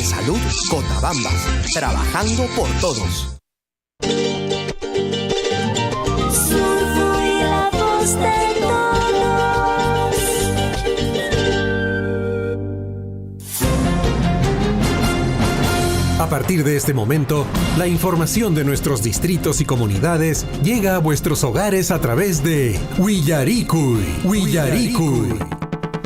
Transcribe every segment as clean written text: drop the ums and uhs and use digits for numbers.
de Salud Cotabambas, trabajando por todos. Soy la voz de todos. A partir de este momento, la información de nuestros distritos y comunidades llega a vuestros hogares a través de Willaricui.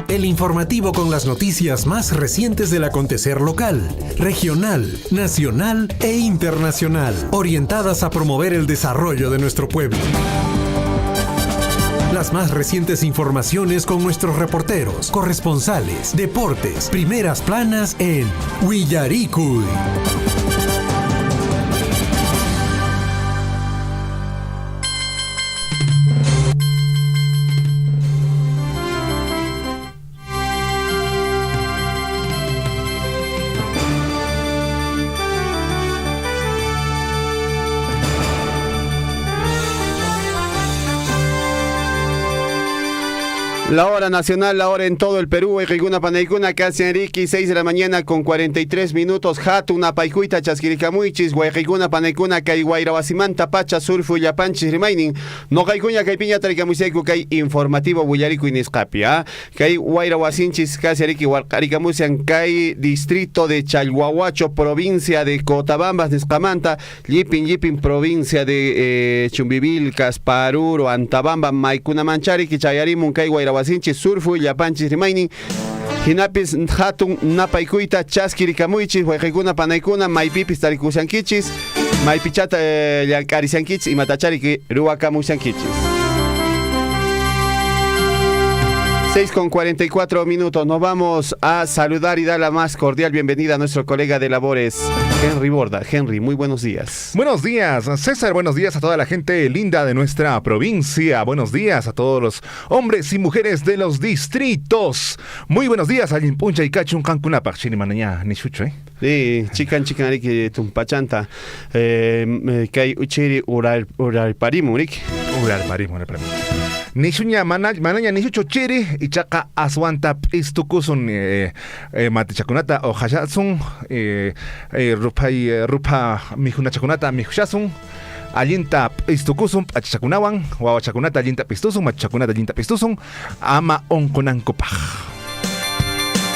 El informativo con las noticias más recientes del acontecer local, regional, nacional e internacional, orientadas a promover el desarrollo de nuestro pueblo. Las más recientes informaciones con nuestros reporteros, corresponsales, deportes, primeras planas en Willaricui. La hora nacional, la hora en todo el Perú, Ejiguna Panaicuna, casi Enrique, 6 de la mañana con 43 minutos, Hatuna Paicuita, Chasquiricamuichis, Guajiguna Panaicuna, Kai Guairabasimanta, Pacha, Surfu, Yapanchis, Remaining, no Caikuña, Caipiña, Taricamuisecu, Kai Informativo, Bullarico, Iniscapia, Kai Guairabasinchis, casi Enrique, Guarcaricamusian, Kai Distrito de Chalhuahuacho, provincia de Cotabambas, Nescamanta, Yipin, provincia de Chumbivilcas, Paruro, Antabamba, Maicuna Manchari, Kichayarimun, Kai Guairabasinchis, Surfu, Yapanchis, Remaining, Hinapis, Hatun, Napaikuita, Chasquiricamuichis, Huejecuna, Panaicuna, Maipipis, Tarikusianquichis, Maipichata, Yacarisianquichis y Matachari, Ruacamusianquichis. 6 con 44 minutos, nos vamos a saludar y dar la más cordial bienvenida a nuestro colega de labores, Henry Borda. Henry, muy buenos días. Buenos días, César, buenos días a toda la gente linda de nuestra provincia, buenos días a todos los hombres y mujeres de los distritos. Muy buenos días, alguien puncha y cacho un cancunapa, chinimanaya, ni chucho, Sí, chican, que tumpachanta, que hay uchiri ural parimu, Rick. Ural parimu. Nishuña manaña nishucho chiri y chaca aswanta istukusun matichakunata o hayasun rupa mijuna chakunata mihuchasun allinta istukusun achakunawan wawachakunata allinta pistusun machakunata allinta pistusun ama onkonankopaj.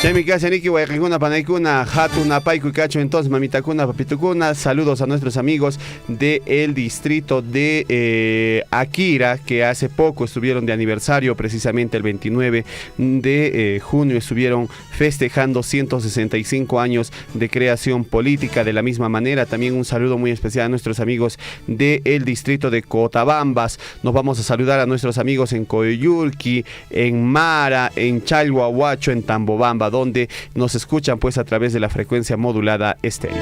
Chemi Kasaniki, Guayacuna, Panaicuna, Hatuna, Paiku y Cacho, entonces, Mamitakuna, Papitukuna, saludos a nuestros amigos del distrito de Akira, que hace poco estuvieron de aniversario, precisamente el 29 de junio, estuvieron festejando 165 años de creación política. De la misma manera, también un saludo muy especial a nuestros amigos del distrito de Cotabambas. Nos vamos a saludar a nuestros amigos en Coyulqui, en Mara, en Chalhuahuacho, en Tambobamba, donde nos escuchan pues a través de la frecuencia modulada estéreo.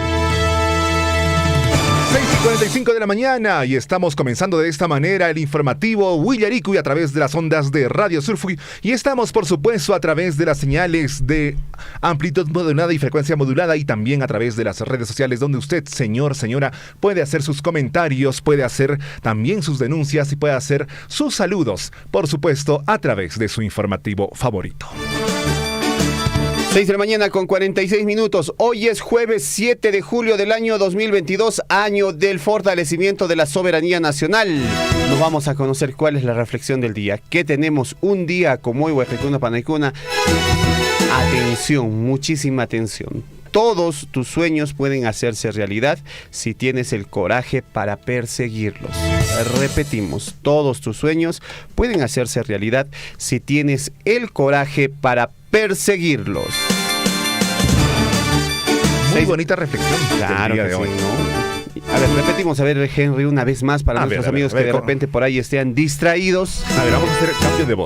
6:45 de la mañana y estamos comenzando de esta manera el informativo Willaricui a través de las ondas de Radio Surfui y estamos por supuesto a través de las señales de amplitud modulada y frecuencia modulada y también a través de las redes sociales donde usted, señor, señora, puede hacer sus comentarios, puede hacer también sus denuncias y puede hacer sus saludos, por supuesto a través de su informativo favorito. 6 de la mañana con 46 minutos. Hoy es jueves 7 de julio del año 2022, año del fortalecimiento de la soberanía nacional. Nos vamos a conocer cuál es la reflexión del día. ¿Qué tenemos un día como hoy, Huejecuna, Panaicuna? Atención, muchísima atención. Todos tus sueños pueden hacerse realidad si tienes el coraje para perseguirlos. Repetimos, todos tus sueños pueden hacerse realidad si tienes el coraje para perseguirlos. Muy bonita reflexión. Claro que de hoy. Sí, ¿no? A ver, repetimos, a ver, Henry, una vez más para nuestros amigos que de repente por ahí estén distraídos. A ver, vamos a hacer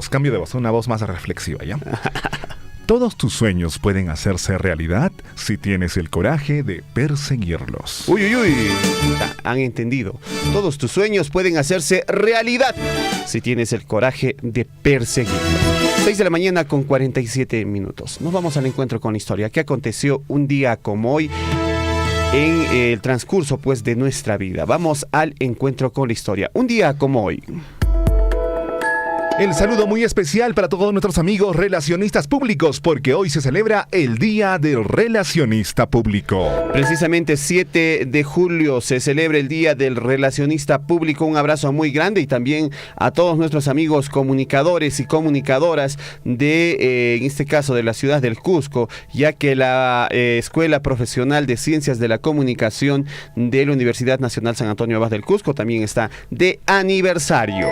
cambio de voz, una voz más reflexiva, ¿ya? Todos tus sueños pueden hacerse realidad si tienes el coraje de perseguirlos. Uy. Han entendido. Todos tus sueños pueden hacerse realidad si tienes el coraje de perseguirlos. 6 de la mañana con 47 minutos. Nos vamos al encuentro con la historia. ¿Qué aconteció un día como hoy en el transcurso pues de nuestra vida? Vamos al encuentro con la historia. Un día como hoy. El saludo muy especial para todos nuestros amigos relacionistas públicos, porque hoy se celebra el Día del Relacionista Público. Precisamente 7 de julio se celebra el Día del Relacionista Público. Un abrazo muy grande y también a todos nuestros amigos comunicadores y comunicadoras de, en este caso, de la ciudad del Cusco, ya que la Escuela Profesional de Ciencias de la Comunicación de la Universidad Nacional San Antonio Abad del Cusco también está de aniversario.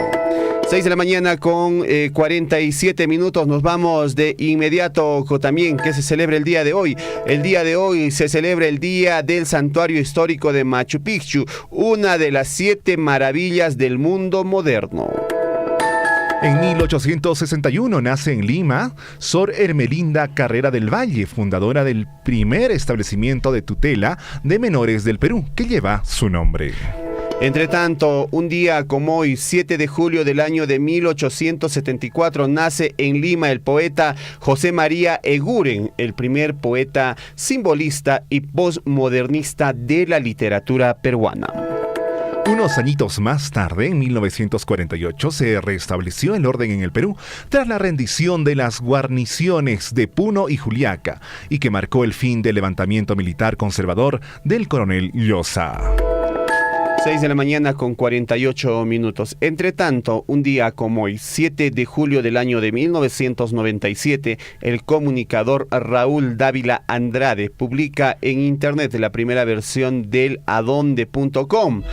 6 de la mañana con 47 minutos. Nos vamos de inmediato con también que se celebra el día de hoy. El día de hoy se celebra el Día del Santuario Histórico de Machu Picchu, una de las 7 maravillas del mundo moderno. En 1861 nace en Lima Sor Hermelinda Carrera del Valle, fundadora del primer establecimiento de tutela de menores del Perú, que lleva su nombre. Entre tanto, un día como hoy, 7 de julio del año de 1874, nace en Lima el poeta José María Eguren, el primer poeta simbolista y postmodernista de la literatura peruana. Unos añitos más tarde, en 1948, se restableció el orden en el Perú tras la rendición de las guarniciones de Puno y Juliaca, y que marcó el fin del levantamiento militar conservador del coronel Llosa. 6 de la mañana con 48 minutos. Entre tanto, un día como hoy, 7 de julio del año de 1997, el comunicador Raúl Dávila Andrade publica en internet la primera versión del adonde.com.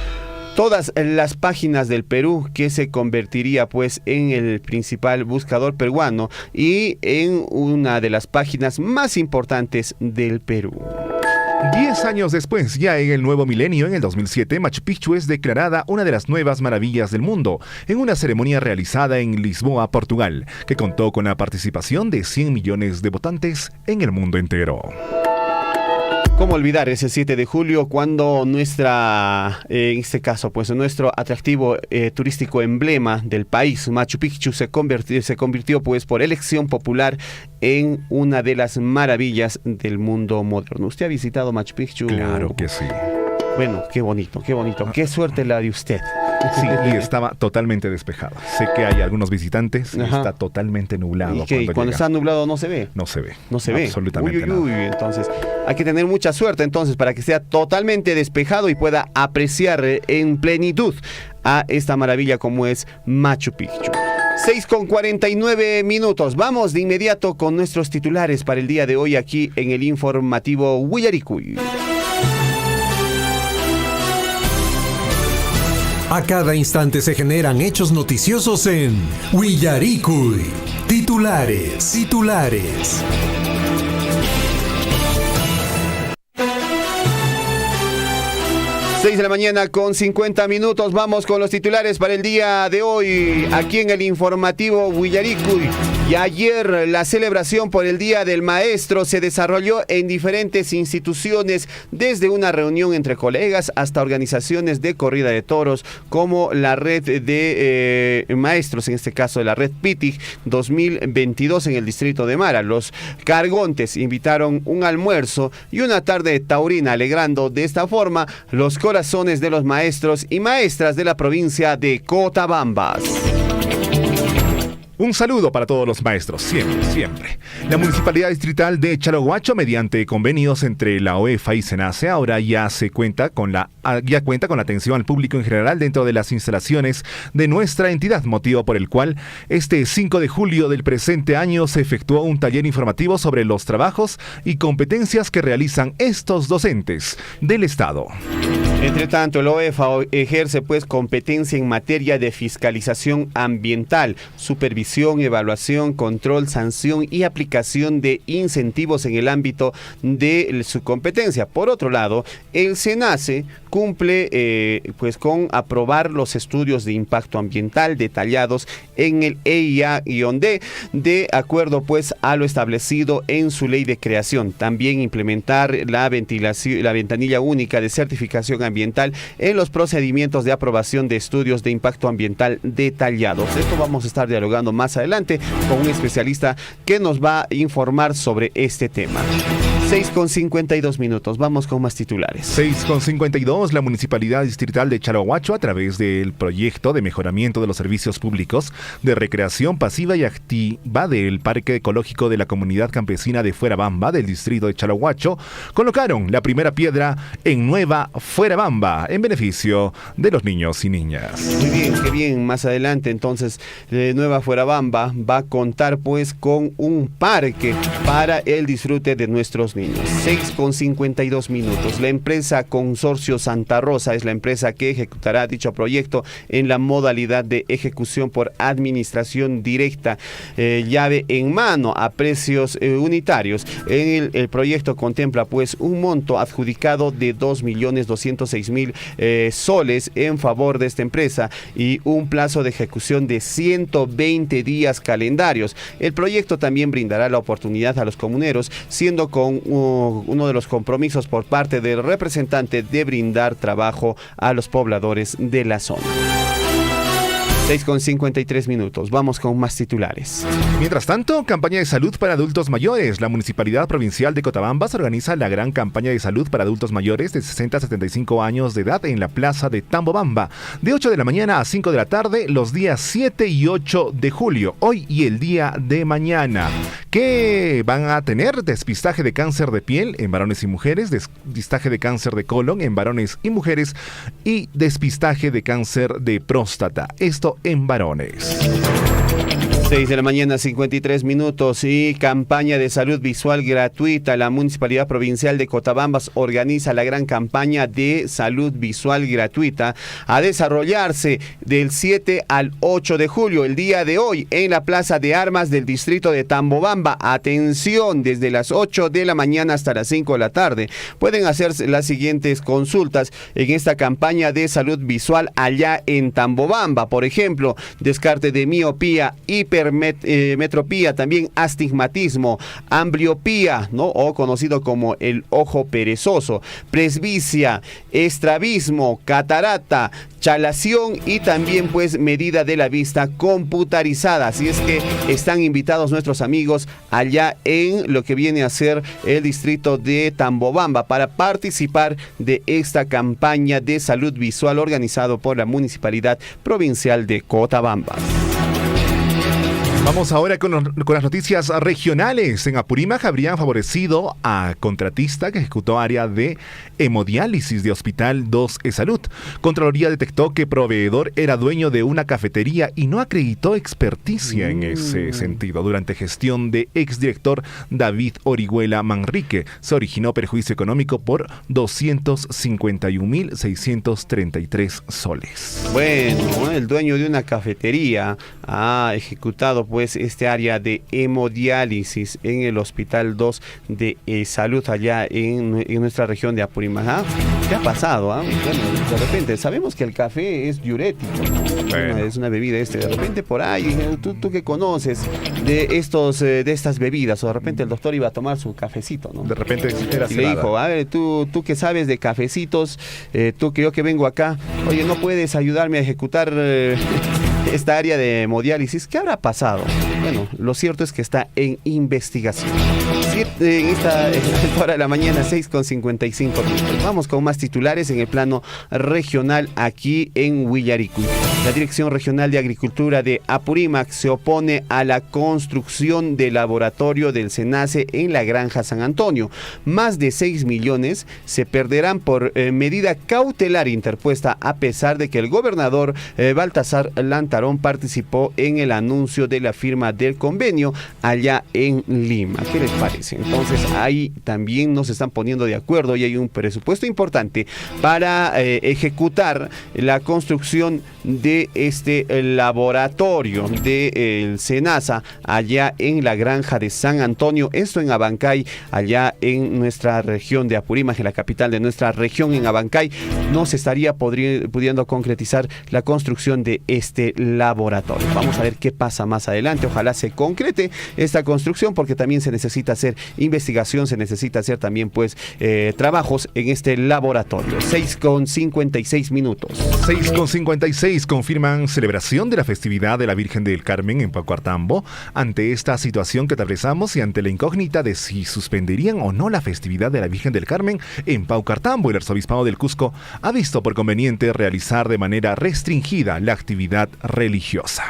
Todas las páginas del Perú, que se convertiría pues en el principal buscador peruano y en una de las páginas más importantes del Perú. 10 años después, ya en el nuevo milenio, en el 2007, Machu Picchu es declarada una de las nuevas maravillas del mundo, en una ceremonia realizada en Lisboa, Portugal, que contó con la participación de 100 millones de votantes en el mundo entero. ¿Cómo olvidar ese 7 de julio cuando nuestra, en este caso, pues nuestro atractivo turístico emblema del país, Machu Picchu, se convirtió pues por elección popular en una de las maravillas del mundo moderno? ¿Usted ha visitado Machu Picchu? Claro que sí. Bueno, qué bonito, qué bonito. Qué suerte la de usted. Sí, y estaba totalmente despejado. Sé que hay algunos visitantes y está totalmente nublado. ¿Y cuando está nublado no se ve? No se ve. No se ve. Absolutamente nada. Entonces, hay que tener mucha suerte entonces para que sea totalmente despejado y pueda apreciar en plenitud a esta maravilla como es Machu Picchu. 6 con 49 minutos. Vamos de inmediato con nuestros titulares para el día de hoy aquí en el informativo Willaricui. A cada instante se generan hechos noticiosos en Willaricui. Titulares. 6 de la mañana con 50 minutos. Vamos con los titulares para el día de hoy aquí en el informativo Willaricui. Y ayer la celebración por el Día del Maestro se desarrolló en diferentes instituciones, desde una reunión entre colegas hasta organizaciones de corrida de toros como la red de maestros, en este caso de la red PITIG 2022 en el distrito de Mara. Los cargontes invitaron un almuerzo y una tarde taurina, alegrando de esta forma los corazones de los maestros y maestras de la provincia de Cotabambas. Un saludo para todos los maestros, siempre. La Municipalidad Distrital de Chaloguacho, mediante convenios entre la OEFA y SENACE, ahora ya cuenta con la atención al público en general dentro de las instalaciones de nuestra entidad, motivo por el cual este 5 de julio del presente año se efectuó un taller informativo sobre los trabajos y competencias que realizan estos docentes del Estado. Entre tanto, el OEFA ejerce pues competencia en materia de fiscalización ambiental, supervisión, evaluación, control, sanción y aplicación de incentivos en el ámbito de su competencia. Por otro lado, el SENACE cumple pues con aprobar los estudios de impacto ambiental detallados en el EIA-D, de acuerdo pues a lo establecido en su ley de creación. También implementar la ventanilla única de certificación ambiental en los procedimientos de aprobación de estudios de impacto ambiental detallados. Esto vamos a estar dialogando más adelante con un especialista que nos va a informar sobre este tema. 6:52. Vamos con más titulares. 6:52, la Municipalidad Distrital de Chalahuacho, a través del proyecto de mejoramiento de los servicios públicos de recreación pasiva y activa del Parque Ecológico de la Comunidad Campesina de Fuerabamba del distrito de Chalahuacho, colocaron la primera piedra en Nueva Fuerabamba en beneficio de los niños y niñas. Muy bien, qué bien. Más adelante, entonces, Nueva Fuerabamba va a contar pues con un parque para el disfrute de nuestros niños. 6:52. La empresa Consorcio Santa Rosa es la empresa que ejecutará dicho proyecto en la modalidad de ejecución por administración directa, llave en mano a precios unitarios. El proyecto contempla pues un monto adjudicado de 2.206.000 soles en favor de esta empresa y un plazo de ejecución de 120 días calendarios. El proyecto también brindará la oportunidad a los comuneros, siendo con uno de los compromisos por parte del representante de brindar trabajo a los pobladores de la zona. 6:53. Vamos con más titulares. Mientras tanto, campaña de salud para adultos mayores. La Municipalidad Provincial de Cotabambas organiza la gran campaña de salud para adultos mayores de 60 a 75 años de edad en la plaza de Tambobamba, de 8 de la mañana a 5 de la tarde, los días 7 y 8 de julio, hoy y el día de mañana. Que van a tener despistaje de cáncer de piel en varones y mujeres, despistaje de cáncer de colon en varones y mujeres y despistaje de cáncer de próstata. Esto en varones. 6 de la mañana, 53 minutos, y campaña de salud visual gratuita. La Municipalidad Provincial de Cotabambas organiza la gran campaña de salud visual gratuita a desarrollarse del 7 al 8 de julio, el día de hoy, en la Plaza de Armas del distrito de Tambobamba. Atención, desde las 8 de la mañana hasta las 5 de la tarde. Pueden hacerse las siguientes consultas en esta campaña de salud visual allá en Tambobamba. Por ejemplo, descarte de miopía, hipermetropía, también astigmatismo, ambliopía, ¿no? O conocido como el ojo perezoso, presbicia, estrabismo, catarata, chalación y también pues medida de la vista computarizada. Así es que están invitados nuestros amigos allá en lo que viene a ser el distrito de Tambobamba para participar de esta campaña de salud visual organizado por la Municipalidad Provincial de Cotabambas. Vamos ahora con las noticias regionales. En Apurímac habrían favorecido a contratista que ejecutó área de hemodiálisis de Hospital 2 Salud. Contraloría detectó que proveedor era dueño de una cafetería y no acreditó experticia en ese sentido. Durante gestión de exdirector David Orihuela Manrique, se originó perjuicio económico por 251.633 soles. Bueno, el dueño de una cafetería ha ejecutado pues este área de hemodiálisis en el Hospital 2 de Salud allá en nuestra región de Apurímac. ¿Qué ha pasado? Bueno, de repente sabemos que el café es diurético, ¿no? Bueno. Es una bebida de repente por ahí, tú que conoces de estas bebidas, o de repente el doctor iba a tomar su cafecito, ¿no? De repente era y le dijo, a ver, tú que sabes de cafecitos, yo que vengo acá, oye, ¿no puedes ayudarme a ejecutar esta área de hemodiálisis? ¿Qué habrá pasado? Bueno, lo cierto es que está en investigación. En esta hora de la mañana, 6:55. Vamos con más titulares en el plano regional aquí en Huillaricui. La Dirección Regional de Agricultura de Apurímac se opone a la construcción del laboratorio del SENACE en la Granja San Antonio. Más de 6 millones se perderán por medida cautelar interpuesta, a pesar de que el gobernador Baltasar Lantarón participó en el anuncio de la firma del convenio allá en Lima. ¿Qué les parece? Entonces ahí también nos están poniendo de acuerdo y hay un presupuesto importante para ejecutar la construcción de este laboratorio del SENASA allá en la Granja de San Antonio, esto en Abancay, allá en nuestra región de Apurímac, en la capital de nuestra región, en Abancay. No se estaría pudiendo concretizar la construcción de este laboratorio. Vamos a ver qué pasa más adelante. Ojalá se concrete esta construcción, porque también se necesita hacer investigación, se necesita hacer también pues trabajos en este laboratorio. 6:56. 6:56. 6 confirman celebración de la festividad de la Virgen del Carmen en Paucartambo. Ante esta situación que atravesamos y ante la incógnita de si suspenderían o no la festividad de la Virgen del Carmen en Paucartambo, el arzobispado del Cusco ha visto por conveniente realizar de manera restringida la actividad religiosa.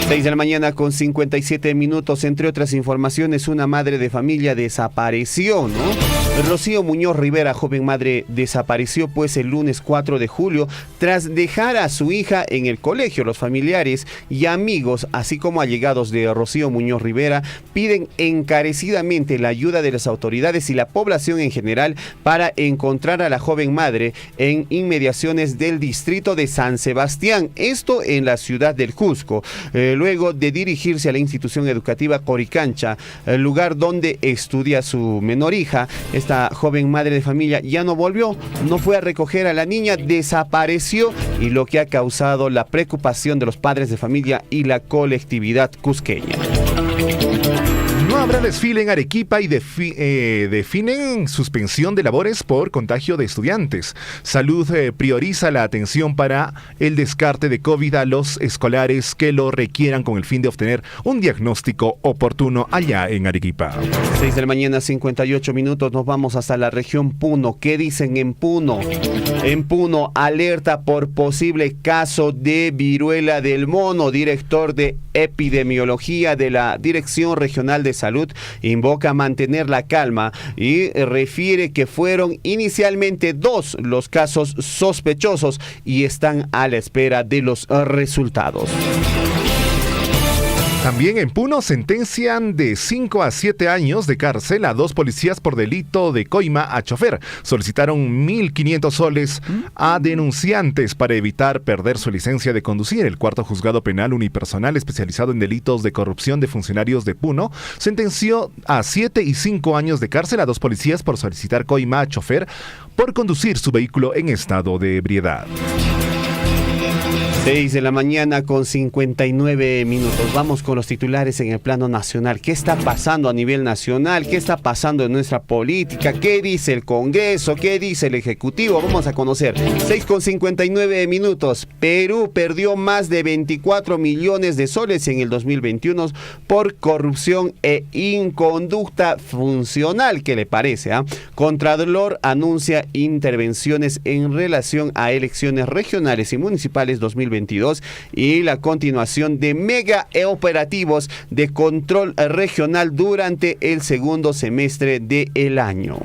6 de la mañana con 57 minutos. Entre otras informaciones, una madre de familia desapareció, ¿no? Rocío Muñoz Rivera, joven madre, desapareció pues el lunes 4 de julio tras dejar a su hija en el colegio. Los familiares y amigos, así como allegados de Rocío Muñoz Rivera, piden encarecidamente la ayuda de las autoridades y la población en general para encontrar a la joven madre en inmediaciones del distrito de San Sebastián, esto en la ciudad del Cusco. Luego de dirigirse a la institución educativa Coricancha, el lugar donde estudia su menor hija, esta joven madre de familia ya no volvió, no fue a recoger a la niña, desapareció, y lo que ha causado la preocupación de los padres de familia y la colectividad cusqueña. No habrá desfile en Arequipa y definen suspensión de labores por contagio de estudiantes. Salud prioriza la atención para el descarte de COVID a los escolares que lo requieran con el fin de obtener un diagnóstico oportuno allá en Arequipa. 6 de la mañana, 58 minutos, nos vamos hasta la región Puno. ¿Qué dicen en Puno? En Puno, alerta por posible caso de viruela del mono. Director de epidemiología de la Dirección Regional de Salud invoca mantener la calma y refiere que fueron inicialmente 2 los casos sospechosos y están a la espera de los resultados. También en Puno sentencian de 5 a 7 años de cárcel a 2 policías por delito de coima a chofer. Solicitaron 1.500 soles a denunciantes para evitar perder su licencia de conducir. El cuarto juzgado penal unipersonal especializado en delitos de corrupción de funcionarios de Puno sentenció a 7 y 5 años de cárcel a 2 policías por solicitar coima a chofer por conducir su vehículo en estado de ebriedad. 6 de la mañana con 59 minutos. Vamos con los titulares en el plano nacional. ¿Qué está pasando a nivel nacional? ¿Qué está pasando en nuestra política? ¿Qué dice el Congreso? ¿Qué dice el Ejecutivo? Vamos a conocer. 6 con 59 minutos. Perú perdió más de 24 millones de soles en el 2021 por corrupción e inconducta funcional. ¿Qué le parece? Contralor anuncia intervenciones en relación a elecciones regionales y municipales 2022 y la continuación de mega operativos de control regional durante el segundo semestre del año.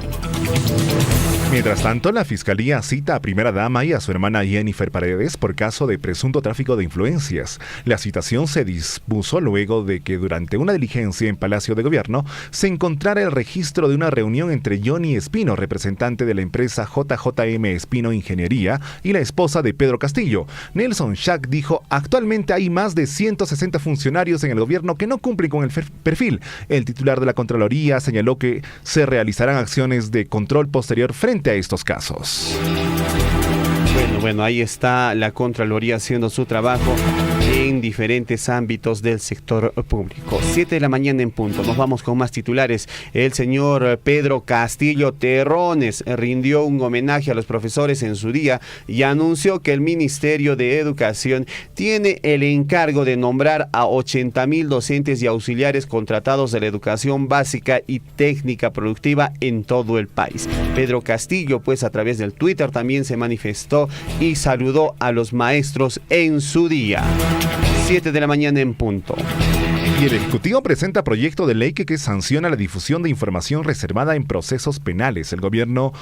Mientras tanto, la Fiscalía cita a primera dama y a su hermana Jennifer Paredes por caso de presunto tráfico de influencias. La citación se dispuso luego de que durante una diligencia en Palacio de Gobierno se encontrara el registro de una reunión entre Johnny Espino, representante de la empresa JJM Espino Ingeniería, y la esposa de Pedro Castillo. Nelson Schack dijo: actualmente hay más de 160 funcionarios en el gobierno que no cumplen con el perfil. El titular de la Contraloría señaló que se realizarán acciones de control posterior frente a estos casos. Bueno, ahí está la Contraloría haciendo su trabajo en diferentes ámbitos del sector público. 7 de la mañana en punto. Nos vamos con más titulares. El señor Pedro Castillo Terrones rindió un homenaje a los profesores en su día y anunció que el Ministerio de Educación tiene el encargo de nombrar a 80,000 docentes y auxiliares contratados de la educación básica y técnica productiva en todo el país. Pedro Castillo, pues a través del Twitter también se manifestó y saludó a los maestros en su día. 7 de la mañana en punto. Y el Ejecutivo presenta proyecto de ley que sanciona la difusión de información reservada en procesos penales. El gobierno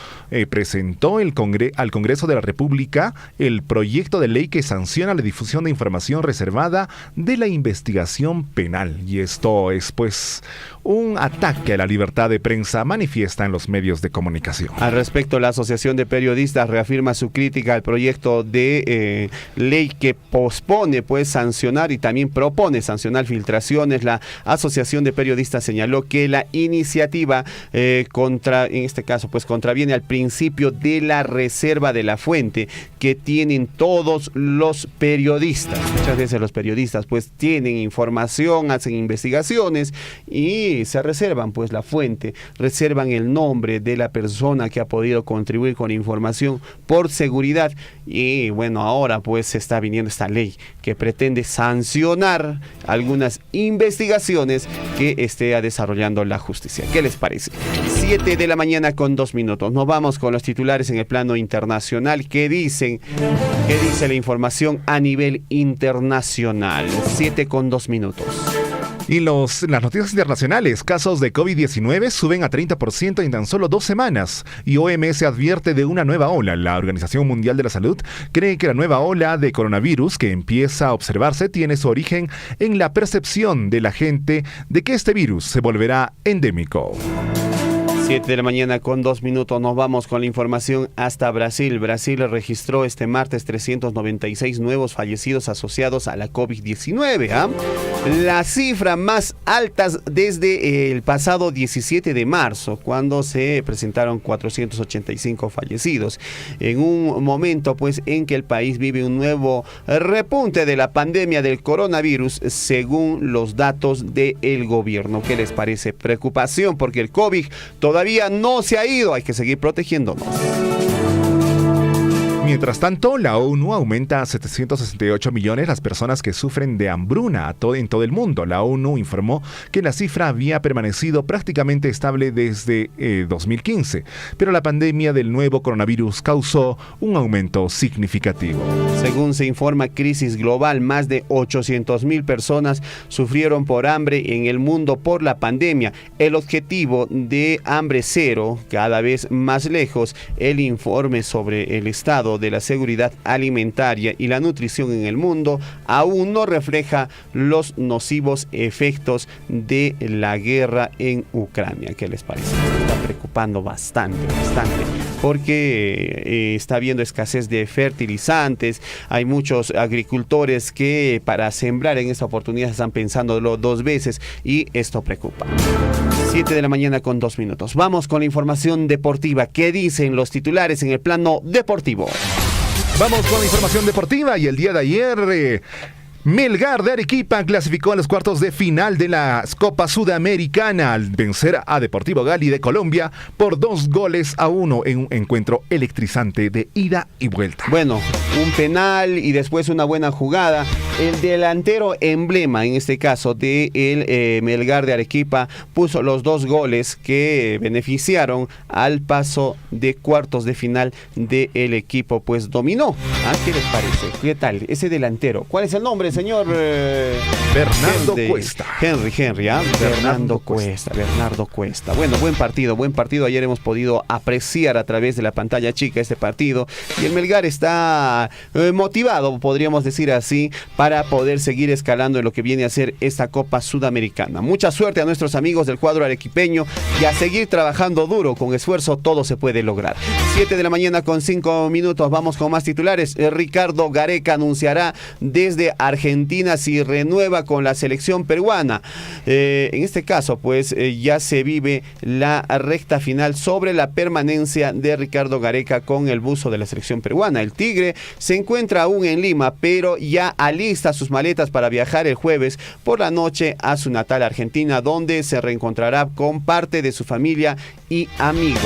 presentó al Congreso de la República el proyecto de ley que sanciona la difusión de información reservada de la investigación penal. Y esto es, pues, un ataque a la libertad de prensa manifiesta en los medios de comunicación. Al respecto, la Asociación de Periodistas reafirma su crítica al proyecto de ley que pospone, pues, sancionar y también propone sancionar filtraciones. La Asociación de Periodistas señaló que la iniciativa en este caso, pues, contraviene al principio de la reserva de la fuente que tienen todos los periodistas. Muchas veces los periodistas, pues, tienen información, hacen investigaciones y que se reservan pues la fuente, reservan el nombre de la persona que ha podido contribuir con información por seguridad. Y bueno, ahora pues se está viniendo esta ley que pretende sancionar algunas investigaciones que esté desarrollando la justicia. ¿Qué les parece? 7 de la mañana con 2 minutos. Nos vamos con los titulares en el plano internacional. ¿Qué dice la información a nivel internacional? 7 con 2 minutos. Y las noticias internacionales, casos de COVID-19 suben a 30% en tan solo 2 semanas. Y OMS advierte de una nueva ola. La Organización Mundial de la Salud cree que la nueva ola de coronavirus que empieza a observarse tiene su origen en la percepción de la gente de que este virus se volverá endémico. 7 de la mañana con 2 minutos. Nos vamos con la información hasta Brasil. Brasil registró este martes 396 nuevos fallecidos asociados a la COVID-19. La cifra más alta desde el pasado 17 de marzo, cuando se presentaron 485 fallecidos. En un momento pues en que el país vive un nuevo repunte de la pandemia del coronavirus, según los datos del gobierno. ¿Qué les parece? Preocupación porque el COVID todavía no se ha ido, hay que seguir protegiéndonos. Mientras tanto, la ONU aumenta a 768 millones las personas que sufren de hambruna en todo el mundo. La ONU informó que la cifra había permanecido prácticamente estable desde 2015, pero la pandemia del nuevo coronavirus causó un aumento significativo. Según se informa Crisis Global, más de 800.000 personas sufrieron por hambre en el mundo por la pandemia. El objetivo de hambre cero, cada vez más lejos. El informe sobre el estado de la seguridad alimentaria y la nutrición en el mundo aún no refleja los nocivos efectos de la guerra en Ucrania. ¿Qué les parece? Está preocupando bastante, porque está habiendo escasez de fertilizantes. Hay muchos agricultores que para sembrar en esta oportunidad están pensándolo 2 veces y esto preocupa. 7 de la mañana con 2 minutos. Vamos con la información deportiva. ¿Qué dicen los titulares en el plano deportivo? Vamos con la información deportiva y el día de ayer Melgar de Arequipa clasificó a los cuartos de final de la Copa Sudamericana al vencer a Deportivo Cali de Colombia por 2-1 en un encuentro electrizante de ida y vuelta. Bueno, un penal y después una buena jugada. El delantero emblema, en este caso, de el Melgar de Arequipa, puso los 2 goles que beneficiaron al paso de cuartos de final del equipo, pues dominó. ¿Qué les parece? ¿Qué tal? Ese delantero. ¿Cuál es el nombre, señor? Bernardo Cuesta. Henry, Bernardo Cuesta. Bueno, buen partido. Ayer hemos podido apreciar a través de la pantalla chica este partido. Y el Melgar está motivado, podríamos decir así, para poder seguir escalando en lo que viene a ser esta Copa Sudamericana. Mucha suerte a nuestros amigos del cuadro arequipeño y a seguir trabajando duro. Con esfuerzo todo se puede lograr. 7 de la mañana con 5 minutos. Vamos con más titulares. Ricardo Gareca anunciará desde Argentina si renueva con la selección peruana. En este caso, pues ya se vive la recta final sobre la permanencia de Ricardo Gareca con el buzo de la selección peruana. El Tigre se encuentra aún en Lima, pero ya alista sus maletas para viajar el jueves por la noche a su natal Argentina, donde se reencontrará con parte de su familia y amigos.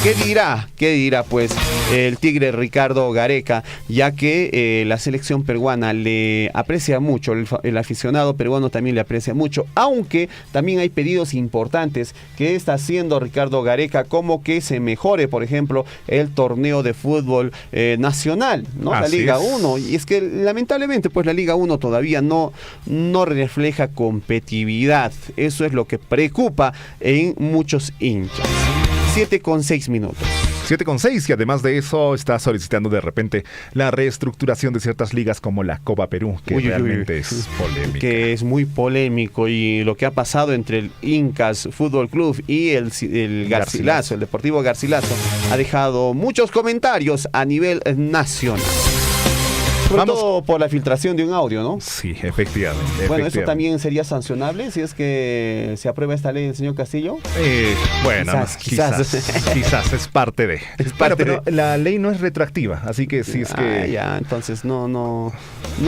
¿Qué dirá pues el Tigre Ricardo Gareca? Ya que la selección peruana le aprecia mucho, el aficionado peruano también le aprecia mucho, aunque también hay pedidos importantes que está haciendo Ricardo Gareca, como que se mejore, por ejemplo, el torneo de fútbol nacional, ¿no? La Liga 1, y es que lamentablemente pues la Liga 1 todavía no refleja competitividad. Eso es lo que preocupa en muchos hinchas. 7:06 minutos. 7,6, y además de eso está solicitando de repente la reestructuración de ciertas ligas como la Copa Perú, que realmente es polémica. Que es muy polémico, y lo que ha pasado entre el Incas Fútbol Club y el Garcilaso, el Deportivo Garcilaso, ha dejado muchos comentarios a nivel nacional. Sobre Vamos. todo por la filtración de un audio, ¿no? Sí, efectivamente. Bueno, ¿eso también sería sancionable si es que se aprueba esta ley del señor Castillo? Bueno, quizás es parte de. Es parte pero la ley no es retroactiva, así que si es que... Ya, entonces no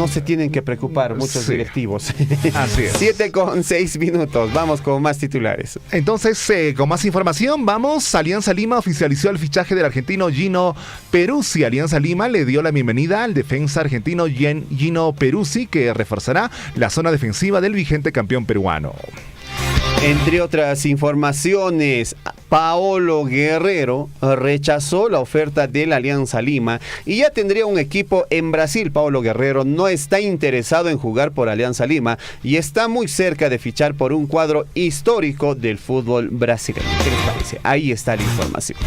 se tienen que preocupar muchos Sí. directivos. Así es. 7:06. Vamos con más titulares. Entonces, con más información, vamos. Alianza Lima oficializó el fichaje del argentino Gino Peruzzi. Alianza Lima le dio la bienvenida al defensa argentino Gino Peruzzi, que reforzará la zona defensiva del vigente campeón peruano. Entre otras informaciones, Paolo Guerrero rechazó la oferta de la Alianza Lima y ya tendría un equipo en Brasil. Paolo Guerrero no está interesado en jugar por Alianza Lima y está muy cerca de fichar por un cuadro histórico del fútbol brasileño. ¿Qué les parece? Ahí está la información.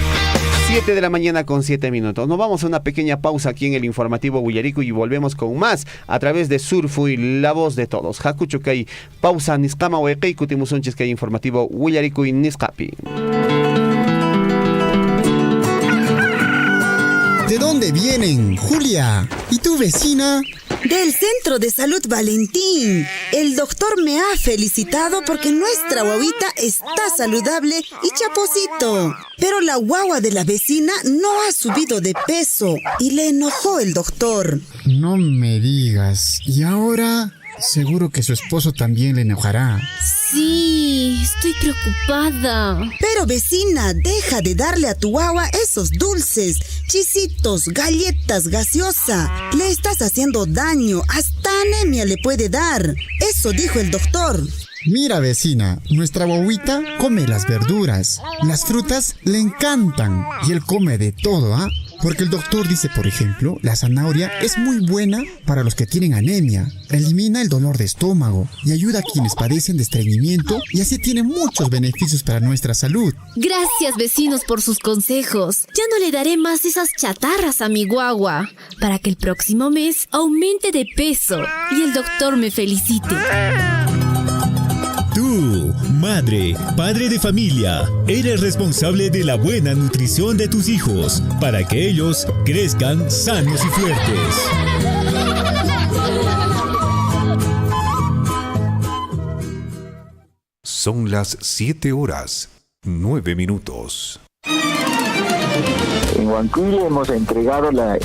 7:07. Nos vamos a una pequeña pausa aquí en el informativo Huillarico y volvemos con más a través de Surfui, la voz de todos. Hakuchukay, pausa Nisqama Hueqei, Kutimusunchis, que hay informativo Huillarico y Nisqapi. ¿De dónde vienen, Julia? ¿Y tu vecina? Del Centro de Salud Valentín. El doctor me ha felicitado porque nuestra guaguita está saludable y chaposito. Pero la guagua de la vecina no ha subido de peso y le enojó el doctor. No me digas. ¿Y ahora? Seguro que su esposo también le enojará. Sí, estoy preocupada. Pero vecina, deja de darle a tu guagua esos dulces, chisitos, galletas, gaseosa. Le estás haciendo daño, hasta anemia le puede dar. Eso dijo el doctor. Mira, vecina, nuestra guaguita come las verduras. Las frutas le encantan y él come de todo, ¿ah? Porque el doctor dice, por ejemplo, la zanahoria es muy buena para los que tienen anemia. Elimina el dolor de estómago y ayuda a quienes padecen de estreñimiento y así tiene muchos beneficios para nuestra salud. Gracias, vecinos, por sus consejos. Ya no le daré más esas chatarras a mi guagua, para que el próximo mes aumente de peso y el doctor me felicite. Tú, madre, padre de familia, eres responsable de la buena nutrición de tus hijos para que ellos crezcan sanos y fuertes. Son las 7:09. En Huancuire hemos entregado la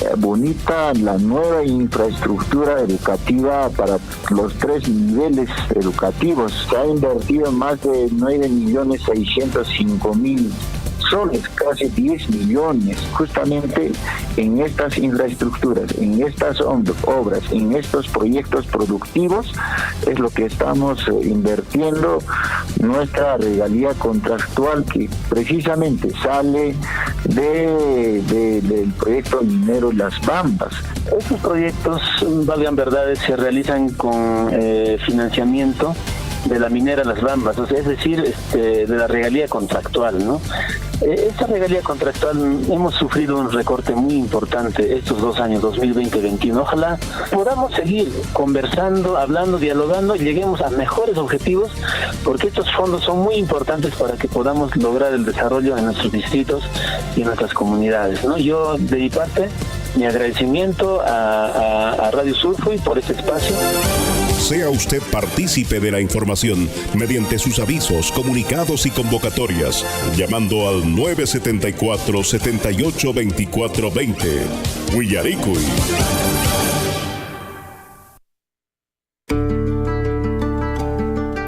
nueva infraestructura educativa para los 3 niveles educativos. Se ha invertido más de 9.605.000 soles, casi 10 millones, justamente en estas infraestructuras, en estas obras, en estos proyectos productivos, es lo que estamos invirtiendo nuestra regalía contractual que precisamente sale del proyecto minero Las Bambas. Estos proyectos, valgan verdades, se realizan con financiamiento de la minera Las Bambas, o sea, es decir, de la regalía contractual, ¿no? Esta regalía contractual hemos sufrido un recorte muy importante estos 2 años, 2020-2021. Ojalá podamos seguir conversando, hablando, dialogando y lleguemos a mejores objetivos, porque estos fondos son muy importantes para que podamos lograr el desarrollo en nuestros distritos y en nuestras comunidades, ¿no? Yo, de mi parte, mi agradecimiento a Radio Surfui por este espacio. Sea usted partícipe de la información mediante sus avisos, comunicados y convocatorias, llamando al 974-782420. Huillaricuy.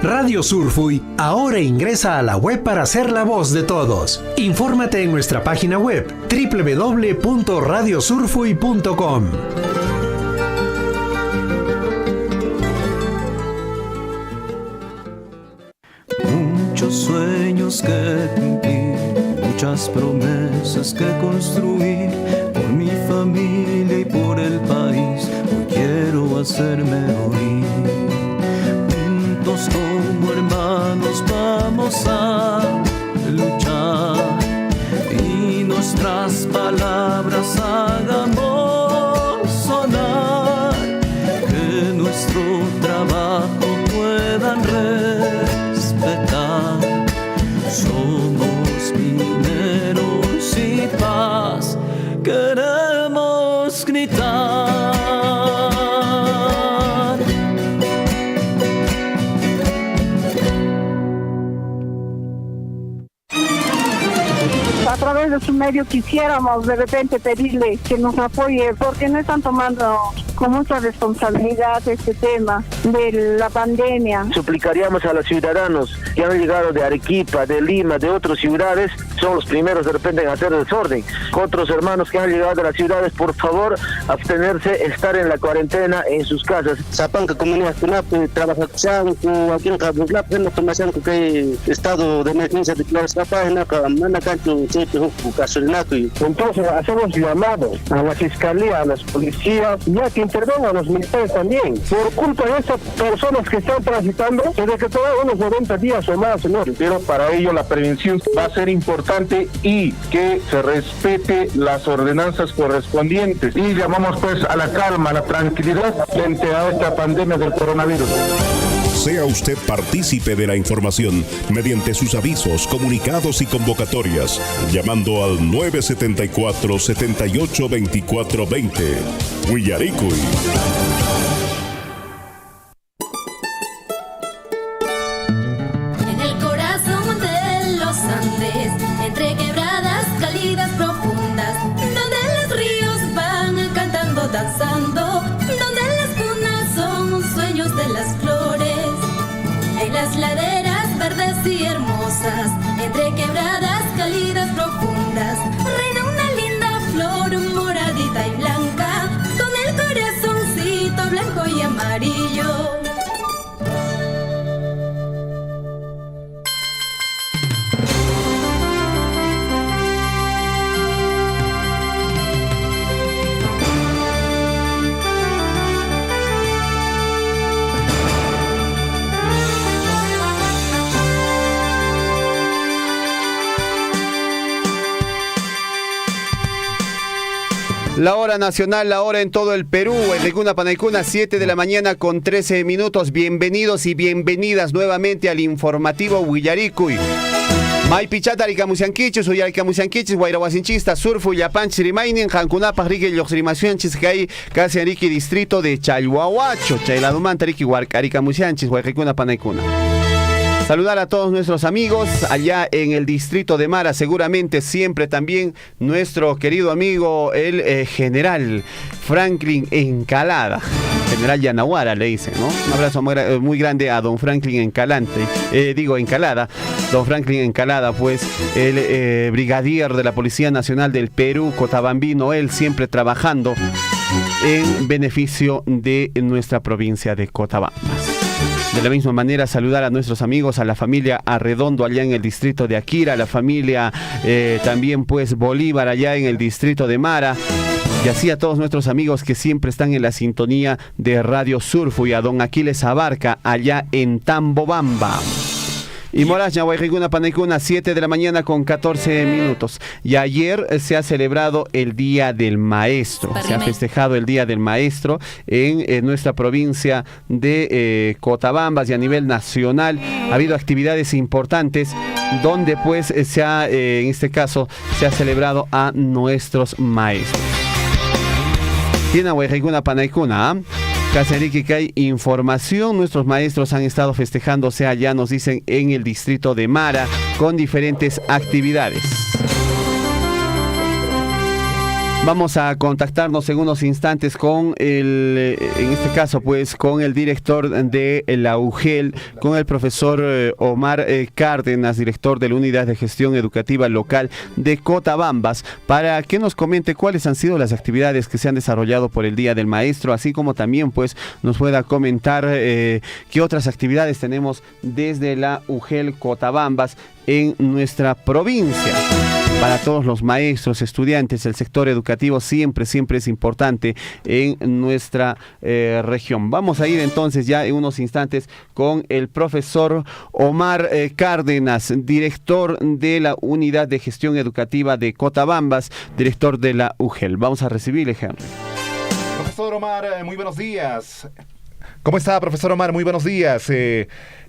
Radio Surfui ahora ingresa a la web para ser la voz de todos. Infórmate en nuestra página web www.radiosurfui.com. Muchos sueños que cumplir, muchas promesas que construir, por mi familia y por el país, hoy quiero hacerme oír. Juntos como hermanos vamos a luchar y nuestras palabras hagamos sonar, que nuestro trabajo puedan respetar. Somos mineros y paz, queremos gritar. través de su medio quisiéramos de repente pedirle que nos apoye, porque no están tomando con mucha responsabilidad este tema de la pandemia. Suplicaríamos a los ciudadanos que han llegado de Arequipa, de Lima, de otras ciudades, son los primeros de repente en hacer desorden. Otros hermanos que han llegado de las ciudades, por favor, abstenerse, estar en la cuarentena en sus casas. Zapanca comunidad trabaja aquí en Cabuslap, en la formación que estado de emergencia declarado capaz en la entonces hacemos llamado a la fiscalía, a las policías, ya que intervengan los militares también. Por culpa de estas personas que están transitando, se decretó unos 90 días o más, señor. Pero para ello la prevención va a ser importante y que se respete las ordenanzas correspondientes. Y llamamos pues a la calma, a la tranquilidad frente a esta pandemia del coronavirus. Sea usted partícipe de la información mediante sus avisos, comunicados y convocatorias, llamando al 974-782420. Huillaricuy. En el corazón de los Andes, entre quebradas cálidas profundas, donde los ríos van cantando, danzando, donde las cunas son sueños de las flores. En las laderas verdes y hermosas, entre quebradas cálidas profundas, reina una linda flor moradita y blanca, con el corazoncito blanco y amarillo. La hora nacional, la hora en todo el Perú, en Reguna Panaicuna, 7 de la mañana con 13 minutos. Bienvenidos y bienvenidas nuevamente al informativo Huillaricuy. Maypichata Rikamusianquichus, Uyarikamusianquichus, Guairahuasinchista, Surfu, Yapanchis, Rimainin, Jankunapa, Rique, Yoxrimacianchis, Kai, Casi Enrique, distrito de Chalhuahuacho, Chailadumanta, Rique, Huarcarikamusianchis, Guairicuna Panaicuna. Saludar a todos nuestros amigos allá en el distrito de Mara, seguramente siempre también nuestro querido amigo el general Franklin Encalada, general Yanahuara le dicen, ¿no? Un abrazo muy grande a don Franklin Encalada, don Franklin Encalada, pues el brigadier de la Policía Nacional del Perú, cotabambino, él siempre trabajando en beneficio de nuestra provincia de Cotabambas. De la misma manera, saludar a nuestros amigos, a la familia Arredondo allá en el distrito de Aquira, a la familia también pues Bolívar allá en el distrito de Mara, y así a todos nuestros amigos que siempre están en la sintonía de Radio Surfu, y a don Aquiles Abarca allá en Tambobamba. Y Moraña, Guairicuna, Panaicuna, 7 de la mañana con 14 minutos. Y ayer se ha celebrado el Día del Maestro. Se ha festejado el Día del Maestro en nuestra provincia de Cotabambas, y a nivel nacional ha habido actividades importantes donde pues en este caso se ha celebrado a nuestros maestros. Tiene Guairicuna, Panaicuna, Caceriki, que hay información. Nuestros maestros han estado festejándose allá, nos dicen, en el distrito de Mara, con diferentes actividades. Vamos a contactarnos en unos instantes con en este caso, pues, con el director de la UGEL, con el profesor Omar Cárdenas, director de la Unidad de Gestión Educativa Local de Cotabambas, para que nos comente cuáles han sido las actividades que se han desarrollado por el Día del Maestro, así como también, pues, nos pueda comentar qué otras actividades tenemos desde la UGEL Cotabambas en nuestra provincia. Para todos los maestros, estudiantes, el sector educativo siempre es importante en nuestra región. Vamos a ir entonces ya en unos instantes con el profesor Omar Cárdenas, director de la Unidad de Gestión Educativa de Cotabambas, director de la UGEL. Vamos a recibirle, Henry. Profesor Omar, muy buenos días. ¿Cómo está, profesor Omar? Muy buenos días.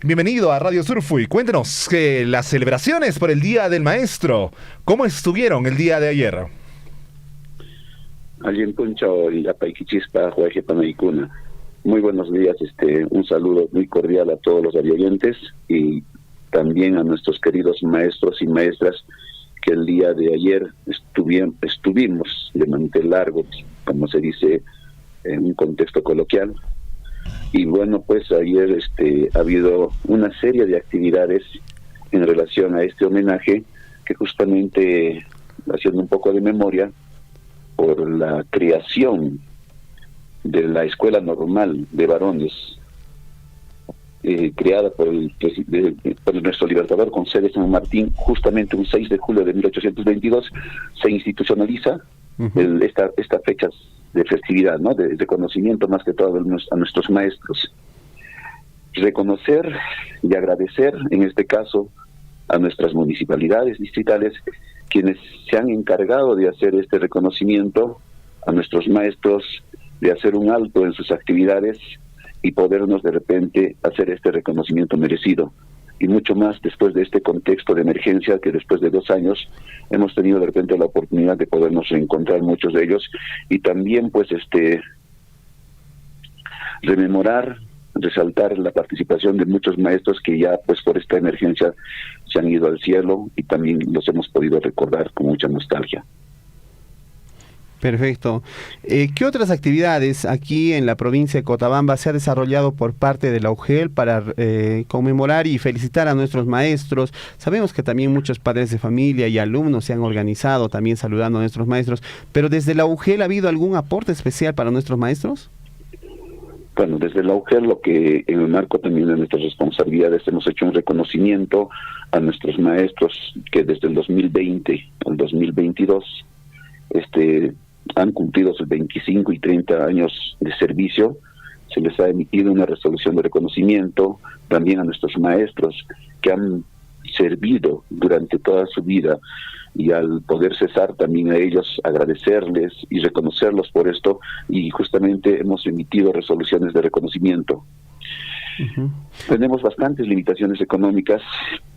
Bienvenido a Radio Surfu y cuéntenos las celebraciones por el Día del Maestro. ¿Cómo estuvieron el día de ayer? Alguien puncho y la paiquichispa, Jueje Panaicuna. Muy buenos días, un saludo muy cordial a todos los radioyentes y también a nuestros queridos maestros y maestras que el día de ayer estuvimos de mantel largo, como se dice en un contexto coloquial. Y bueno, pues ayer ha habido una serie de actividades en relación a este homenaje, que justamente, haciendo un poco de memoria, por la creación de la Escuela Normal de Varones, creada por nuestro libertador con sede en San Martín, justamente un 6 de julio de 1822, se institucionaliza esta fecha de festividad, ¿no? De reconocimiento más que todo a nuestros maestros. Reconocer y agradecer, en este caso, a nuestras municipalidades distritales, quienes se han encargado de hacer este reconocimiento, a nuestros maestros, de hacer un alto en sus actividades y podernos de repente hacer este reconocimiento merecido. Y mucho más después de este contexto de emergencia, que después de 2 años hemos tenido de repente la oportunidad de podernos reencontrar muchos de ellos, y también pues rememorar, resaltar la participación de muchos maestros que ya pues por esta emergencia se han ido al cielo, y también los hemos podido recordar con mucha nostalgia. Perfecto. ¿Qué otras actividades aquí en la provincia de Cochabamba se ha desarrollado por parte de la UGEL para conmemorar y felicitar a nuestros maestros? Sabemos que también muchos padres de familia y alumnos se han organizado también saludando a nuestros maestros, pero desde la UGEL, ¿ha habido algún aporte especial para nuestros maestros? Bueno, desde la UGEL, lo que en el marco también de nuestras responsabilidades hemos hecho un reconocimiento a nuestros maestros que desde el 2020 al 2022 han cumplido sus 25 y 30 años de servicio. Se les ha emitido una resolución de reconocimiento también a nuestros maestros que han servido durante toda su vida, y al poder cesar también a ellos agradecerles y reconocerlos por esto, y justamente hemos emitido resoluciones de reconocimiento. Tenemos bastantes limitaciones económicas,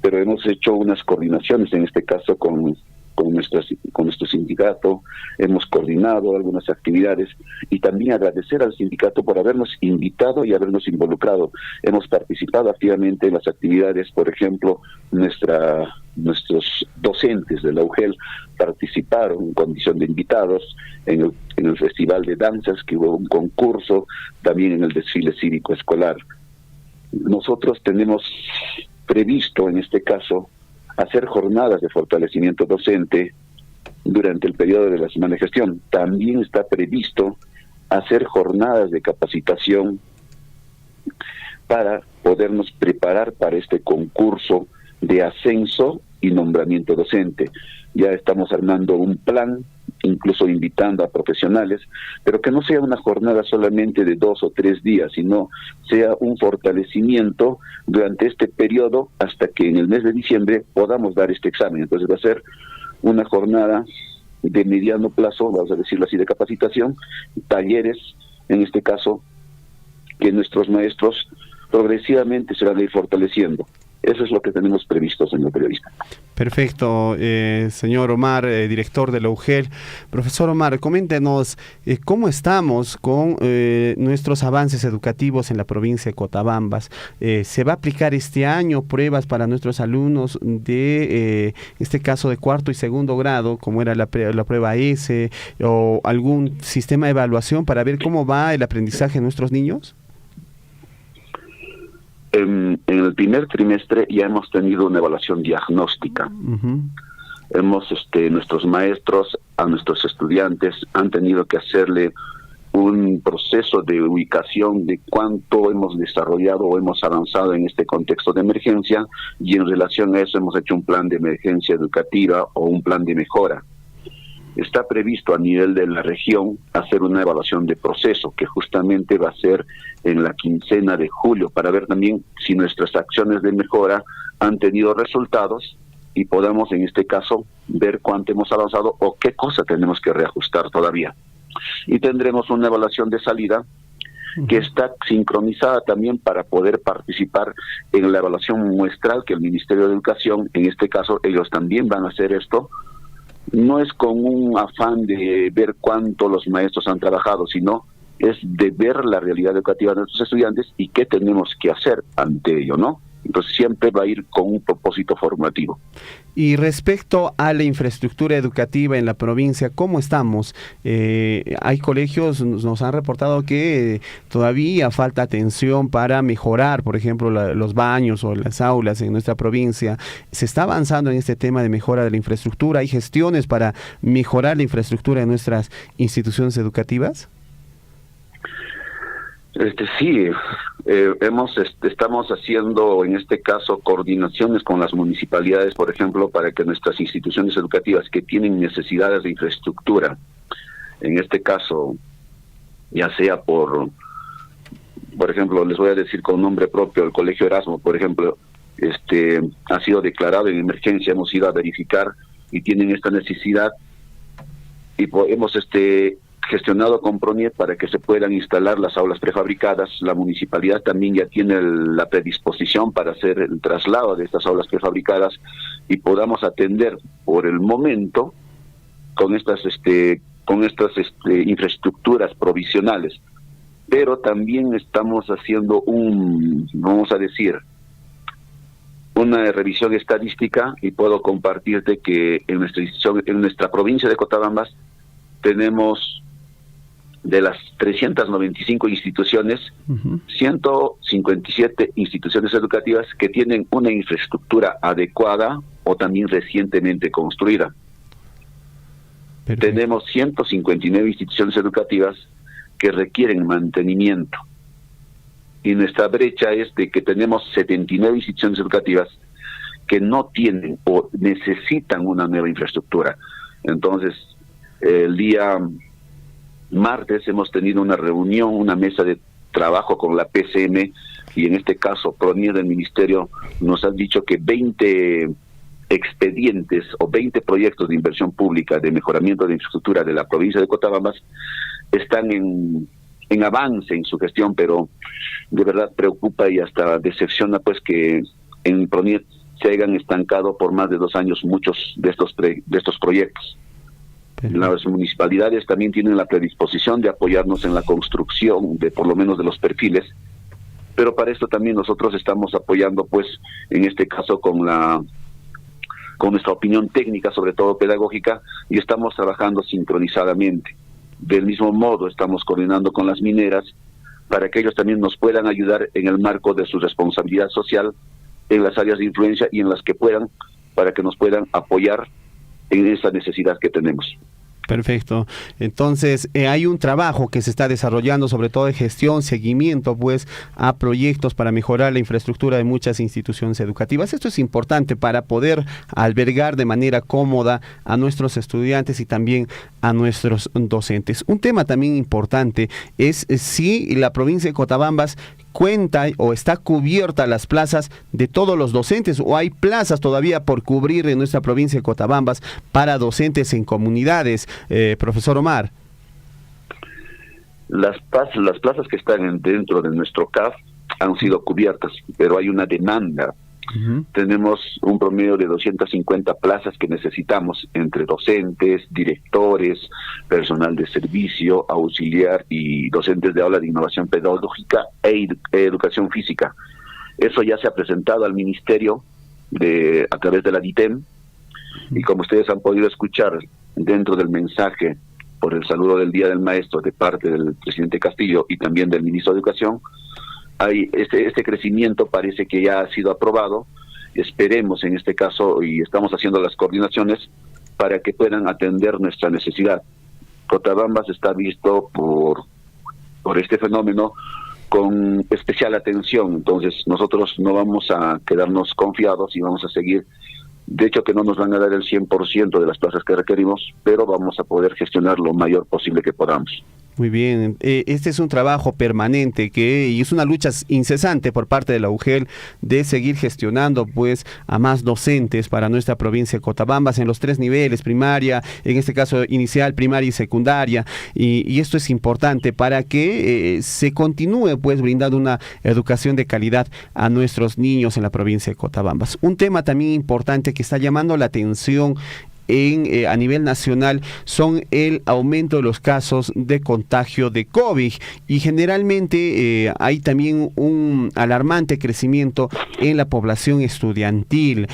pero hemos hecho unas coordinaciones, en este caso con nuestro sindicato, hemos coordinado algunas actividades, y también agradecer al sindicato por habernos invitado y habernos involucrado. Hemos participado activamente en las actividades, por ejemplo, nuestros docentes de la UGEL participaron en condición de invitados en el festival de danzas, que hubo un concurso, también en el desfile cívico escolar. Nosotros tenemos previsto, en este caso, hacer jornadas de fortalecimiento docente durante el periodo de la semana de gestión. También está previsto hacer jornadas de capacitación para podernos preparar para este concurso de ascenso y nombramiento docente. Ya estamos armando un plan, incluso invitando a profesionales, pero que no sea una jornada solamente de 2 o 3 días, sino sea un fortalecimiento durante este periodo hasta que en el mes de diciembre podamos dar este examen. Entonces va a ser una jornada de mediano plazo, vamos a decirlo así, de capacitación, talleres, en este caso, que nuestros maestros progresivamente se van a ir fortaleciendo. Eso es lo que tenemos previsto, señor periodista. Perfecto, señor Omar, director de la UGEL. Profesor Omar, coméntenos cómo estamos con nuestros avances educativos en la provincia de Cochabamba. ¿Se va a aplicar este año pruebas para nuestros alumnos de, en este caso, de 4º y 2º grado, como era la prueba S, o algún sistema de evaluación para ver cómo va el aprendizaje de nuestros niños? En el primer trimestre ya hemos tenido una evaluación diagnóstica. Nuestros maestros, a nuestros estudiantes, han tenido que hacerle un proceso de ubicación de cuánto hemos desarrollado o hemos avanzado en este contexto de emergencia, y en relación a eso hemos hecho un plan de emergencia educativa o un plan de mejora. Está previsto a nivel de la región hacer una evaluación de proceso, que justamente va a ser en la quincena de julio, para ver también si nuestras acciones de mejora han tenido resultados y podamos, en este caso, ver cuánto hemos avanzado o qué cosa tenemos que reajustar todavía. Y tendremos una evaluación de salida que está sincronizada también para poder participar en la evaluación muestral que el Ministerio de Educación, en este caso, ellos también van a hacer esto. No es con un afán de ver cuánto los maestros han trabajado, sino es de ver la realidad educativa de nuestros estudiantes y qué tenemos que hacer ante ello, ¿no? Entonces siempre va a ir con un propósito formativo. Y respecto a la infraestructura educativa en la provincia, ¿cómo estamos? Hay colegios, nos han reportado que todavía falta atención para mejorar, por ejemplo, los baños o las aulas en nuestra provincia. ¿Se está avanzando en este tema de mejora de la infraestructura? ¿Hay gestiones para mejorar la infraestructura de nuestras instituciones educativas? Sí, estamos haciendo en este caso coordinaciones con las municipalidades, por ejemplo, para que nuestras instituciones educativas que tienen necesidades de infraestructura, en este caso, ya sea por ejemplo, les voy a decir con nombre propio, el Colegio Erasmo, por ejemplo, ha sido declarado en emergencia, hemos ido a verificar y tienen esta necesidad y hemos gestionado con PRONIET para que se puedan instalar las aulas prefabricadas. La municipalidad también ya tiene la predisposición para hacer el traslado de estas aulas prefabricadas y podamos atender por el momento con estas infraestructuras provisionales. Pero también estamos haciendo una revisión estadística y puedo compartirte que en nuestra provincia de Cotabambas tenemos de las 395 instituciones, 157 instituciones educativas que tienen una infraestructura adecuada o también recientemente construida. Perfecto. Tenemos 159 instituciones educativas que requieren mantenimiento. Y nuestra brecha es de que tenemos 79 instituciones educativas que no tienen o necesitan una nueva infraestructura. Entonces, el día martes hemos tenido una reunión, una mesa de trabajo con la PCM y en este caso PRONIET del Ministerio nos han dicho que 20 expedientes o 20 proyectos de inversión pública de mejoramiento de infraestructura de la provincia de Cotabambas están en avance en su gestión, pero de verdad preocupa y hasta decepciona pues que en PRONIET se hayan estancado por más de 2 años muchos de estos proyectos. Las municipalidades también tienen la predisposición de apoyarnos en la construcción de por lo menos de los perfiles, pero para esto también nosotros estamos apoyando pues en este caso con nuestra opinión técnica, sobre todo pedagógica, y estamos trabajando sincronizadamente. Del mismo modo estamos coordinando con las mineras para que ellos también nos puedan ayudar en el marco de su responsabilidad social en las áreas de influencia y en las que puedan, para que nos puedan apoyar en esa necesidad que tenemos. Perfecto. Entonces, hay un trabajo que se está desarrollando, sobre todo de gestión, seguimiento, pues, a proyectos para mejorar la infraestructura de muchas instituciones educativas. Esto es importante para poder albergar de manera cómoda a nuestros estudiantes y también a nuestros docentes. Un tema también importante es si la provincia de Cotabambas cuenta o está cubierta las plazas de todos los docentes o hay plazas todavía por cubrir en nuestra provincia de Cotabambas para docentes en comunidades, profesor Omar. Las plazas que están dentro de nuestro CAF han sido cubiertas, pero hay una demanda. Tenemos un promedio de 250 plazas que necesitamos entre docentes, directores, personal de servicio, auxiliar y docentes de aula de innovación pedagógica e educación física. Eso ya se ha presentado al Ministerio a través de la DITEM y como ustedes han podido escuchar dentro del mensaje por el saludo del Día del Maestro de parte del presidente Castillo y también del ministro de Educación, hay este crecimiento parece que ya ha sido aprobado. Esperemos en este caso y estamos haciendo las coordinaciones para que puedan atender nuestra necesidad. Cotabambas está visto por este fenómeno con especial atención, entonces nosotros no vamos a quedarnos confiados y vamos a seguir. De hecho que no nos van a dar el 100% de las plazas que requerimos, pero vamos a poder gestionar lo mayor posible que podamos. Muy bien, este es un trabajo permanente y es una lucha incesante por parte de la UGEL de seguir gestionando pues a más docentes para nuestra provincia de Cotabambas en los 3 niveles, primaria, en este caso inicial, primaria y secundaria, y esto es importante para que se continúe pues brindando una educación de calidad a nuestros niños en la provincia de Cotabambas. Un tema también importante que está llamando la atención a nivel nacional son el aumento de los casos de contagio de COVID, y generalmente hay también un alarmante crecimiento en la población estudiantil.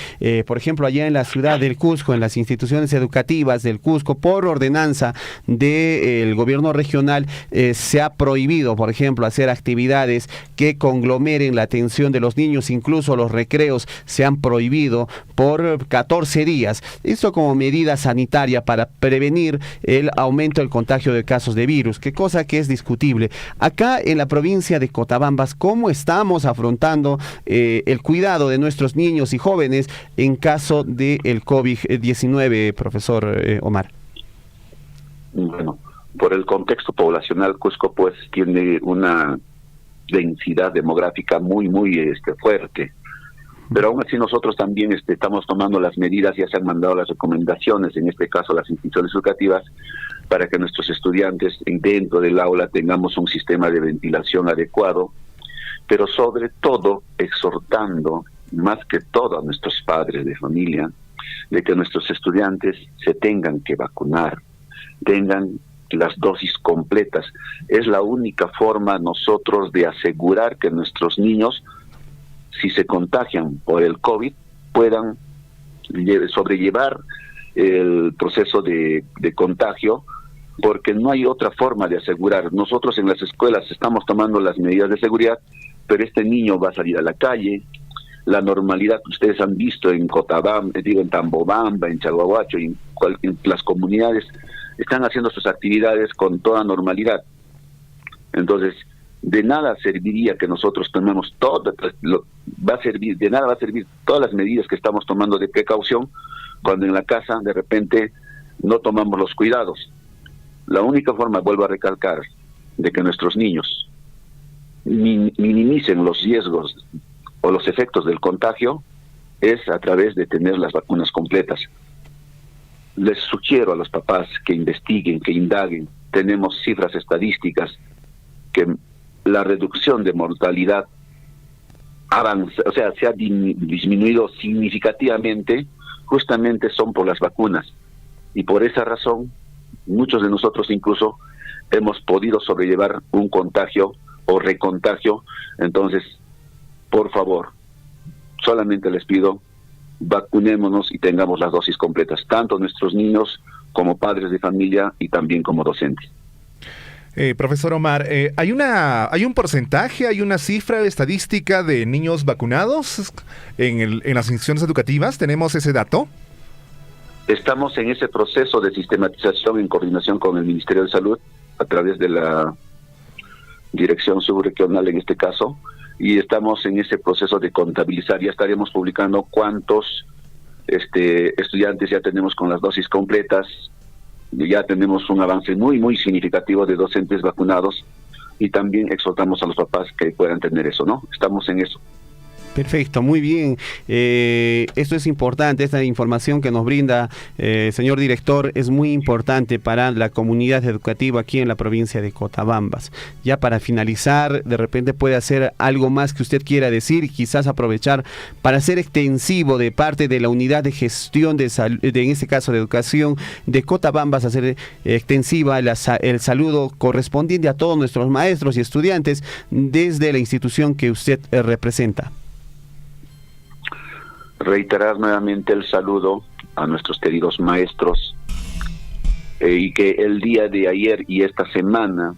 Por ejemplo, allá en la ciudad del Cusco, en las instituciones educativas del Cusco, por ordenanza del gobierno regional, se ha prohibido, por ejemplo, hacer actividades que conglomeren la atención de los niños. Incluso los recreos se han prohibido por 14 días. Esto como medida sanitaria para prevenir el aumento del contagio de casos de virus, que cosa que es discutible. Acá en la provincia de Cotabambas, ¿cómo estamos afrontando el cuidado de nuestros niños y jóvenes en caso del COVID-19, profesor Omar? Bueno, por el contexto poblacional, Cusco pues tiene una densidad demográfica muy fuerte. Pero aún así nosotros también estamos tomando las medidas, ya se han mandado las recomendaciones, en este caso las instituciones educativas, para que nuestros estudiantes dentro del aula tengamos un sistema de ventilación adecuado, pero sobre todo exhortando más que todo a nuestros padres de familia, de que nuestros estudiantes se tengan que vacunar, tengan las dosis completas. Es la única forma nosotros de asegurar que nuestros niños, si se contagian por el COVID, puedan sobrellevar el proceso de contagio, porque no hay otra forma de asegurar. Nosotros en las escuelas estamos tomando las medidas de seguridad, pero este niño va a salir a la calle. La normalidad que ustedes han visto en Cotabamba, en Tambobamba, en Chalhuahuacho, en las comunidades, están haciendo sus actividades con toda normalidad. Entonces, de nada serviría que nosotros tomemos de nada va a servir todas las medidas que estamos tomando de precaución cuando en la casa de repente no tomamos los cuidados. La única forma, vuelvo a recalcar, de que nuestros niños minimicen los riesgos o los efectos del contagio es a través de tener las vacunas completas. Les sugiero a los papás que investiguen, que indaguen. Tenemos cifras estadísticas que la reducción de mortalidad se ha disminuido significativamente, justamente son por las vacunas. Y por esa razón, muchos de nosotros incluso hemos podido sobrellevar un contagio o recontagio. Entonces, por favor, solamente les pido, vacunémonos y tengamos las dosis completas, tanto nuestros niños como padres de familia y también como docentes. Profesor Omar, ¿hay un porcentaje, hay una cifra estadística de niños vacunados en las instituciones educativas? ¿Tenemos ese dato? Estamos en ese proceso de sistematización en coordinación con el Ministerio de Salud, a través de la Dirección Subregional en este caso, y estamos en ese proceso de contabilizar. Ya estaremos publicando cuántos estudiantes ya tenemos con las dosis completas. Ya tenemos un avance muy significativo de docentes vacunados, y también exhortamos a los papás que puedan tener eso, ¿no? Estamos en eso. Perfecto, muy bien. Esto es importante, esta información que nos brinda, señor director, es muy importante para la comunidad educativa aquí en la provincia de Cotabambas. Ya para finalizar, de repente puede hacer algo más que usted quiera decir, y quizás aprovechar para hacer extensivo de parte de la unidad de gestión en este caso de educación de Cotabambas, hacer extensiva el saludo correspondiente a todos nuestros maestros y estudiantes desde la institución que usted representa. Reiterar nuevamente el saludo a nuestros queridos maestros, y que el día de ayer y esta semana,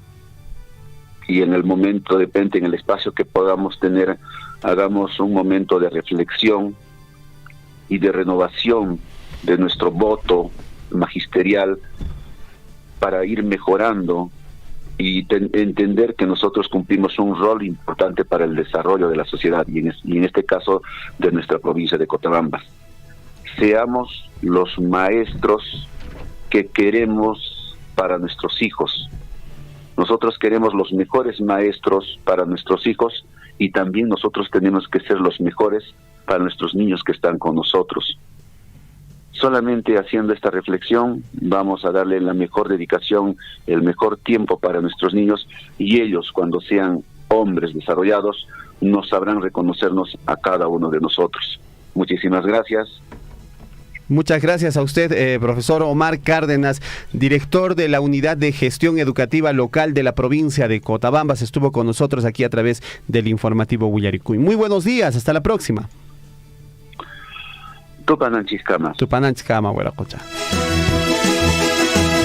y en el momento, depende, en el espacio que podamos tener, hagamos un momento de reflexión y de renovación de nuestro voto magisterial para ir mejorando y entender que nosotros cumplimos un rol importante para el desarrollo de la sociedad, y en este caso de nuestra provincia de Cotabambas. Seamos los maestros que queremos para nuestros hijos. Nosotros queremos los mejores maestros para nuestros hijos, y también nosotros tenemos que ser los mejores para nuestros niños que están con nosotros. Solamente haciendo esta reflexión vamos a darle la mejor dedicación, el mejor tiempo para nuestros niños, y ellos, cuando sean hombres desarrollados, nos sabrán reconocernos a cada uno de nosotros. Muchísimas gracias. Muchas gracias a usted, profesor Omar Cárdenas, director de la Unidad de Gestión Educativa Local de la provincia de Cotabambas. Estuvo con nosotros aquí a través del informativo Huilaricuy. Muy buenos días, hasta la próxima. Tupananchiskama, huelacocha.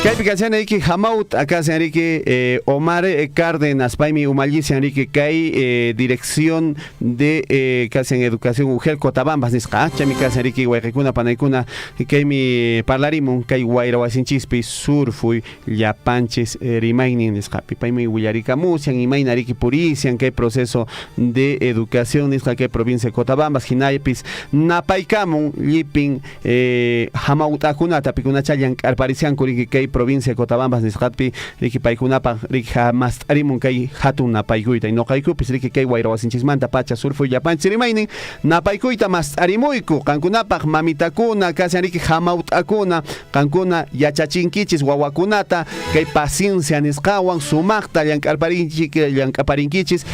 Kai Enrique Hamaut, acá Enrique Omar Cárdenas, Paimi Umallici Enrique Kai, dirección de casi en educación Ugel Cotabambas, Nisca, Chami casi Enrique Guaycuna Panaicuna, Kai mi parlarimun, Kai Guaira Wasinchispy, Surfui, Yapanches, Rimainin, Niscapi, Paimi Huillarica Musian, Imain Enrique Purician, Kai proceso de educación, Nisca, Kai provincia de Cotabambas, Jinaipis, Napaikamun, Lipin, Hamaut Akunata, Picunachayan, Alparician, Kuriki Kai provincia de Cotabambas nisqatpi riki paykunapa riki mast'arimun kay hatun napaykuyta noqaykupis riki kay wayrawasinchikmanta pacha surfu llapanchik rimaynin napaykuyta mast'arimuyku qankunapaq mamitakuna kasi riki hamaut'akuna qankuna yachachinkichis wawakunata kay paciencia nisqawan sumaqta llank'aparinkichis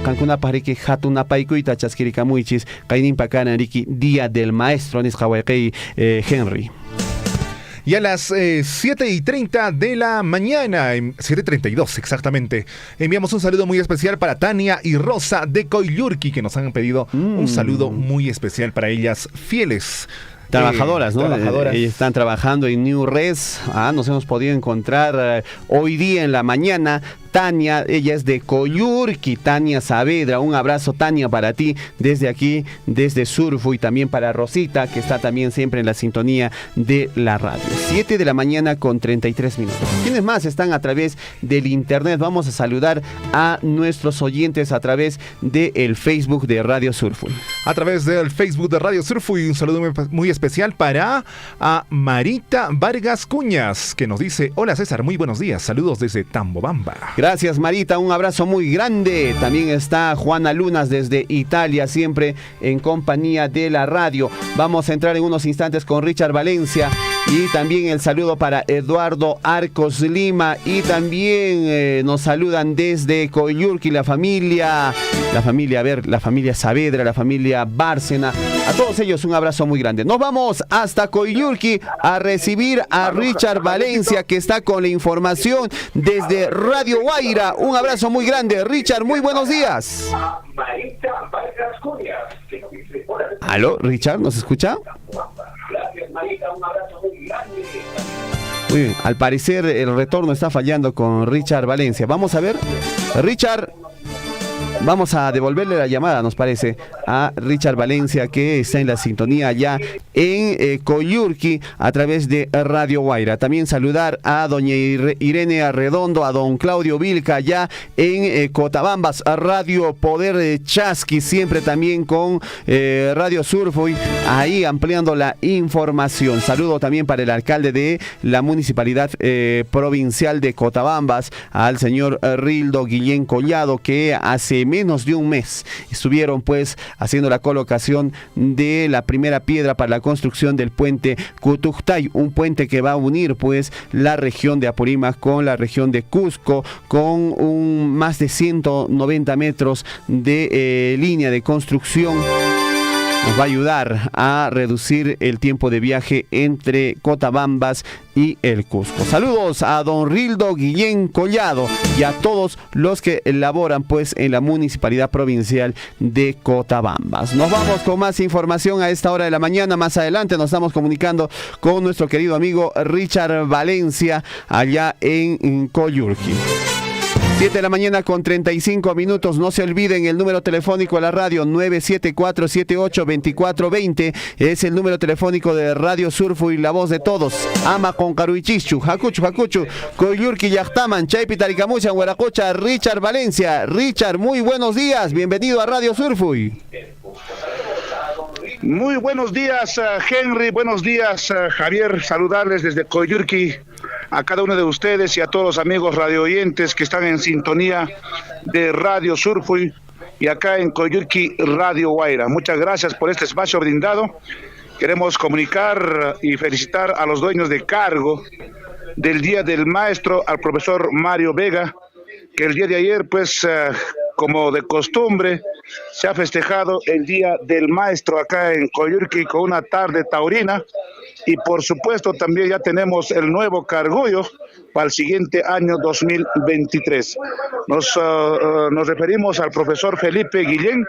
qankunapaq riki hatun napaykuyta chaskirikamuychis qayninpa kanan riki Día del Maestro nisqa wayqay Henry. Y a las 7:30 de la mañana, 7:32 exactamente, enviamos un saludo muy especial para Tania y Rosa de Coyurqui, que nos han pedido un saludo muy especial para ellas, fieles. Trabajadoras, ¿no? Trabajadoras. Están trabajando en New Res. Nos hemos podido encontrar hoy día en la mañana. Tania, ella es de Coyurqui, Tania Saavedra. Un abrazo, Tania, para ti desde aquí, desde Surfu, y también para Rosita, que está también siempre en la sintonía de la radio. 7 de la mañana con 33 minutos. ¿Quiénes más están a través del internet? Vamos a saludar a nuestros oyentes a través del Facebook de Radio Surfu. A través del Facebook de Radio Surfu, y un saludo muy especial para a Marita Vargas Cuñas, que nos dice: hola César, muy buenos días, saludos desde Tambobamba. Gracias, Marita, un abrazo muy grande. También está Juana Lunas desde Italia, siempre en compañía de la radio. Vamos a entrar en unos instantes con Richard Valencia, y también el saludo para Eduardo Arcos Lima, y también nos saludan desde Coyurqui la familia Saavedra, la familia Bárcena. A todos ellos un abrazo muy grande. Nos vamos hasta Coyurqui a recibir a Richard Valencia, que está con la información desde Radio Guaira. Un abrazo muy grande. Richard, muy buenos días. ¿Aló, Richard? ¿Nos escucha? Muy bien, al parecer el retorno está fallando con Richard Valencia. Vamos a ver, Richard, vamos a devolverle la llamada, nos parece, a Richard Valencia, que está en la sintonía allá en Coyurqui a través de Radio Guaira. También saludar a doña Irene Arredondo, a don Claudio Vilca allá en Cotabambas, a Radio Poder Chasqui, siempre también con Radio Surfo, ahí ampliando la información. Saludo también para el alcalde de la municipalidad provincial de Cotabambas, al señor Rildo Guillén Collado, que hace menos de un mes estuvieron pues haciendo la colocación de la primera piedra para la construcción del puente Cutujtay, un puente que va a unir pues la región de Apurímac con la región de Cusco, con más de 190 metros de línea de construcción. Nos va a ayudar a reducir el tiempo de viaje entre Cotabambas y el Cusco. Saludos a don Rildo Guillén Collado y a todos los que laboran pues en la municipalidad provincial de Cotabambas. Nos vamos con más información a esta hora de la mañana. Más adelante nos estamos comunicando con nuestro querido amigo Richard Valencia allá en Coyurqui. 7 de la mañana con 35 minutos. No se olviden el número telefónico de la radio, 974782420. Es el número telefónico de Radio Surfo y la voz de todos. Ama con Caruichichu, Hakuchu, Coyurqui, Yachtaman, Chaypi, Taricamucha, Huaracocha, Richard Valencia. Richard, muy buenos días. Bienvenido a Radio Surfo. Muy buenos días, Henry. Buenos días, Javier. Saludarles desde Coyurqui a cada uno de ustedes y a todos los amigos radio oyentes que están en sintonía de Radio Surfui y acá en Coyurqui Radio Guaira. Muchas gracias por este espacio brindado. Queremos comunicar y felicitar a los dueños de cargo del Día del Maestro, al profesor Mario Vega, que el día de ayer, pues, como de costumbre, se ha festejado el Día del Maestro acá en Coyurqui con una tarde taurina y por supuesto también ya tenemos el nuevo cargullo para el siguiente año 2023. Nos referimos al profesor Felipe Guillén.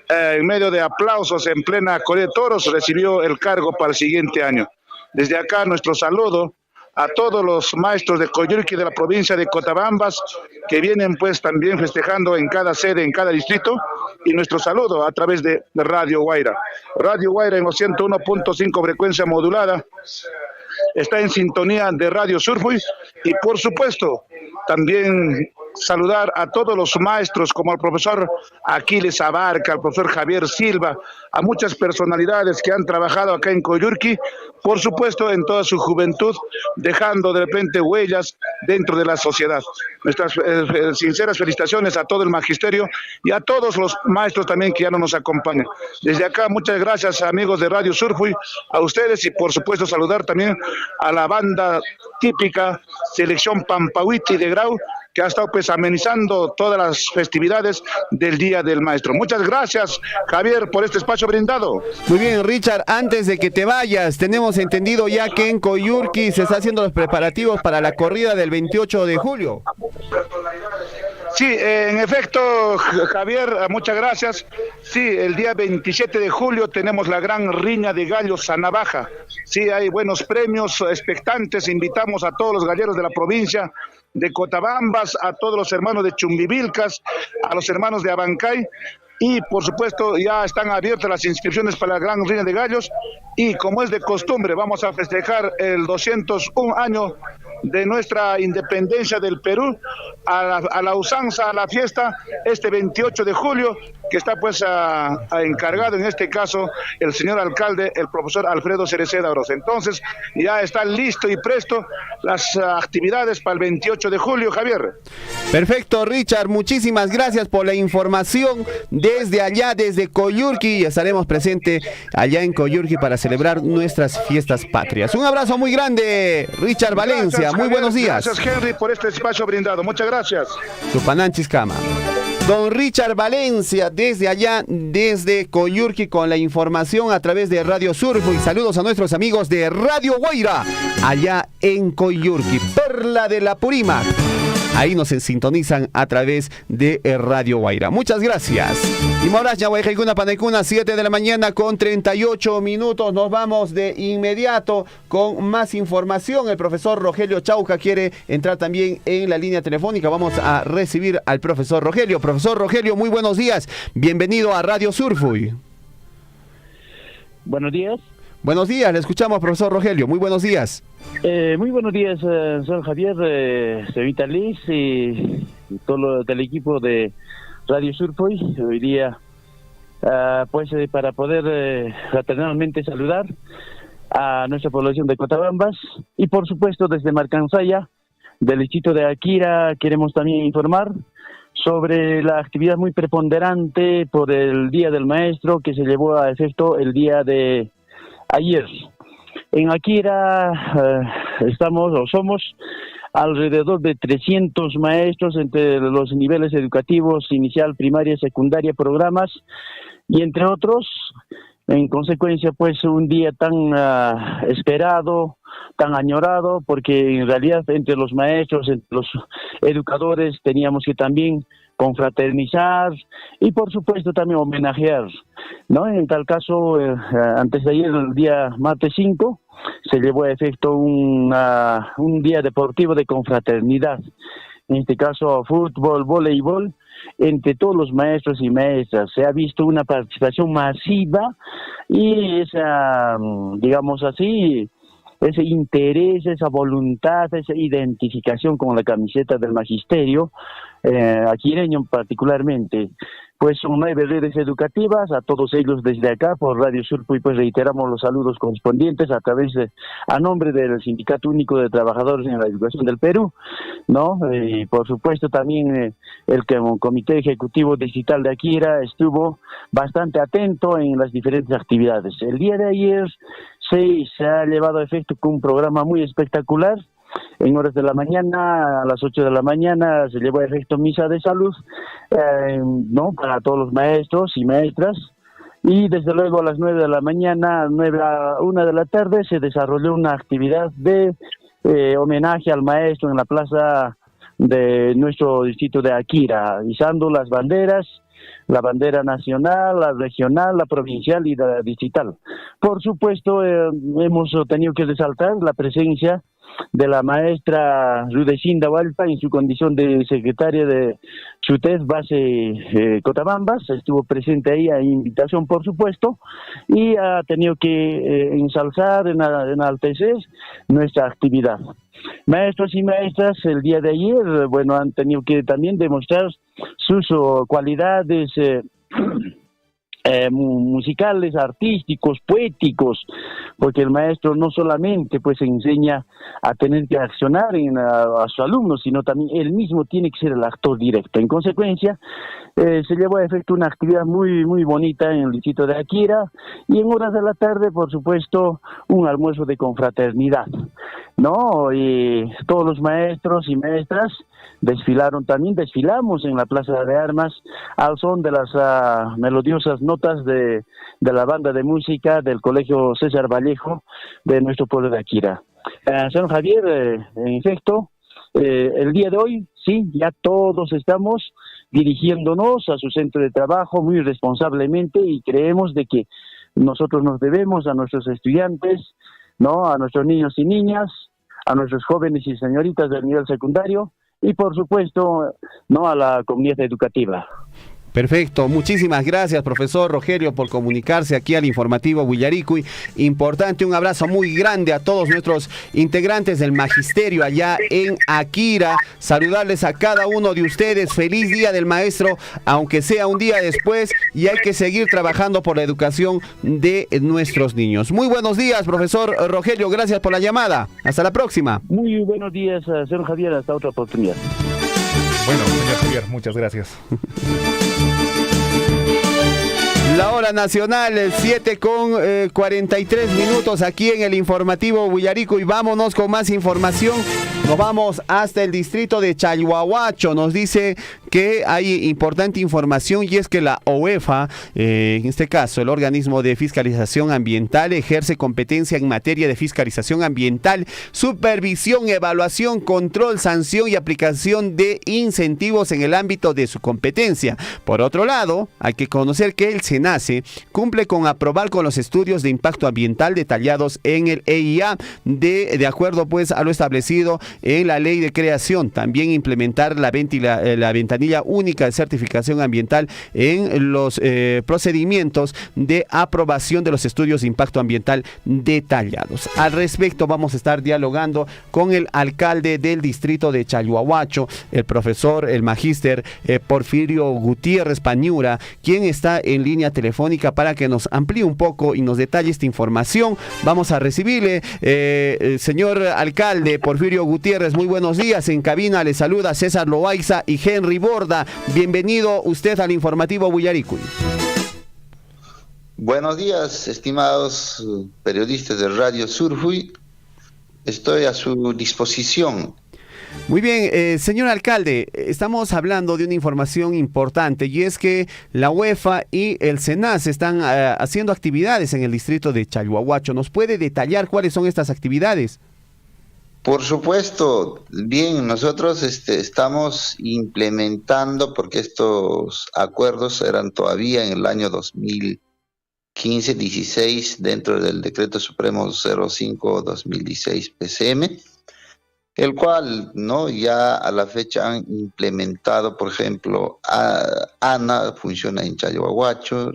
En medio de aplausos en plena Correa de Toros recibió el cargo para el siguiente año. Desde acá nuestro saludo a todos los maestros de Coyurqui de la provincia de Cotabambas que vienen pues también festejando en cada sede, en cada distrito, y nuestro saludo a través de Radio Guaira. Radio Guaira en los 101.5 frecuencia modulada está en sintonía de Radio Surfuy y por supuesto también saludar a todos los maestros como al profesor Aquiles Abarca, al profesor Javier Silva, a muchas personalidades que han trabajado acá en Coyurqui, por supuesto en toda su juventud, dejando de repente huellas dentro de la sociedad. Nuestras sinceras felicitaciones a todo el magisterio y a todos los maestros también que ya no nos acompañan. Desde acá muchas gracias amigos de Radio Surfuy, a ustedes y por supuesto saludar también a la banda típica Selección Pampahuiti de Grau, que ha estado pues amenizando todas las festividades del Día del Maestro. Muchas gracias, Javier, por este espacio brindado. Muy bien, Richard, antes de que te vayas, tenemos entendido ya que en Coyurqui se está haciendo los preparativos para la corrida del 28 de julio. Sí, en efecto, Javier, muchas gracias. Sí, el día 27 de julio tenemos la gran riña de gallos a navaja. Sí, hay buenos premios expectantes. Invitamos a todos los galleros de la provincia de Cotabambas, a todos los hermanos de Chumbivilcas, a los hermanos de Abancay. Y por supuesto ya están abiertas las inscripciones para la gran riña de gallos y como es de costumbre vamos a festejar el 201 año de nuestra independencia del Perú a la usanza, a la fiesta este 28 de julio que está pues encargado en este caso el señor alcalde, el profesor Alfredo Cereceda Oroz. Entonces ya están listo y presto las actividades para el 28 de julio, Javier. Perfecto, Richard, muchísimas gracias por la información desde allá, desde Coyurqui, y estaremos presentes allá en Coyurqui para celebrar nuestras fiestas patrias. Un abrazo muy grande, Richard Valencia, gracias, muy Javier, buenos días. Gracias, Henry, por este espacio brindado, muchas gracias. Tupananchis Cama. Don Richard Valencia, desde allá, desde Coyurqui, con la información a través de Radio Surfuy. Saludos a nuestros amigos de Radio Guaira, allá en Coyurqui, Perla de la Purímac. Ahí nos sintonizan a través de Radio Guaira. Muchas gracias. Y Moras, Yahuayjaicuna, Panaicuna, 7 de la mañana con 38 minutos. Nos vamos de inmediato con más información. El profesor Rogelio Chauca quiere entrar también en la línea telefónica. Vamos a recibir al profesor Rogelio. Profesor Rogelio, muy buenos días. Bienvenido a Radio Surfuy. Buenos días. Buenos días, le escuchamos, profesor Rogelio. Muy buenos días. Muy buenos días, señor Javier, señorita Liz y todo el equipo de Radio Surfuy. Hoy día, para poder fraternalmente saludar a nuestra población de Cotabambas y, por supuesto, desde Marcansaya, del distrito de Akira, queremos también informar sobre la actividad muy preponderante por el Día del Maestro que se llevó a efecto el día de ayer. En Akira somos alrededor de 300 maestros entre los niveles educativos, inicial, primaria, secundaria, programas y entre otros. En consecuencia, pues un día tan esperado, tan añorado, porque en realidad entre los maestros, entre los educadores teníamos que también confraternizar y por supuesto también homenajear, ¿no? En tal caso, antes de ayer, el día martes 5, se llevó a efecto un día deportivo de confraternidad, en este caso fútbol, voleibol, entre todos los maestros y maestras. Se ha visto una participación masiva y esa, digamos así, ese interés, esa voluntad, esa identificación con la camiseta del magisterio, aquireño particularmente. Pues son 9 redes educativas, a todos ellos desde acá por Radio Surfuy pues reiteramos los saludos correspondientes a nombre del Sindicato Único de Trabajadores en la Educación del Perú, ¿no? Y por supuesto también el Comité Ejecutivo Distrital de Akira estuvo bastante atento en las diferentes actividades. El día de ayer se ha llevado a efecto con un programa muy espectacular, en horas de la mañana, a las 8 de la mañana, se llevó a efecto misa de salud, ¿no? Para todos los maestros y maestras. Y desde luego a las 9 de la mañana, 9 a 1 de la tarde, se desarrolló una actividad de homenaje al maestro en la plaza de nuestro distrito de Akira, izando las banderas, la bandera nacional, la regional, la provincial y la distrital. Por supuesto, hemos tenido que resaltar la presencia de la maestra Rudecinda Hualpa en su condición de secretaria de Chutet Base Cotabambas. Estuvo presente ahí a invitación, por supuesto, y ha tenido que ensalzar, enaltecer nuestra actividad. Maestros y maestras el día de ayer, bueno, han tenido que también demostrar sus cualidades musicales, artísticos, poéticos, porque el maestro no solamente pues enseña a tener que accionar a sus alumnos, sino también él mismo tiene que ser el actor directo. En consecuencia, se llevó a efecto una actividad muy muy bonita en el distrito de Akira, y en horas de la tarde, por supuesto, un almuerzo de confraternidad, ¿no? Y todos los maestros y maestras desfilamos en la Plaza de Armas al son de las melodiosas notas de la banda de música del Colegio César Vallejo de nuestro pueblo de Akira. Señor Javier, en efecto, el día de hoy, sí, ya todos estamos dirigiéndonos a su centro de trabajo muy responsablemente, y creemos de que nosotros nos debemos a nuestros estudiantes, ¿no? A nuestros niños y niñas, a nuestros jóvenes y señoritas del nivel secundario, y por supuesto, no, a la comunidad educativa. Perfecto, muchísimas gracias, profesor Rogelio, por comunicarse aquí al informativo Willaricui. Importante, un abrazo muy grande a todos nuestros integrantes del magisterio allá en Akira. Saludarles a cada uno de ustedes. Feliz Día del Maestro, aunque sea un día después, y hay que seguir trabajando por la educación de nuestros niños. Muy buenos días, profesor Rogelio, gracias por la llamada. Hasta la próxima. Muy buenos días, señor Javier, hasta otra oportunidad. Bueno, señor Javier, muchas gracias. La hora nacional, 7:43 aquí en el informativo Willaricui, y vámonos con más información. Nos vamos hasta el distrito de Chalhuahuacho. Nos dice que hay importante información, y es que la OEFA, en este caso el organismo de fiscalización ambiental, ejerce competencia en materia de fiscalización ambiental, supervisión, evaluación, control, sanción y aplicación de incentivos en el ámbito de su competencia. Por otro lado, hay que conocer que el SENACE cumple con aprobar con los estudios de impacto ambiental detallados en el EIA, de acuerdo pues a lo establecido en la ley de creación. También implementar la ventanilla única de certificación ambiental en los procedimientos de aprobación de los estudios de impacto ambiental detallados. Al respecto vamos a estar dialogando con el alcalde del distrito de Chalhuahuacho, el profesor, el magíster Porfirio Gutiérrez Pañura, quien está en línea telefónica para que nos amplíe un poco y nos detalle esta información. Vamos a recibirle, señor alcalde Porfirio Gutiérrez, muy buenos días. En cabina le saluda César Loaiza y Henry Borda. Bienvenido usted al informativo Willaricui. Buenos días, estimados periodistas de Radio Surfui. Estoy a su disposición. Muy bien, señor alcalde, estamos hablando de una información importante, y es que la UEFA y el SENACE están haciendo actividades en el distrito de Chalhuahuacho. ¿Nos puede detallar cuáles son estas actividades? Por supuesto, bien, nosotros estamos implementando, porque estos acuerdos eran todavía en el año 2015-16 dentro del Decreto Supremo 05-2016 PCM, el cual ya a la fecha han implementado, por ejemplo, ANA funciona en Chalhuahuacho,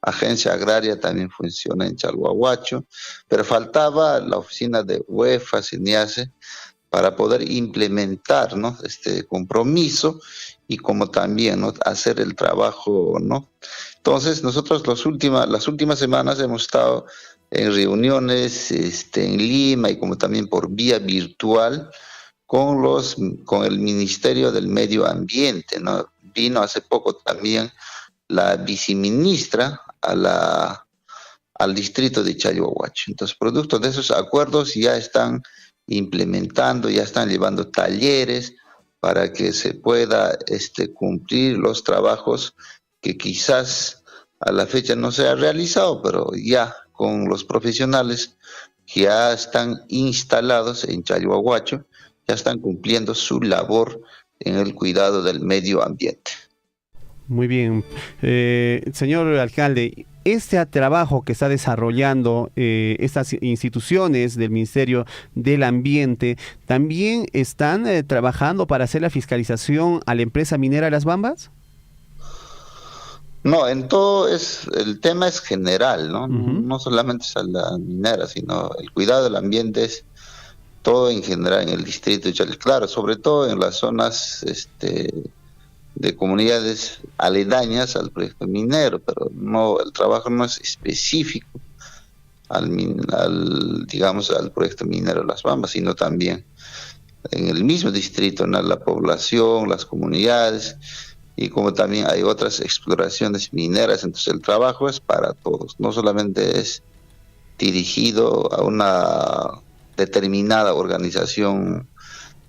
Agencia Agraria también funciona en Chalhuahuacho, pero faltaba la oficina de UEFA, SENIACE, para poder implementar este compromiso, y como también hacer el trabajo, Entonces nosotros las últimas semanas hemos estado en reuniones en Lima, y como también por vía virtual con el Ministerio del Medio Ambiente, Vino hace poco también la viceministra al distrito de Chalhuahuacho. Entonces, producto de esos acuerdos ya están implementando, ya están llevando talleres para que se pueda cumplir los trabajos que quizás a la fecha no se ha realizado, pero ya con los profesionales que ya están instalados en Chalhuahuacho, ya están cumpliendo su labor en el cuidado del medio ambiente. Muy bien. Señor alcalde, este trabajo que está desarrollando estas instituciones del Ministerio del Ambiente, ¿también están trabajando para hacer la fiscalización a la empresa minera Las Bambas? No, en todo el tema es general, ¿no? No solamente es a la minera, sino el cuidado del ambiente es todo en general en el distrito de Chalhuahuacho. Claro, sobre todo en las zonas de comunidades aledañas al proyecto minero, pero no, el trabajo no es específico digamos, al proyecto minero Las Bambas, sino también en el mismo distrito, ¿no? La población, las comunidades, y como también hay otras exploraciones mineras. Entonces el trabajo es para todos, no solamente es dirigido a una determinada organización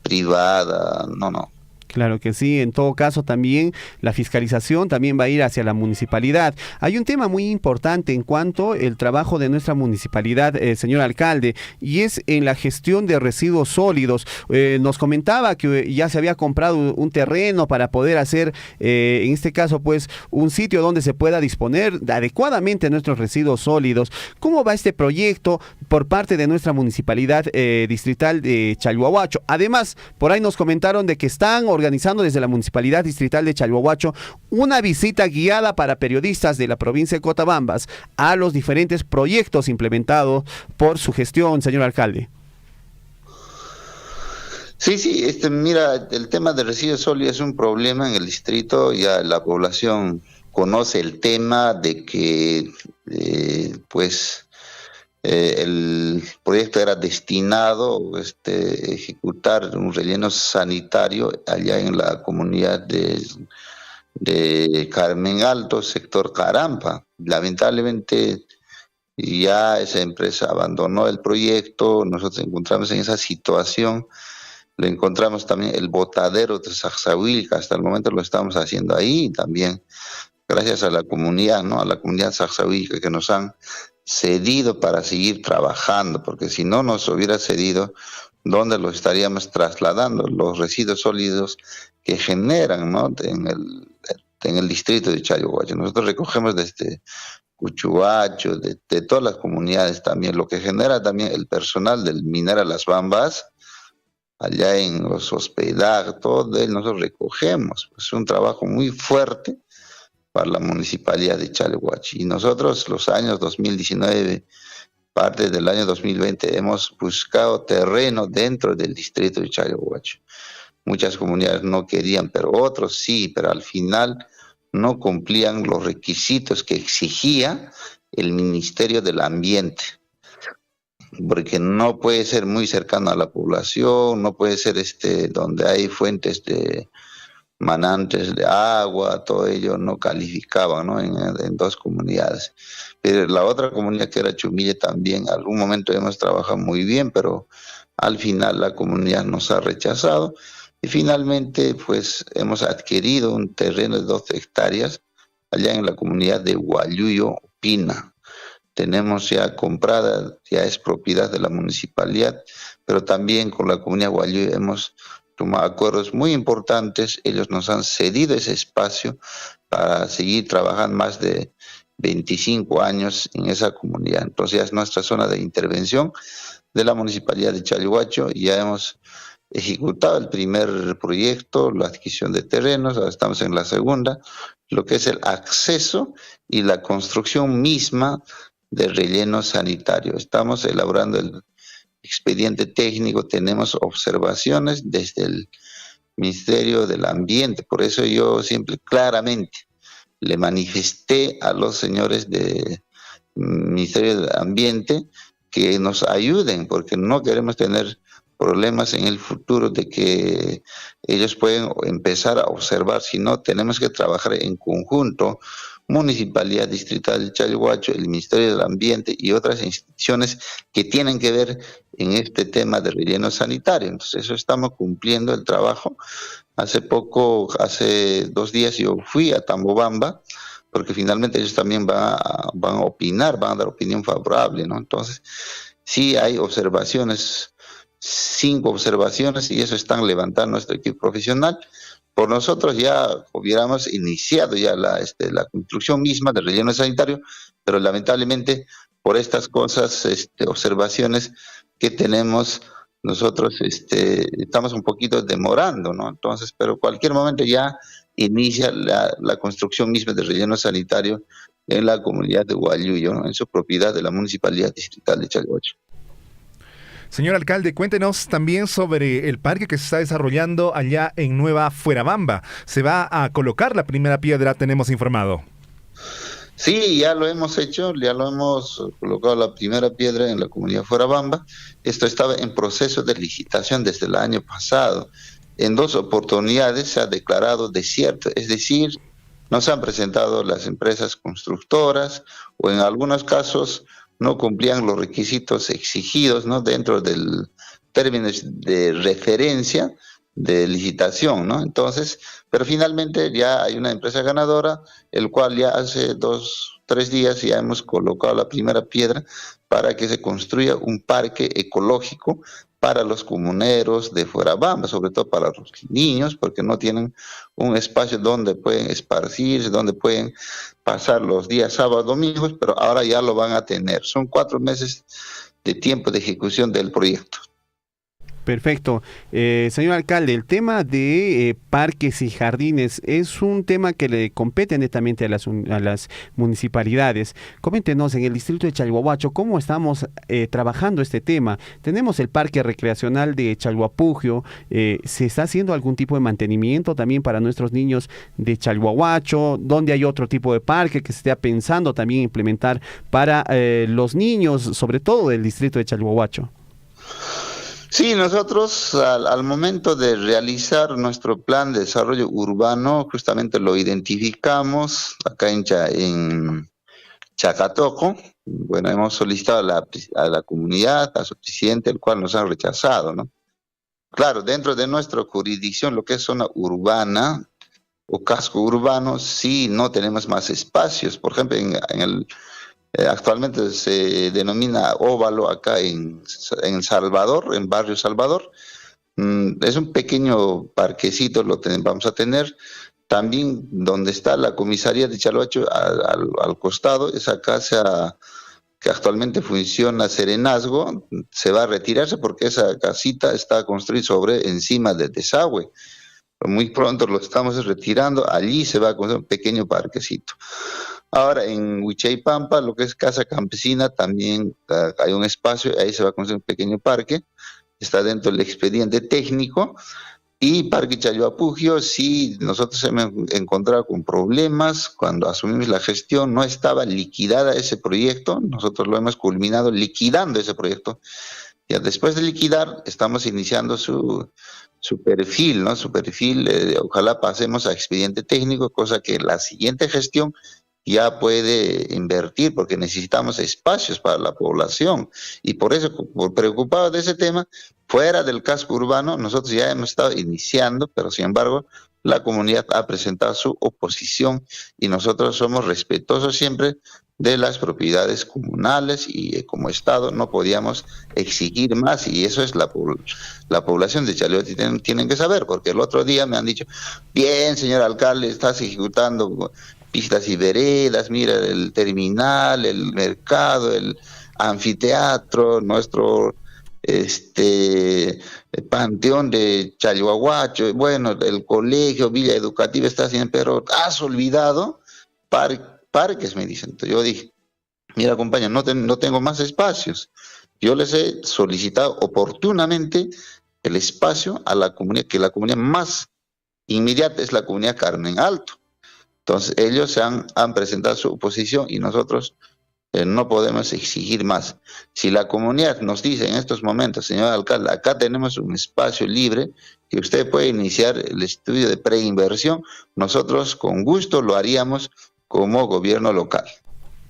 privada, no. Claro que sí, en todo caso también la fiscalización también va a ir hacia la municipalidad. Hay un tema muy importante en cuanto al trabajo de nuestra municipalidad, señor alcalde, y es en la gestión de residuos sólidos. Nos comentaba que ya se había comprado un terreno para poder hacer, en este caso, pues, un sitio donde se pueda disponer adecuadamente nuestros residuos sólidos. ¿Cómo va este proyecto por parte de nuestra municipalidad distrital de Chalhuahuacho? Además, por ahí nos comentaron de que están organizando desde la Municipalidad Distrital de Chalhuahuacho una visita guiada para periodistas de la provincia de Cotabambas a los diferentes proyectos implementados por su gestión, señor alcalde. Sí, mira, el tema de residuos sólidos es un problema en el distrito. Ya la población conoce el tema de que, el proyecto era destinado a ejecutar un relleno sanitario allá en la comunidad de Carmen Alto, sector Carampa. Lamentablemente ya esa empresa abandonó el proyecto. Nosotros encontramos en esa situación, lo encontramos también el botadero de Saxahuilca. Hasta el momento lo estamos haciendo ahí también, gracias a la comunidad, ¿no? A la comunidad Saxahuilca, que nos han cedido para seguir trabajando, porque si no nos hubiera cedido, ¿dónde lo estaríamos trasladando? Los residuos sólidos que generan, ¿no? en el distrito de Chalhuahuacho. Nosotros recogemos desde Cuchuacho, de todas las comunidades también, lo que genera también el personal del Minera Las Bambas, allá en los hospedajes, todo él nosotros recogemos. Es un trabajo muy fuerte para la municipalidad de Chalhuahuacho. Y nosotros los años 2019, parte del año 2020, hemos buscado terreno dentro del distrito de Chalhuahuacho. Muchas comunidades no querían, pero otros sí, pero al final no cumplían los requisitos que exigía el Ministerio del Ambiente, porque no puede ser muy cercano a la población, no puede ser donde hay fuentes de manantes de agua, todo ello no calificaban, ¿no? En dos comunidades. Pero la otra comunidad, que era Chumille, también algún momento hemos trabajado muy bien, pero al final la comunidad nos ha rechazado y finalmente pues hemos adquirido un terreno de 12 hectáreas allá en la comunidad de Hualluyo, Pina. Tenemos ya comprada, ya es propiedad de la municipalidad, pero también con la comunidad de Hualluyo hemos tomado acuerdos muy importantes. Ellos nos han cedido ese espacio para seguir trabajando más de 25 años en esa comunidad. Entonces ya es nuestra zona de intervención de la Municipalidad de Chalhuahuacho. Ya hemos ejecutado el primer proyecto, la adquisición de terrenos, ahora estamos en la segunda, lo que es el acceso y la construcción misma del relleno sanitario. Estamos elaborando el expediente técnico, tenemos observaciones desde el Ministerio del Ambiente. Por eso yo siempre claramente le manifesté a los señores del Ministerio del Ambiente que nos ayuden, porque no queremos tener problemas en el futuro de que ellos pueden empezar a observar, sino tenemos que trabajar en conjunto Municipalidad Distrital de Chalhuacho, el Ministerio del Ambiente y otras instituciones que tienen que ver en este tema de relleno sanitario. Entonces, eso estamos cumpliendo el trabajo. Hace 2 días yo fui a Tambobamba, porque finalmente ellos también van a opinar, van a dar opinión favorable, ¿no? Entonces, sí hay observaciones, 5 observaciones, y eso están levantando nuestro equipo profesional. Por nosotros ya hubiéramos iniciado ya la construcción misma del relleno sanitario, pero lamentablemente por estas cosas, observaciones que tenemos, nosotros estamos un poquito demorando, ¿no? Entonces, pero cualquier momento ya inicia la construcción misma del relleno sanitario en la comunidad de Hualluyo, ¿no? En su propiedad de la Municipalidad Distrital de Chalhuacho. Señor alcalde, cuéntenos también sobre el parque que se está desarrollando allá en Nueva Fuerabamba. Se va a colocar la primera piedra, tenemos informado. Sí, ya lo hemos hecho, ya lo hemos colocado la primera piedra en la comunidad Fuerabamba. Esto estaba en proceso de licitación desde el año pasado. En 2 oportunidades se ha declarado desierto, es decir, no se han presentado las empresas constructoras o en algunos casos no cumplían los requisitos exigidos, ¿no? Dentro del términos de referencia de licitación, ¿no? Entonces, pero finalmente ya hay una empresa ganadora, el cual ya hace 2-3 días ya hemos colocado la primera piedra para que se construya un parque ecológico para los comuneros de Fuerabamba, sobre todo para los niños, porque no tienen un espacio donde pueden esparcirse, donde pueden pasar los días sábados, domingos, pero ahora ya lo van a tener. Son 4 meses de tiempo de ejecución del proyecto. Perfecto. Señor alcalde, el tema de parques y jardines es un tema que le compete netamente a las municipalidades. Coméntenos, en el distrito de Chalhuahuacho, ¿cómo estamos trabajando este tema? Tenemos el parque recreacional de Chalhuapugio. ¿Se está haciendo algún tipo de mantenimiento también para nuestros niños de Chalhuahuacho? ¿Dónde hay otro tipo de parque que se esté pensando también implementar para los niños, sobre todo del distrito de Chalhuahuacho? Sí, nosotros al momento de realizar nuestro plan de desarrollo urbano, justamente lo identificamos acá en Chacatoco. Bueno, hemos solicitado a la comunidad, a su presidente, el cual nos ha rechazado, ¿no? Claro, dentro de nuestra jurisdicción, lo que es zona urbana o casco urbano, sí no tenemos más espacios. Por ejemplo, actualmente se denomina óvalo acá en Salvador, en barrio Salvador. Es un pequeño parquecito, vamos a tener. También donde está la comisaría de Chalhuacho, al costado, esa casa que actualmente funciona Serenazgo, se va a retirarse porque esa casita está construida encima del desagüe. Muy pronto lo estamos retirando, allí se va a construir un pequeño parquecito. Ahora, en Huichaipampa, lo que es Casa Campesina, también hay un espacio, ahí se va a construir un pequeño parque, está dentro del expediente técnico. Y Parque Chalhuapugio, sí, nosotros hemos encontrado con problemas. Cuando asumimos la gestión, no estaba liquidada ese proyecto, nosotros lo hemos culminado liquidando ese proyecto. Ya después de liquidar, estamos iniciando su perfil, ¿no? Su perfil, ojalá pasemos a expediente técnico, cosa que la siguiente gestión ya puede invertir, porque necesitamos espacios para la población. Y por eso, por preocupado de ese tema, fuera del casco urbano, nosotros ya hemos estado iniciando, pero sin embargo, la comunidad ha presentado su oposición y nosotros somos respetuosos siempre de las propiedades comunales y como Estado no podíamos exigir más, y eso es la población de Chalhuacho tienen que saber, porque el otro día me han dicho, bien, señor alcalde, estás ejecutando pistas y veredas, mira el terminal, el mercado, el anfiteatro, nuestro panteón de Chalhuahuacho, bueno, el colegio, Villa Educativa está haciendo, pero has olvidado parques, me dicen. Entonces yo dije, mira compañero, no tengo más espacios. Yo les he solicitado oportunamente el espacio a la comunidad, que la comunidad más inmediata es la comunidad Carmen Alto. Entonces ellos han presentado su oposición y nosotros no podemos exigir más. Si la comunidad nos dice en estos momentos, señor alcalde, acá tenemos un espacio libre que usted puede iniciar el estudio de preinversión, nosotros con gusto lo haríamos como gobierno local.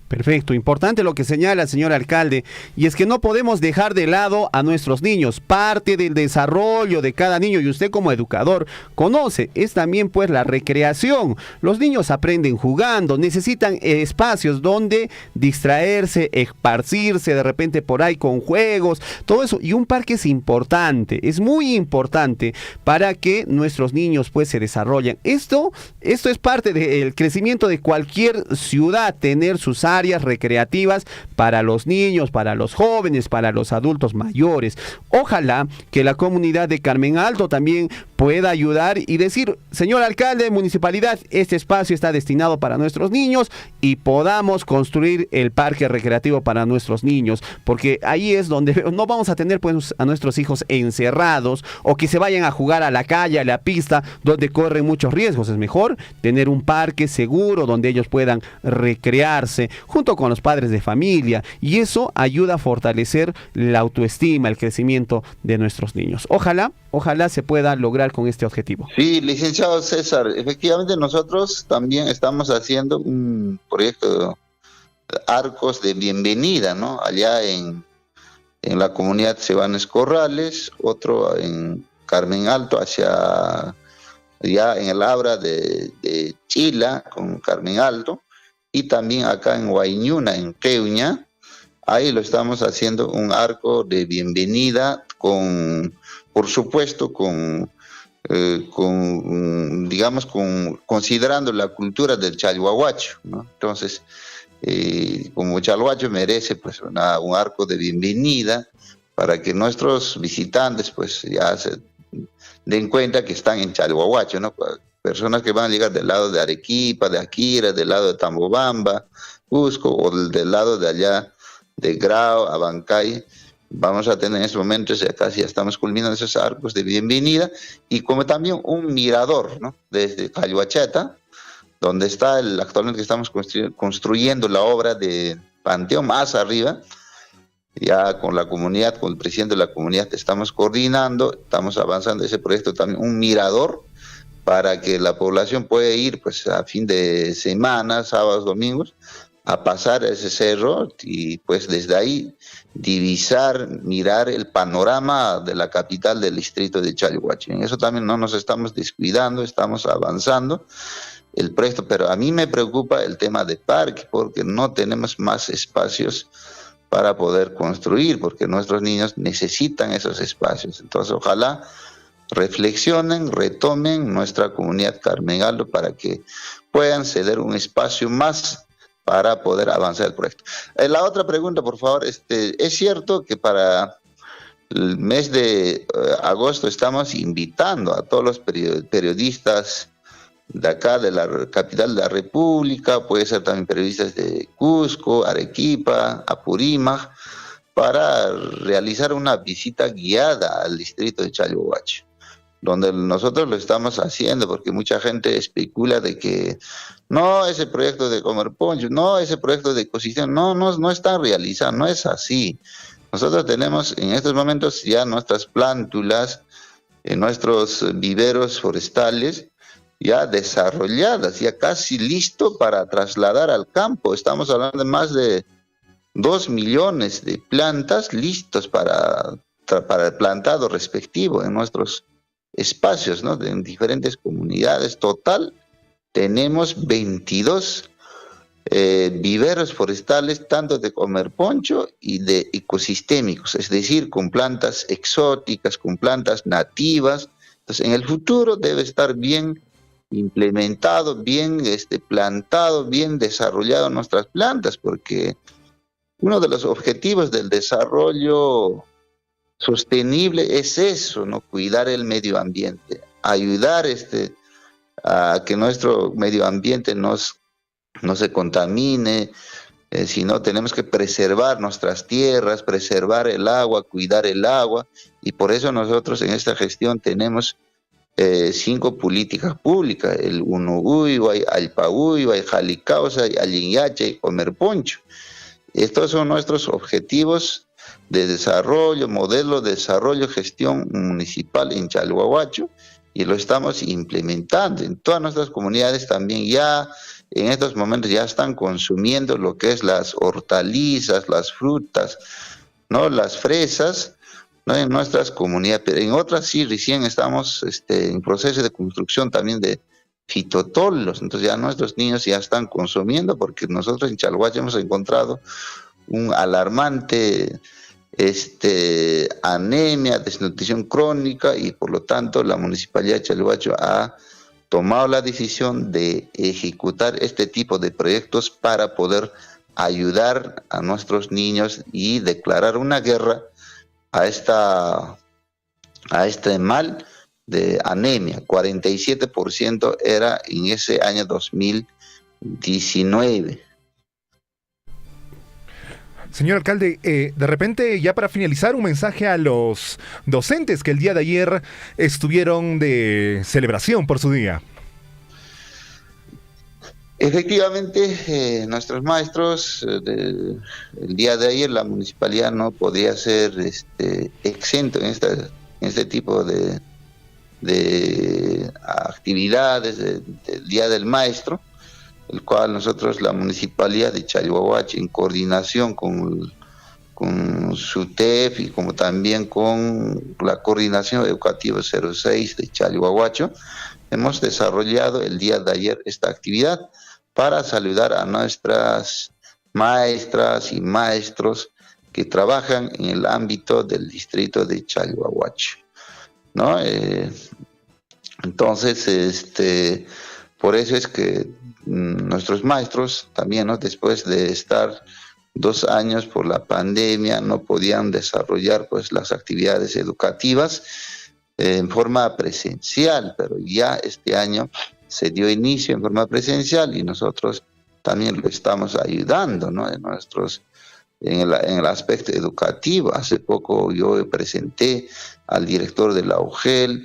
Perfecto, importante lo que señala el señor alcalde, y es que no podemos dejar de lado a nuestros niños. Parte del desarrollo de cada niño, y usted como educador conoce, es también pues la recreación. Los niños aprenden jugando, necesitan espacios donde distraerse, esparcirse de repente por ahí con juegos, todo eso, y un parque es importante, es muy importante para que nuestros niños pues se desarrollen. Esto es parte del crecimiento de cualquier ciudad, tener sus áreas recreativas para los niños, para los jóvenes, para los adultos mayores. Ojalá que la comunidad de Carmen Alto también pueda ayudar y decir, señor alcalde, municipalidad, este espacio está destinado para nuestros niños y podamos construir el parque recreativo para nuestros niños, porque ahí es donde no vamos a tener pues a nuestros hijos encerrados o que se vayan a jugar a la calle, a la pista, donde corren muchos riesgos. Es mejor tener un parque seguro donde ellos puedan recrearse junto con los padres de familia, y eso ayuda a fortalecer la autoestima, el crecimiento de nuestros niños. Ojalá se pueda lograr con este objetivo. Sí, licenciado César, efectivamente nosotros también estamos haciendo un proyecto de arcos de bienvenida, ¿no? Allá en la comunidad Sebanes Corrales, otro en Carmen Alto, hacia ya en el Abra de Chila con Carmen Alto, y también acá en Huayñuna, en Queuña. Ahí lo estamos haciendo un arco de bienvenida por supuesto, considerando la cultura del chalhuahuacho, ¿no? Entonces, como chalhuacho merece pues un arco de bienvenida para que nuestros visitantes pues ya se den cuenta que están en chalhuahuacho, ¿no? Personas que van a llegar del lado de Arequipa, de Aquira, del lado de Tambobamba, Cusco, o del lado de allá de Grao, Abancay. Vamos a tener en estos momentos, ya casi ya estamos culminando esos arcos de bienvenida, y como también un mirador, ¿no? Desde Calhuachata, donde está actualmente que estamos construyendo la obra de Panteón más arriba, ya con la comunidad, con el presidente de la comunidad estamos coordinando, estamos avanzando ese proyecto también, un mirador, para que la población pueda ir pues a fin de semana, sábados, domingos, a pasar a ese cerro y pues desde ahí divisar, mirar el panorama de la capital del distrito de Chalhuacho. En eso también no nos estamos descuidando, estamos avanzando el proyecto, pero a mí me preocupa el tema de parque, porque no tenemos más espacios para poder construir, porque nuestros niños necesitan esos espacios. Entonces ojalá reflexionen, retomen nuestra comunidad Carmen Alto para que puedan ceder un espacio más para poder avanzar el proyecto. La otra pregunta, por favor, ¿es cierto que para el mes de agosto estamos invitando a todos los periodistas de acá, de la capital de la República, puede ser también periodistas de Cusco, Arequipa, Apurímac, para realizar una visita guiada al distrito de Chalhuahuacho, donde nosotros lo estamos haciendo, porque mucha gente especula de que no, ese proyecto de Comer Poncho, no, ese proyecto de ecosistema, no están realizando, no es así. Nosotros tenemos en estos momentos ya nuestras plántulas, nuestros viveros forestales ya desarrolladas, ya casi listo para trasladar al campo. Estamos hablando de más de 2 millones de plantas listos para el plantado respectivo en nuestros espacios, ¿no? En diferentes comunidades. Total, tenemos 22 viveros forestales, tanto de Comer Poncho y de ecosistémicos, es decir, con plantas exóticas, con plantas nativas. Entonces, en el futuro debe estar bien implementado, bien plantado, bien desarrollado nuestras plantas, porque uno de los objetivos del desarrollo sostenible es eso, ¿no? Cuidar el medio ambiente, ayudar a que nuestro medio ambiente no se contamine, sino tenemos que preservar nuestras tierras, preservar el agua, cuidar el agua, y por eso nosotros en esta gestión tenemos 5 políticas públicas: el Unuhuihuay, Alpahuihuay, Jalicausa, Allinyacha y Comer Poncho. Estos son nuestros objetivos de desarrollo, modelo de desarrollo, gestión municipal en Chalhuahuacho, y lo estamos implementando en todas nuestras comunidades. También ya en estos momentos ya están consumiendo lo que es las hortalizas, las frutas, ¿no? Las fresas, ¿no? En nuestras comunidades, pero en otras sí, recién estamos en proceso de construcción también de fitotolos. Entonces ya nuestros niños ya están consumiendo, porque nosotros en Chalhuache hemos encontrado un alarmante anemia, desnutrición crónica, y por lo tanto la Municipalidad de Chalhuache ha tomado la decisión de ejecutar este tipo de proyectos para poder ayudar a nuestros niños y declarar una guerra a este mal de anemia. 47% era en ese año 2019. Señor alcalde, de repente, ya para finalizar, un mensaje a los docentes que el día de ayer estuvieron de celebración por su día. Efectivamente, nuestros maestros, el día de ayer la municipalidad no podía ser exento en este tipo de actividades del Día del Maestro, el cual nosotros, la Municipalidad de Chalhuahuache, en coordinación con SUTEF y como también con la Coordinación Educativa 06 de Chalhuahuache, hemos desarrollado el día de ayer esta actividad para saludar a nuestras maestras y maestros que trabajan en el ámbito del distrito de Chalhuahuache, ¿no? Entonces, por eso es que nuestros maestros también, ¿no? Después de estar 2 años por la pandemia, no podían desarrollar pues las actividades educativas en forma presencial, pero ya este año se dio inicio en forma presencial y nosotros también lo estamos ayudando, ¿no? En el aspecto educativo. Hace poco yo presenté al director de la UGEL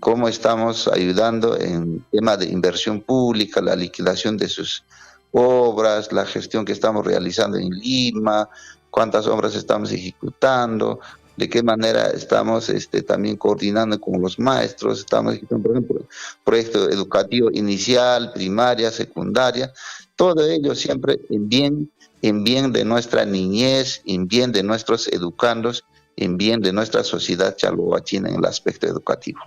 cómo estamos ayudando en tema de inversión pública, la liquidación de sus obras, la gestión que estamos realizando en Lima, cuántas obras estamos ejecutando, de qué manera estamos también coordinando con los maestros. Estamos ejecutando, por ejemplo, proyecto educativo inicial, primaria, secundaria, todo ello siempre en bien de nuestra niñez, en bien de nuestros educandos, en bien de nuestra sociedad chalhuachina en el aspecto educativo.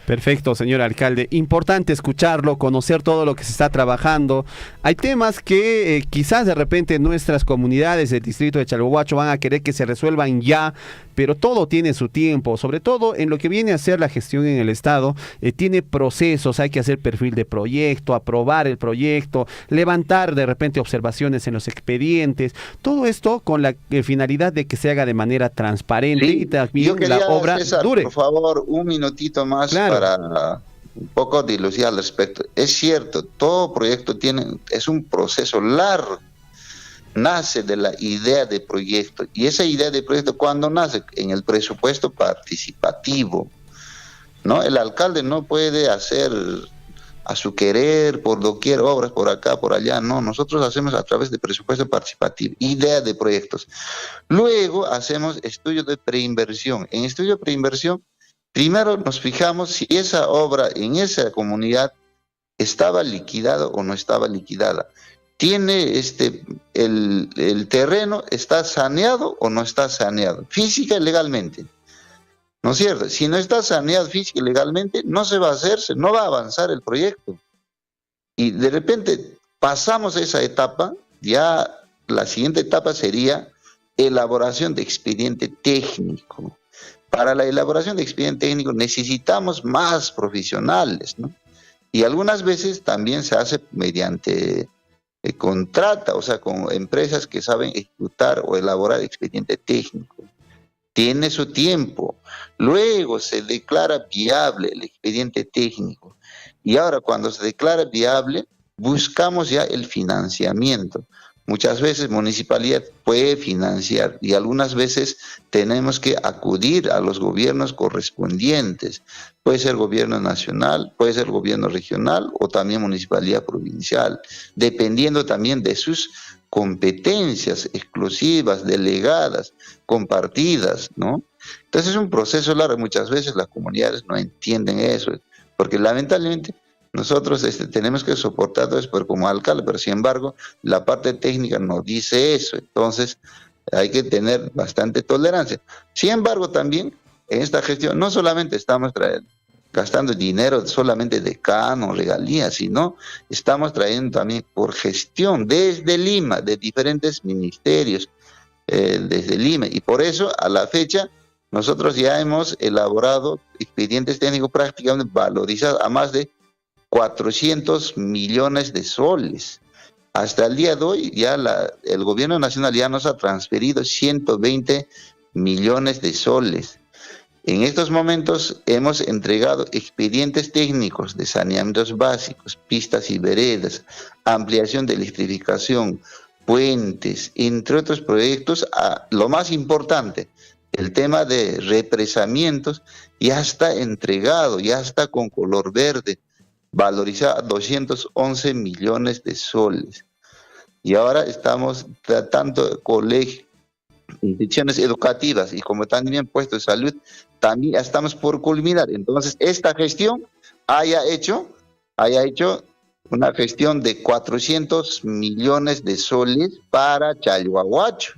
Perfecto, señor alcalde. Importante escucharlo, conocer todo lo que se está trabajando. Hay temas que quizás de repente nuestras comunidades del distrito de Chalhuahuache van a querer que se resuelvan ya, pero todo tiene su tiempo, sobre todo en lo que viene a ser la gestión en el Estado. Tiene procesos, hay que hacer perfil de proyecto, aprobar el proyecto, levantar de repente observaciones en los expedientes, todo esto con la finalidad de que se haga de manera transparente, sí, y también la obra, César, dure. Por favor, un minutito más, claro, para un poco dilucidar al respecto. Es cierto, todo proyecto es un proceso largo. Nace de la idea de proyecto, y esa idea de proyecto, ¿cuándo nace? En el presupuesto participativo, ¿no? El alcalde no puede hacer a su querer por doquier obras por acá, por allá, no, nosotros hacemos a través de presupuesto participativo, idea de proyectos. Luego hacemos estudio de preinversión. En estudio de preinversión, primero nos fijamos si esa obra en esa comunidad estaba liquidada o no estaba liquidada. ¿Tiene el terreno, está saneado o no está saneado? Física y legalmente, ¿no es cierto? Si no está saneado física y legalmente, no se va a hacerse, no va a avanzar el proyecto. Y de repente pasamos esa etapa, ya la siguiente etapa sería elaboración de expediente técnico. Para la elaboración de expediente técnico necesitamos más profesionales, ¿no? Y algunas veces también se hace mediante contrata, o sea, con empresas que saben ejecutar o elaborar expediente técnico. Tiene su tiempo. Luego se declara viable el expediente técnico. Y ahora, cuando se declara viable, buscamos ya el financiamiento. Muchas veces municipalidad puede financiar y algunas veces tenemos que acudir a los gobiernos correspondientes. Puede ser gobierno nacional, puede ser gobierno regional o también municipalidad provincial, dependiendo también de sus competencias exclusivas, delegadas, compartidas, ¿no? Entonces es un proceso largo. Muchas veces las comunidades no entienden eso, porque lamentablemente nosotros tenemos que soportar todo eso como alcalde, pero sin embargo, la parte técnica nos dice eso. Entonces, hay que tener bastante tolerancia. Sin embargo, también en esta gestión no solamente estamos gastando dinero solamente de canon, regalías, sino estamos trayendo también por gestión desde Lima, de diferentes ministerios, desde Lima. Y por eso, a la fecha, nosotros ya hemos elaborado expedientes técnicos prácticamente valorizados a más de 400 millones de soles. Hasta el día de hoy, ya el gobierno nacional ya nos ha transferido 120 millones de soles. En estos momentos hemos entregado expedientes técnicos de saneamientos básicos, pistas y veredas, ampliación de electrificación, puentes, entre otros proyectos. Lo más importante, el tema de represamientos ya está entregado, ya está con color verde, valorizado a 211 millones de soles. Y ahora estamos tratando colegios, instituciones educativas y como también puestos de salud, también estamos por culminar. Entonces, esta gestión haya hecho una gestión de 400 millones de soles para Chalhuahuacho.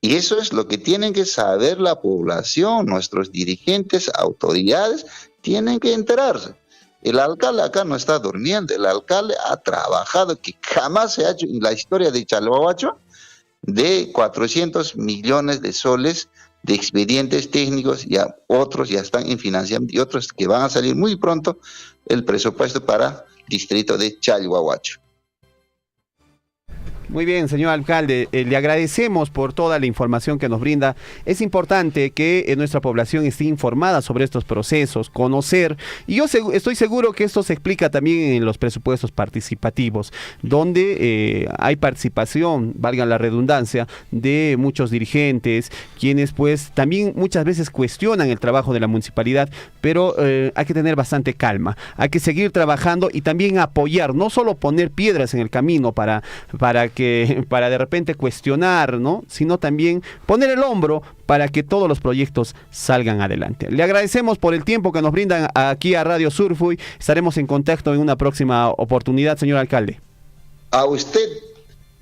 Y eso es lo que tienen que saber la población, nuestros dirigentes, autoridades, tienen que enterarse. El alcalde acá no está durmiendo, el alcalde ha trabajado, que jamás se ha hecho en la historia de Chalhuahuacho, de 400 millones de soles de expedientes técnicos, ya otros ya están en financiamiento y otros que van a salir muy pronto el presupuesto para el distrito de Chalhuahuacho. Muy bien, señor alcalde, le agradecemos por toda la información que nos brinda. Es importante que nuestra población esté informada sobre estos procesos, conocer, y yo estoy seguro que esto se explica también en los presupuestos participativos, donde hay participación, valga la redundancia, de muchos dirigentes, quienes pues también muchas veces cuestionan el trabajo de la municipalidad, pero hay que tener bastante calma, hay que seguir trabajando y también apoyar, no solo poner piedras en el camino para de repente cuestionar, ¿no? Sino también poner el hombro para que todos los proyectos salgan adelante. Le agradecemos por el tiempo que nos brindan aquí a Radio Surfuy. Estaremos en contacto en una próxima oportunidad, señor alcalde. A usted,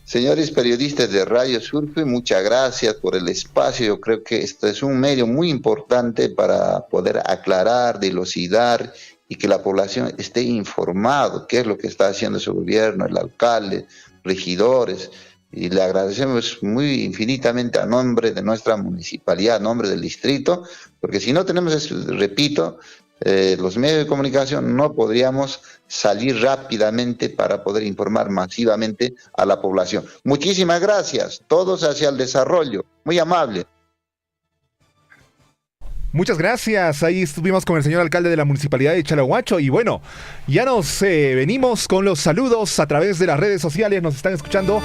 señores periodistas de Radio Surfuy, muchas gracias por el espacio. Yo creo que esto es un medio muy importante para poder aclarar, dilucidar y que la población esté informado qué es lo que está haciendo su gobierno, el alcalde, regidores, y le agradecemos muy infinitamente a nombre de nuestra municipalidad, a nombre del distrito, porque si no tenemos, repito, los medios de comunicación no podríamos salir rápidamente para poder informar masivamente a la población. Muchísimas gracias, todos hacia el desarrollo, muy amable. Muchas gracias, ahí estuvimos con el señor alcalde de la municipalidad de Chalhuahuacho y bueno, ya nos venimos con los saludos a través de las redes sociales, nos están escuchando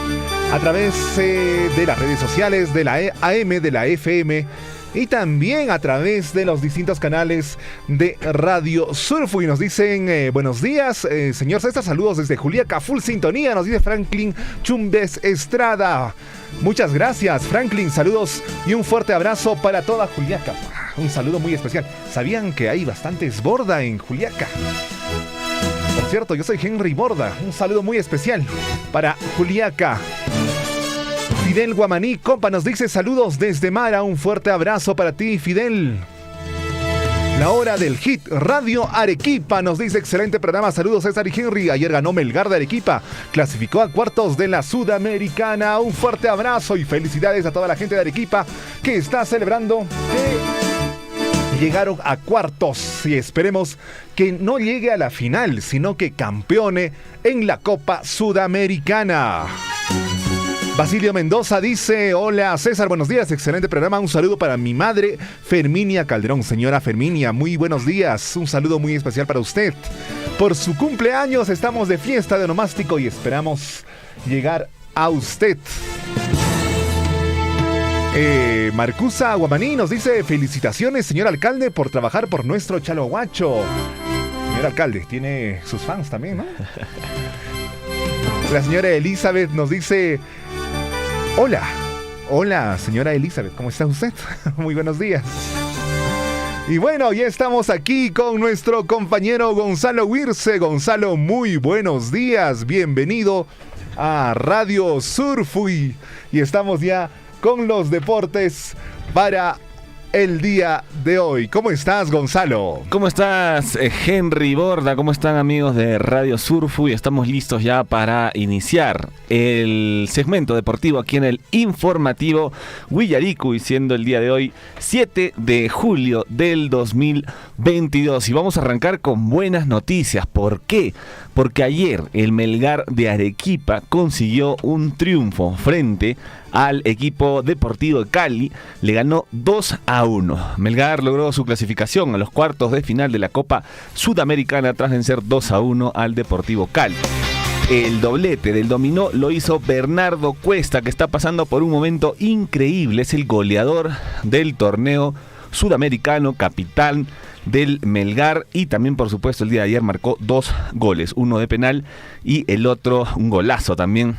a través de las redes sociales, de la AM, de la FM y también a través de los distintos canales de Radio Surfuy. Nos dicen, buenos días, señor César, saludos desde Juliaca, full sintonía, nos dice Franklin Chumbes Estrada. Muchas gracias, Franklin, saludos y un fuerte abrazo para toda Juliaca. Un saludo muy especial. ¿Sabían que hay bastantes Borda en Juliaca? Por cierto, yo soy Henry Borda. Un saludo muy especial para Juliaca. Fidel Guamaní, compa, nos dice saludos desde Mara. Un fuerte abrazo para ti, Fidel. La hora del hit Radio Arequipa nos dice excelente programa, saludos César y Henry. Ayer ganó Melgar de Arequipa, clasificó a cuartos de la Sudamericana. Un fuerte abrazo y felicidades a toda la gente de Arequipa que está celebrando que llegaron a cuartos y esperemos que no llegue a la final, sino que campeone en la Copa Sudamericana. Basilio Mendoza dice, hola César, buenos días, excelente programa, un saludo para mi madre Ferminia Calderón. Señora Ferminia, muy buenos días, un saludo muy especial para usted. Por su cumpleaños estamos de fiesta de onomástico y esperamos llegar a usted. Marcusa Guamaní nos dice, felicitaciones señor alcalde por trabajar por nuestro Chalhuahuacho. Señor alcalde, tiene sus fans también, ¿no? La señora Elizabeth nos dice, hola señora Elizabeth, ¿cómo está usted? Muy buenos días. Y bueno, ya estamos aquí con nuestro compañero Gonzalo Wirce. Gonzalo, muy buenos días. Bienvenido a Radio Surfui. Y estamos ya con los deportes para el día de hoy. ¿Cómo estás, Gonzalo? ¿Cómo estás, Henry Borda? ¿Cómo están, amigos de Radio Surfui? Estamos listos ya para iniciar el segmento deportivo aquí en el informativo Willaricui, siendo el día de hoy 7 de julio del 2022. Y vamos a arrancar con buenas noticias. ¿Por qué? Porque ayer el Melgar de Arequipa consiguió un triunfo frente al equipo Deportivo de Cali. Le ganó 2-1. Melgar logró su clasificación a los cuartos de final de la Copa Sudamericana tras vencer 2-1 al Deportivo Cali. El doblete del dominó lo hizo Bernardo Cuesta, que está pasando por un momento increíble. Es el goleador del torneo sudamericano, capitán del Melgar, y también, por supuesto, el día de ayer marcó 2 goles, uno de penal y el otro un golazo también.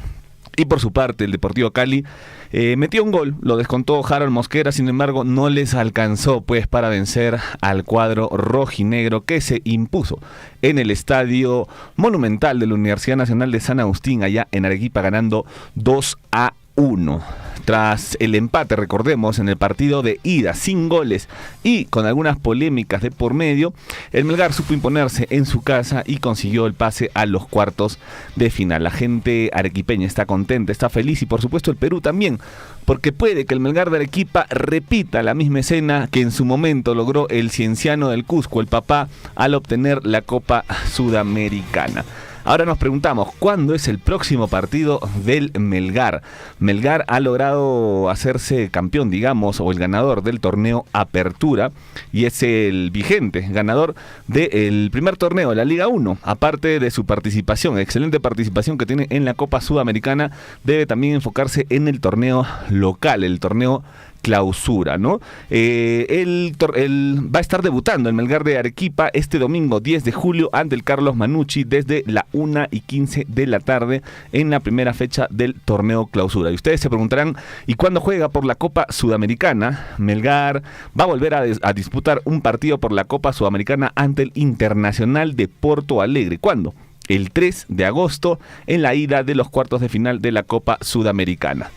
Y por su parte el Deportivo Cali metió un gol, lo descontó Harold Mosquera, sin embargo no les alcanzó pues para vencer al cuadro rojinegro, que se impuso en el Estadio Monumental de la Universidad Nacional de San Agustín, allá en Arequipa, ganando 2-1. Tras el empate, recordemos, en el partido de ida, sin goles y con algunas polémicas de por medio, el Melgar supo imponerse en su casa y consiguió el pase a los cuartos de final. La gente arequipeña está contenta, está feliz, y por supuesto el Perú también, porque puede que el Melgar de Arequipa repita la misma escena que en su momento logró el Cienciano del Cusco, el Papá, al obtener la Copa Sudamericana. Ahora nos preguntamos, ¿cuándo es el próximo partido del Melgar? Melgar ha logrado hacerse campeón, digamos, o el ganador del torneo Apertura, y es el vigente ganador del primer torneo, la Liga 1. Aparte de su participación, excelente participación que tiene en la Copa Sudamericana, debe también enfocarse en el torneo local, el torneo Clausura, ¿no? Él va a estar debutando en Melgar de Arequipa este domingo 10 de julio ante el Carlos Manucci desde la 1:15 de la tarde en la primera fecha del torneo Clausura. Y ustedes se preguntarán, ¿y cuándo juega por la Copa Sudamericana? Melgar va a volver a disputar un partido por la Copa Sudamericana ante el Internacional de Porto Alegre. ¿Cuándo? El 3 de agosto en la ida de los cuartos de final de la Copa Sudamericana.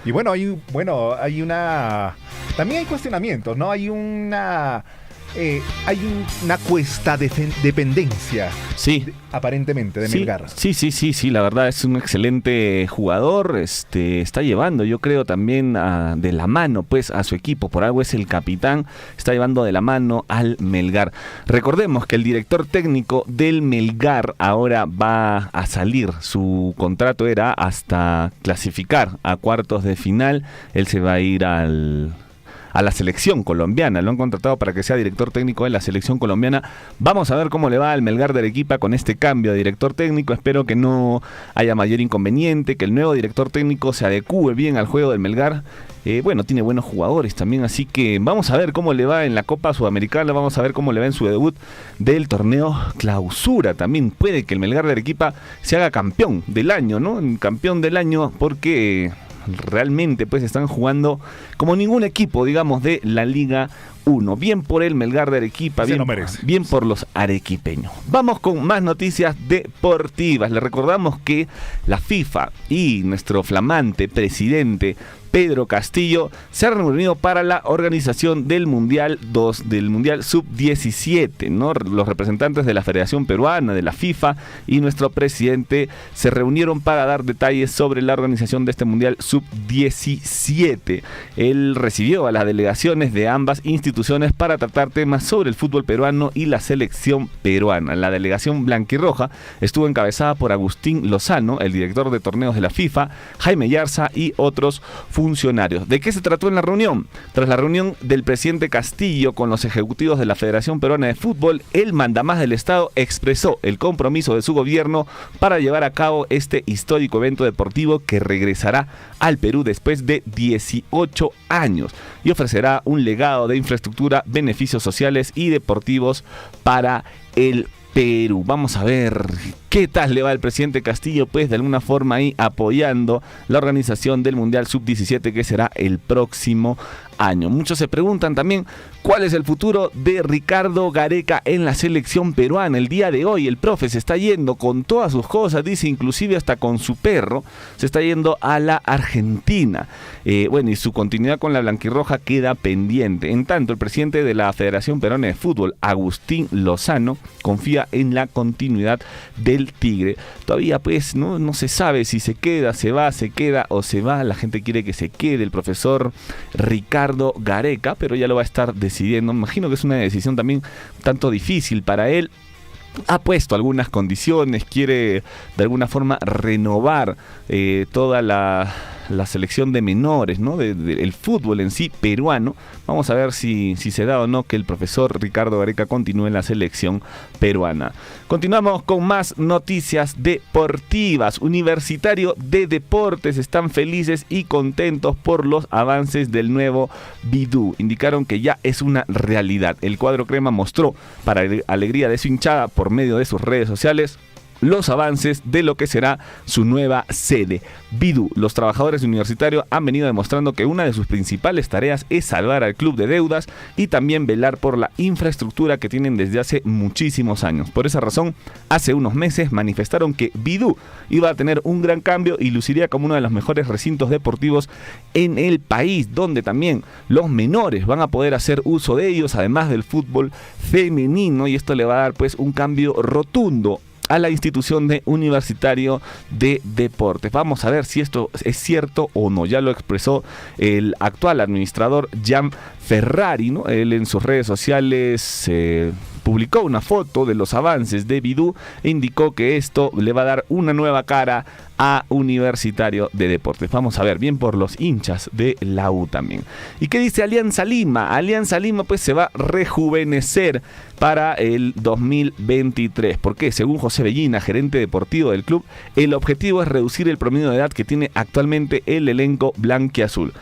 Y bueno, también hay cuestionamientos, ¿no? Hay una cuesta dependencia, sí, aparentemente, de Melgar. Sí, la verdad es un excelente jugador, está llevando, yo creo, también de la mano pues a su equipo, por algo es el capitán, está llevando de la mano al Melgar. Recordemos que el director técnico del Melgar ahora va a salir, su contrato era hasta clasificar a cuartos de final, él se va a ir a la selección colombiana, lo han contratado para que sea director técnico de la selección colombiana. Vamos a ver cómo le va al Melgar de Arequipa con este cambio de director técnico. Espero que no haya mayor inconveniente, que el nuevo director técnico se adecúe bien al juego del Melgar. Tiene buenos jugadores también, así que vamos a ver cómo le va en la Copa Sudamericana, vamos a ver cómo le va en su debut del torneo Clausura. También puede que el Melgar de Arequipa se haga campeón del año, ¿no? Campeón del año, porque realmente pues están jugando como ningún equipo, digamos, de la Liga 1. Bien por el Melgar de Arequipa, bien por los arequipeños. Vamos con más noticias deportivas. Les recordamos que la FIFA y nuestro flamante presidente Pedro Castillo se han reunido para la organización del Mundial Sub-17, ¿no? Los representantes de la Federación Peruana, de la FIFA y nuestro presidente se reunieron para dar detalles sobre la organización de este Mundial Sub-17. Él recibió a las delegaciones de ambas instituciones para tratar temas sobre el fútbol peruano y la selección peruana. La delegación blanquirroja estuvo encabezada por Agustín Lozano, el director de torneos de la FIFA, Jaime Yarza y otros funcionarios. ¿De qué se trató en la reunión? Tras la reunión del presidente Castillo con los ejecutivos de la Federación Peruana de Fútbol, el mandamás del Estado expresó el compromiso de su gobierno para llevar a cabo este histórico evento deportivo que regresará al Perú después de 18 años y ofrecerá un legado de infraestructura, beneficios sociales y deportivos para el Perú. Vamos a ver qué tal le va al presidente Castillo, pues de alguna forma ahí apoyando la organización del Mundial Sub-17 que será el próximo año. Muchos se preguntan también cuál es el futuro de Ricardo Gareca en la selección peruana. El día de hoy el profe se está yendo con todas sus cosas, dice, inclusive hasta con su perro, se está yendo a la Argentina. Y su continuidad con la blanquirroja queda pendiente. En tanto, el presidente de la Federación Peruana de Fútbol, Agustín Lozano, confía en la continuidad del Tigre. Todavía pues no se sabe si se queda, se queda o se va. La gente quiere que se quede el profesor Ricardo Gareca, pero ya lo va a estar decidiendo. Me imagino que es una decisión también tanto difícil para él. Ha puesto algunas condiciones, quiere de alguna forma renovar toda la selección de menores, ¿no? El fútbol en sí peruano. Vamos a ver si se da o no que el profesor Ricardo Gareca continúe en la selección peruana. Continuamos con más noticias deportivas. Universitario de Deportes están felices y contentos por los avances del nuevo Bidú. Indicaron que ya es una realidad. El cuadro crema mostró, para alegría de su hinchada, por medio de sus redes sociales, los avances de lo que será su nueva sede, Bidú. Los trabajadores universitarios han venido demostrando que una de sus principales tareas es salvar al club de deudas y también velar por la infraestructura que tienen desde hace muchísimos años. Por esa razón, hace unos meses manifestaron que Bidú iba a tener un gran cambio y luciría como uno de los mejores recintos deportivos en el país, donde también los menores van a poder hacer uso de ellos, además del fútbol femenino, y esto le va a dar pues un cambio rotundo a la institución de Universitario de Deportes. Vamos a ver si esto es cierto o no. Ya lo expresó el actual administrador Jan Ferrari, ¿no? Él en sus redes sociales publicó una foto de los avances de Bidú e indicó que esto le va a dar una nueva cara a Universitario de Deportes. Vamos a ver, bien por los hinchas de la U también. ¿Y qué dice Alianza Lima? Alianza Lima pues se va a rejuvenecer para el 2023. ¿Por qué? Según José Bellina, gerente deportivo del club, el objetivo es reducir el promedio de edad que tiene actualmente el elenco blanquiazul.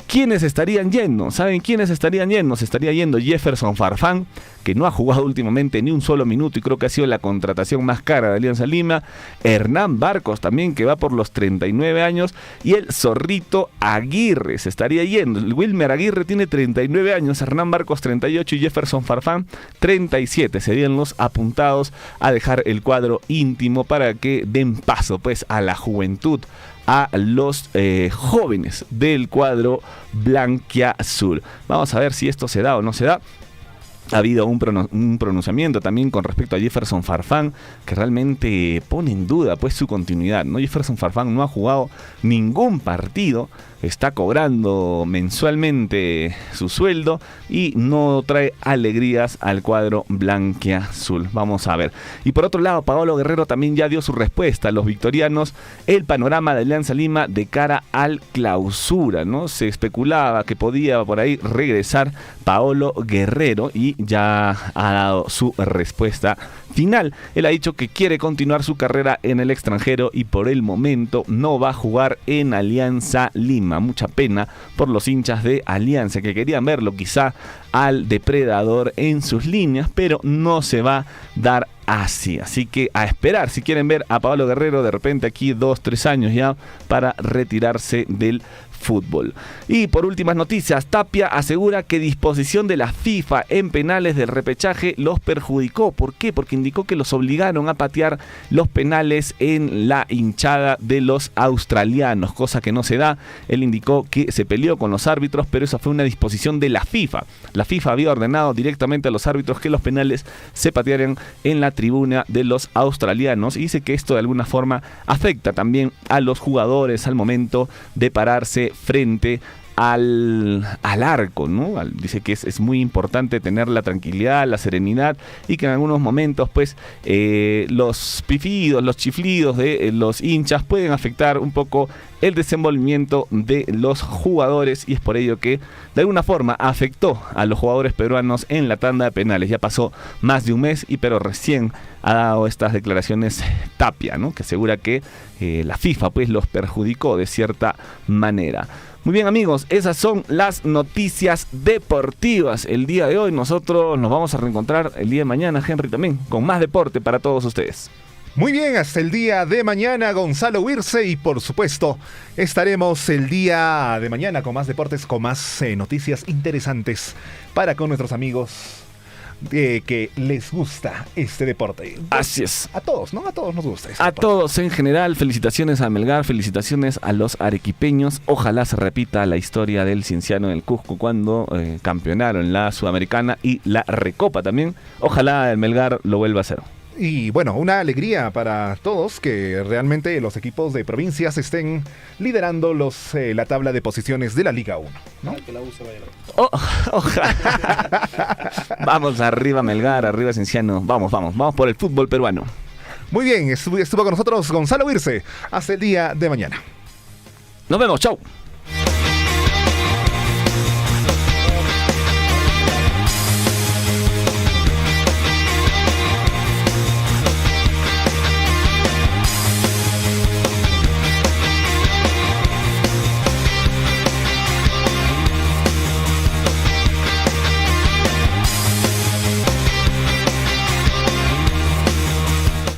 ¿Quiénes estarían yendo? ¿Saben quiénes estarían yendo? Se estaría yendo Jefferson Farfán, que no ha jugado últimamente ni un solo minuto y creo que ha sido la contratación más cara de Alianza Lima. Hernán Barcos también, que va por los 39 años. Y el Zorrito Aguirre se estaría yendo. El Wilmer Aguirre tiene 39 años, Hernán Barcos 38 y Jefferson Farfán 37. Serían los apuntados a dejar el cuadro íntimo para que den paso pues a la juventud, a los jóvenes del cuadro blanquiazul. Vamos a ver si esto se da o no se da. Ha habido un pronunciamiento también con respecto a Jefferson Farfán que realmente pone en duda pues su continuidad, ¿no? Jefferson Farfán no ha jugado ningún partido, está cobrando mensualmente su sueldo y no trae alegrías al cuadro blanquiazul. Vamos a ver. Y por otro lado, Paolo Guerrero también ya dio su respuesta a los victorianos, el panorama de Alianza Lima de cara al clausura, ¿no? Se especulaba que podía por ahí regresar Paolo Guerrero y ya ha dado su respuesta final. Él ha dicho que quiere continuar su carrera en el extranjero y por el momento no va a jugar en Alianza Lima. Mucha pena por los hinchas de Alianza que querían verlo quizá al depredador en sus líneas, pero no se va a dar así. Así que a esperar si quieren ver a Paolo Guerrero de repente aquí 2-3 años ya para retirarse del fútbol. Y por últimas noticias, Tapia asegura que disposición de la FIFA en penales del repechaje los perjudicó. ¿Por qué? Porque indicó que los obligaron a patear los penales en la hinchada de los australianos, cosa que no se da. Él indicó que se peleó con los árbitros, pero esa fue una disposición de la FIFA. La FIFA había ordenado directamente a los árbitros que los penales se patearan en la tribuna de los australianos y dice que esto de alguna forma afecta también a los jugadores al momento de pararse frente al arco, ¿no? Dice que es muy importante tener la tranquilidad, la serenidad y que en algunos momentos pues los pifidos, los chiflidos de los hinchas pueden afectar un poco el desenvolvimiento de los jugadores y es por ello que de alguna forma afectó a los jugadores peruanos en la tanda de penales. Ya pasó más de un mes pero recién ha dado estas declaraciones Tapia, ¿no? Que asegura que la FIFA pues los perjudicó de cierta manera. Muy bien, amigos, esas son las noticias deportivas. El día de hoy nosotros nos vamos a reencontrar el día de mañana, Henry, también, con más deporte para todos ustedes. Muy bien, hasta el día de mañana, Gonzalo Wirce, y por supuesto estaremos el día de mañana con más deportes, con más noticias interesantes para con nuestros amigos que les gusta este deporte. Así es. A todos, ¿no? A todos nos gusta. A todos en general, felicitaciones a Melgar, felicitaciones a los arequipeños. Ojalá se repita la historia del Cienciano del Cusco cuando campeonaron la Sudamericana y la Recopa también. Ojalá el Melgar lo vuelva a hacer. Y bueno, una alegría para todos que realmente los equipos de provincias estén liderando la tabla de posiciones de la Liga 1, ¿no? Que la U se vaya. Vamos arriba Melgar, arriba Cienciano. Vamos por el fútbol peruano. Muy bien, estuvo con nosotros Gonzalo Wirce. Hasta el día de mañana. Nos vemos, chau.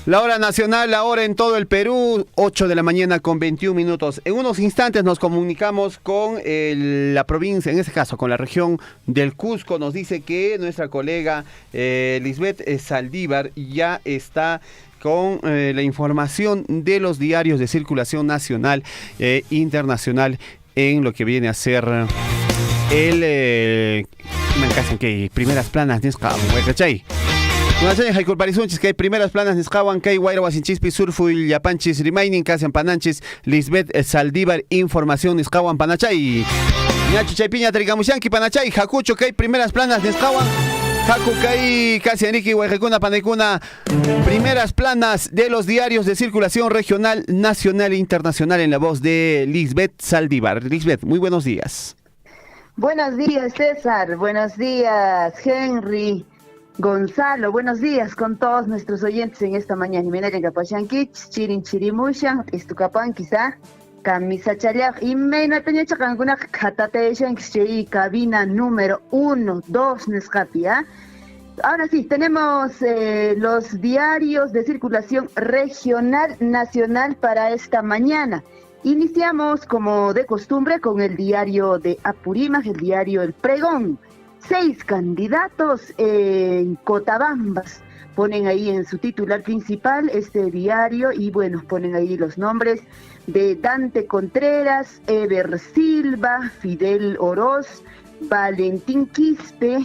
La hora nacional, la hora en todo el Perú, 8 de la mañana con 21 minutos. En unos instantes nos comunicamos con la provincia, en este caso con la región del Cusco. Nos dice que nuestra colega Lisbeth Saldívar ya está con la información de los diarios de circulación nacional e internacional en lo que viene a ser primeras planas de ¿cachai? Hay que hay primeras planas Nescawan, que hay Guaira Huasinchispi, Surfu y Yapanchis, Remaining, Casian Pananchis, Lisbeth Saldívar, información Nescawan Panachay. Ñacho Chaypiña, Trigamushanki, Panachay, Jacucho, que hay primeras planas Nescawan, Jacu, que hay Casian Riki, Huayrecuna, Panecuna, primeras planas de los diarios de circulación regional, nacional e internacional en la voz de Lisbeth Saldívar. Lisbeth, muy buenos días. Buenos días, César. Buenos días, Henry. Gonzalo, buenos días con todos nuestros oyentes en esta mañana. Miren Capachanquich, Chirin Chirimushan, Estucapan quizá, Camisa Chaliaj, y Meina Peñacha Canguna, Catateshan, cabina número 1, 2, Nescapia. Ahora sí, tenemos los diarios de circulación regional, nacional para esta mañana. Iniciamos, como de costumbre, con el diario de Apurímac, el diario El Pregón. 6 candidatos en Cotabambas. Ponen ahí en su titular principal este diario y bueno, ponen ahí los nombres de Dante Contreras, Ever Silva, Fidel Oroz, Valentín Quispe,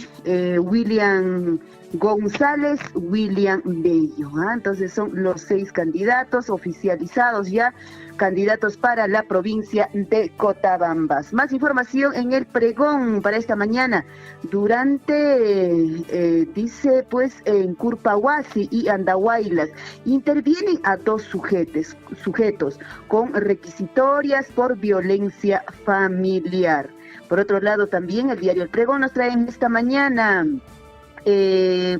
William González, William Bello. Entonces son los 6 candidatos oficializados ya, candidatos para la provincia de Cotabambas. Más información en el pregón para esta mañana. Dice pues en Curpahuasi y Andahuaylas, intervienen a 2 sujetos con requisitorias por violencia familiar. Por otro lado también el diario El Pregón nos trae en esta mañana,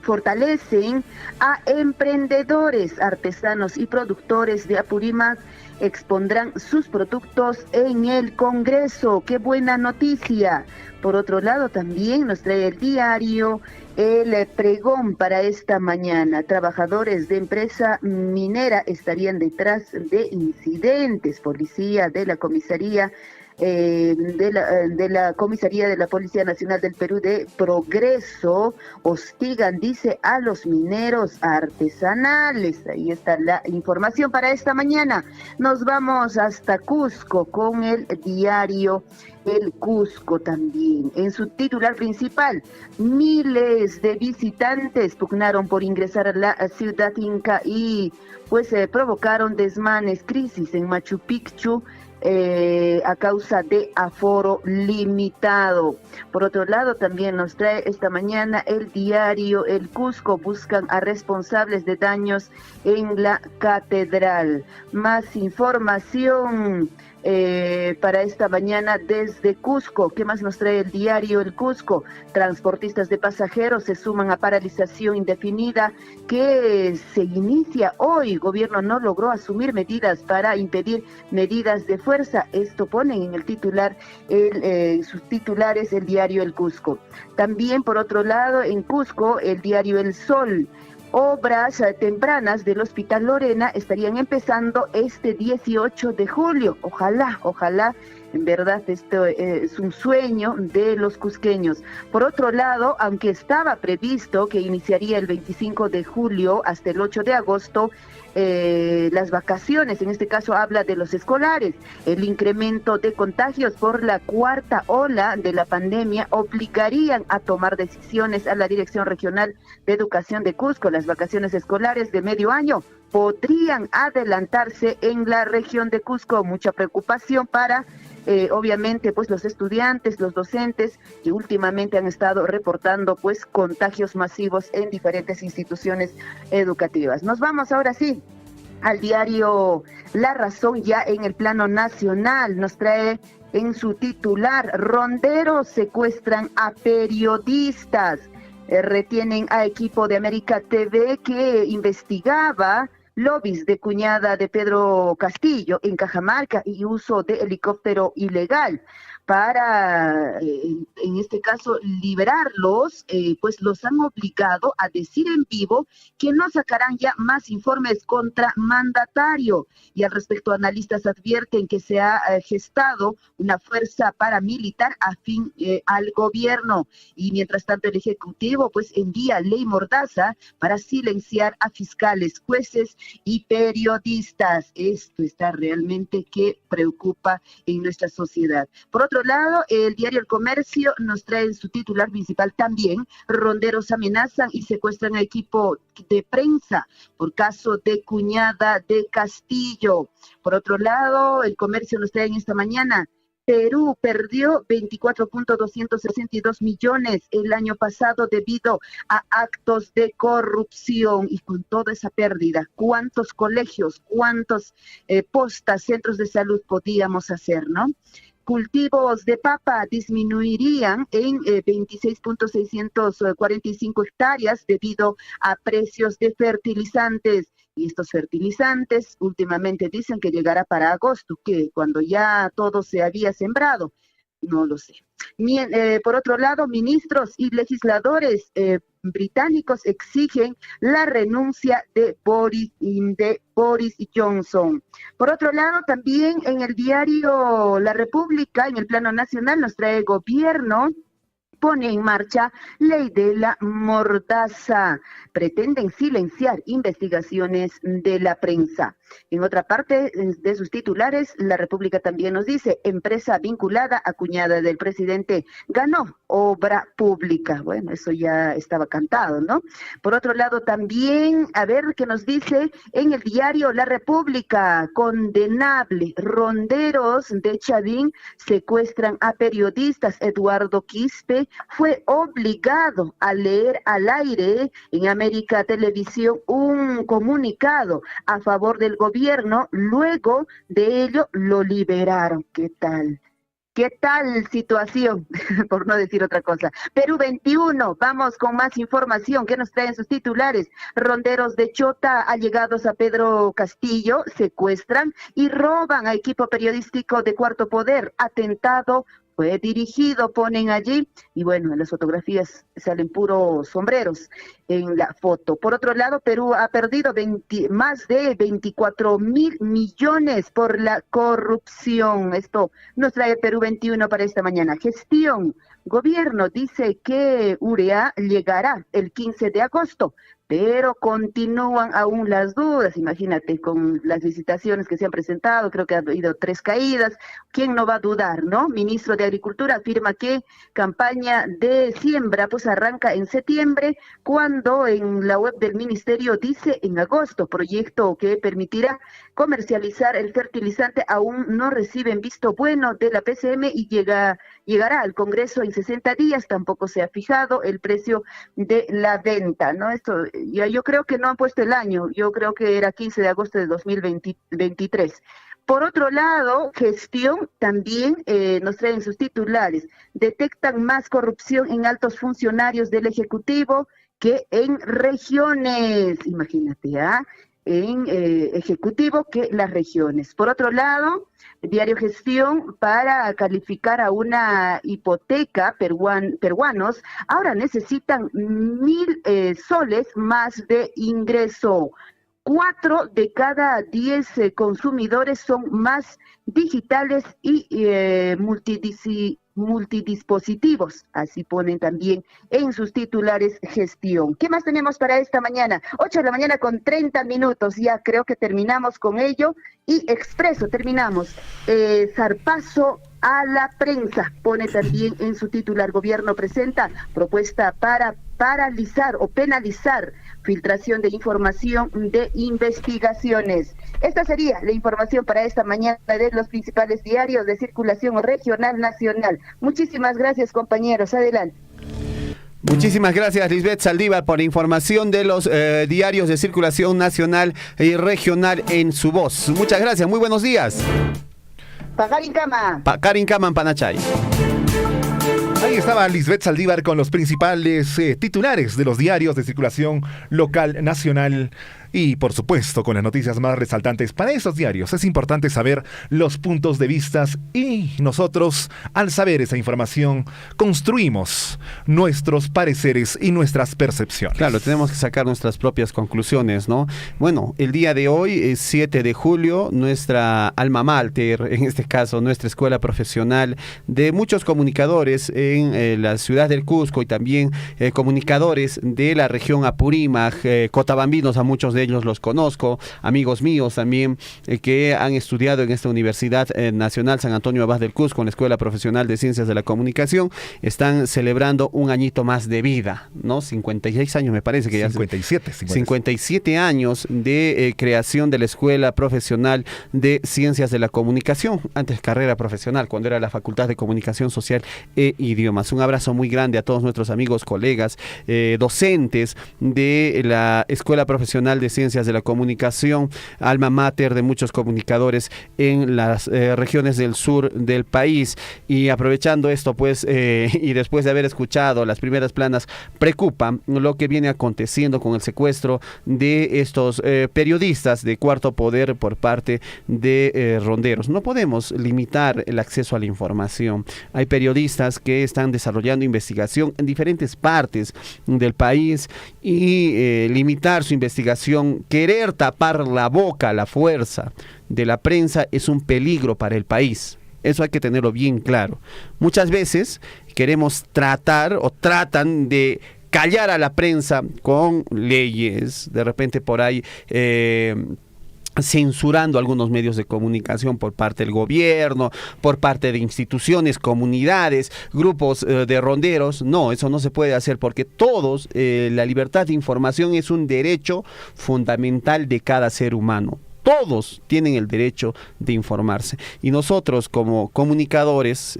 fortalecen a emprendedores, artesanos y productores de Apurímac, expondrán sus productos en el Congreso. ¡Qué buena noticia! Por otro lado también nos trae el diario El Pregón para esta mañana. Trabajadores de empresa minera estarían detrás de incidentes. Policía de la comisaría de la Comisaría de la Policía Nacional del Perú de Progreso hostigan, dice, a los mineros artesanales. Ahí está la información para esta mañana. Nos vamos hasta Cusco con el diario El Cusco también. En su titular principal, miles de visitantes pugnaron por ingresar a la ciudad inca y pues provocaron desmanes, crisis en Machu Picchu, a causa de aforo limitado. Por otro lado, también nos trae esta mañana el diario El Cusco, buscan a responsables de daños en la catedral. Más información para esta mañana desde Cusco. ¿Qué más nos trae el diario El Cusco? Transportistas de pasajeros se suman a paralización indefinida que se inicia hoy. Gobierno no logró asumir medidas para impedir medidas de fuerza. Esto ponen en el titular, sus titulares, el diario El Cusco. También, por otro lado, en Cusco, el diario El Sol. Obras tempranas del Hospital Lorena estarían empezando este 18 de julio. Ojalá, en verdad esto es un sueño de los cusqueños. Por otro lado, aunque estaba previsto que iniciaría el 25 de julio hasta el 8 de agosto, las vacaciones, en este caso habla de los escolares, el incremento de contagios por la cuarta ola de la pandemia obligarían a tomar decisiones a la Dirección Regional de Educación de Cusco. Las vacaciones escolares de medio año podrían adelantarse en la región de Cusco. Mucha preocupación para obviamente pues los estudiantes, los docentes que últimamente han estado reportando pues contagios masivos en diferentes instituciones educativas. Nos vamos ahora sí al diario La Razón, ya en el plano nacional. Nos trae en su titular: ronderos secuestran a periodistas. Retienen a equipo de América TV que investigaba lobbies de cuñada de Pedro Castillo en Cajamarca y uso de helicóptero ilegal. Para, en este caso, liberarlos, pues los han obligado a decir en vivo que no sacarán ya más informes contra mandatario. Y al respecto, analistas advierten que se ha gestado una fuerza paramilitar afín al gobierno. Y mientras tanto, el Ejecutivo pues envía ley mordaza para silenciar a fiscales, jueces y periodistas. Esto está realmente que preocupa en nuestra sociedad. Por otro lado, el diario El Comercio nos trae en su titular principal también: ronderos amenazan y secuestran a equipo de prensa por caso de cuñada de Castillo. Por otro lado, El Comercio nos trae en esta mañana: Perú perdió 24.262 millones el año pasado debido a actos de corrupción. Y con toda esa pérdida, ¿cuántos colegios, cuántos postas, centros de salud podíamos hacer, no? Cultivos de papa disminuirían en 26.645 hectáreas debido a precios de fertilizantes. Y estos fertilizantes últimamente dicen que llegará para agosto, que cuando ya todo se había sembrado, no lo sé. Por otro lado, ministros y legisladores británicos exigen la renuncia de Boris Johnson. Por otro lado, también en el diario La República, en el plano nacional, nos trae: gobierno pone en marcha ley de la mordaza. Pretenden silenciar investigaciones de la prensa. En otra parte de sus titulares, La República también nos dice: empresa vinculada a cuñada del presidente ganó obra pública. Bueno, eso ya estaba cantado, ¿no? Por otro lado, también, a ver qué nos dice en el diario La República: condenable, ronderos de Chavín secuestran a periodistas. Eduardo Quispe fue obligado a leer al aire en América Televisión un comunicado a favor del gobierno. Luego de ello lo liberaron. ¿Qué tal? ¿Qué tal situación? Por no decir otra cosa. Perú 21, vamos con más información. ¿Qué nos traen sus titulares? Ronderos de Chota allegados a Pedro Castillo secuestran y roban a equipo periodístico de Cuarto Poder. Atentado fue dirigido, ponen allí, y bueno, en las fotografías salen puros sombreros en la foto. Por otro lado, Perú ha perdido más de 24.000 millones por la corrupción. Esto nos trae Perú 21 para esta mañana. Gestión. Gobierno dice que Urea llegará el 15 de agosto, pero continúan aún las dudas. Imagínate, con las licitaciones que se han presentado, creo que ha habido 3 caídas. ¿Quién no va a dudar, no? Ministro de Agricultura afirma que campaña de siembra pues arranca en septiembre, cuando en la web del ministerio dice en agosto. Proyecto que permitirá comercializar el fertilizante aún no reciben visto bueno de la PCM y llegará al Congreso en 60 días, tampoco se ha fijado el precio de la venta, ¿no? Esto, yo creo que no han puesto el año, yo creo que era 15 de agosto de 2023. Por otro lado, gestión también nos traen sus titulares. Detectan más corrupción en altos funcionarios del Ejecutivo que en regiones. Imagínate, en Ejecutivo que las regiones. Por otro lado, Diario Gestión, para calificar a una hipoteca, peruanos ahora necesitan 1.000 soles más de ingreso. 4 de cada 10 consumidores son más digitales y multidispositivos, así ponen también en sus titulares gestión. ¿Qué más tenemos para esta mañana? 8 de la mañana con 30 minutos, ya creo que terminamos con ello, y Expreso terminamos. Zarpazo a la prensa, pone también en su titular. Gobierno presenta propuesta para paralizar o penalizar filtración de información de investigaciones. Esta sería la información para esta mañana de los principales diarios de circulación regional nacional. Muchísimas gracias, compañeros. Adelante. Muchísimas gracias, Lisbeth Saldívar, por información de los diarios de circulación nacional y regional en su voz. Muchas gracias, muy buenos días. Pagarin Kama. Karin Kaman Panachay. Ahí estaba Lisbeth Saldívar con los principales titulares de los diarios de circulación local, nacional y, por supuesto, con las noticias más resaltantes. Para esos diarios es importante saber los puntos de vista y nosotros, al saber esa información, construimos nuestros pareceres y nuestras percepciones. Claro, tenemos que sacar nuestras propias conclusiones, ¿no? Bueno, el día de hoy, 7 de julio, nuestra alma mater, en este caso nuestra escuela profesional de muchos comunicadores en la ciudad del Cusco y también comunicadores de la región Apurímac, cotabambinos, a muchos de ellos los conozco, amigos míos también que han estudiado en esta Universidad Nacional San Antonio Abad del Cusco, en la Escuela Profesional de Ciencias de la Comunicación, están celebrando un añito más de vida, ¿no? 56 años me parece que ya. 57 años de creación de la Escuela Profesional de Ciencias de la Comunicación, antes carrera profesional, cuando era la Facultad de Comunicación Social e Idiomas. Un abrazo muy grande a todos nuestros amigos, colegas, docentes de la Escuela Profesional de Ciencias de la Comunicación, alma mater de muchos comunicadores en las regiones del sur del país. Y aprovechando esto, pues, y después de haber escuchado las primeras planas, preocupa lo que viene aconteciendo con el secuestro de estos periodistas de Cuarto Poder por parte de ronderos. No podemos limitar el acceso a la información. Hay periodistas que están desarrollando investigación en diferentes partes del país y limitar su investigación, querer tapar la boca a la fuerza de la prensa es un peligro para el país. Eso hay que tenerlo bien claro. Muchas veces queremos tratar o tratan de callar a la prensa con leyes, de repente por ahí censurando algunos medios de comunicación por parte del gobierno, por parte de instituciones, comunidades, grupos de ronderos. No, eso no se puede hacer porque todos, la libertad de información es un derecho fundamental de cada ser humano. Todos tienen el derecho de informarse y nosotros como comunicadores,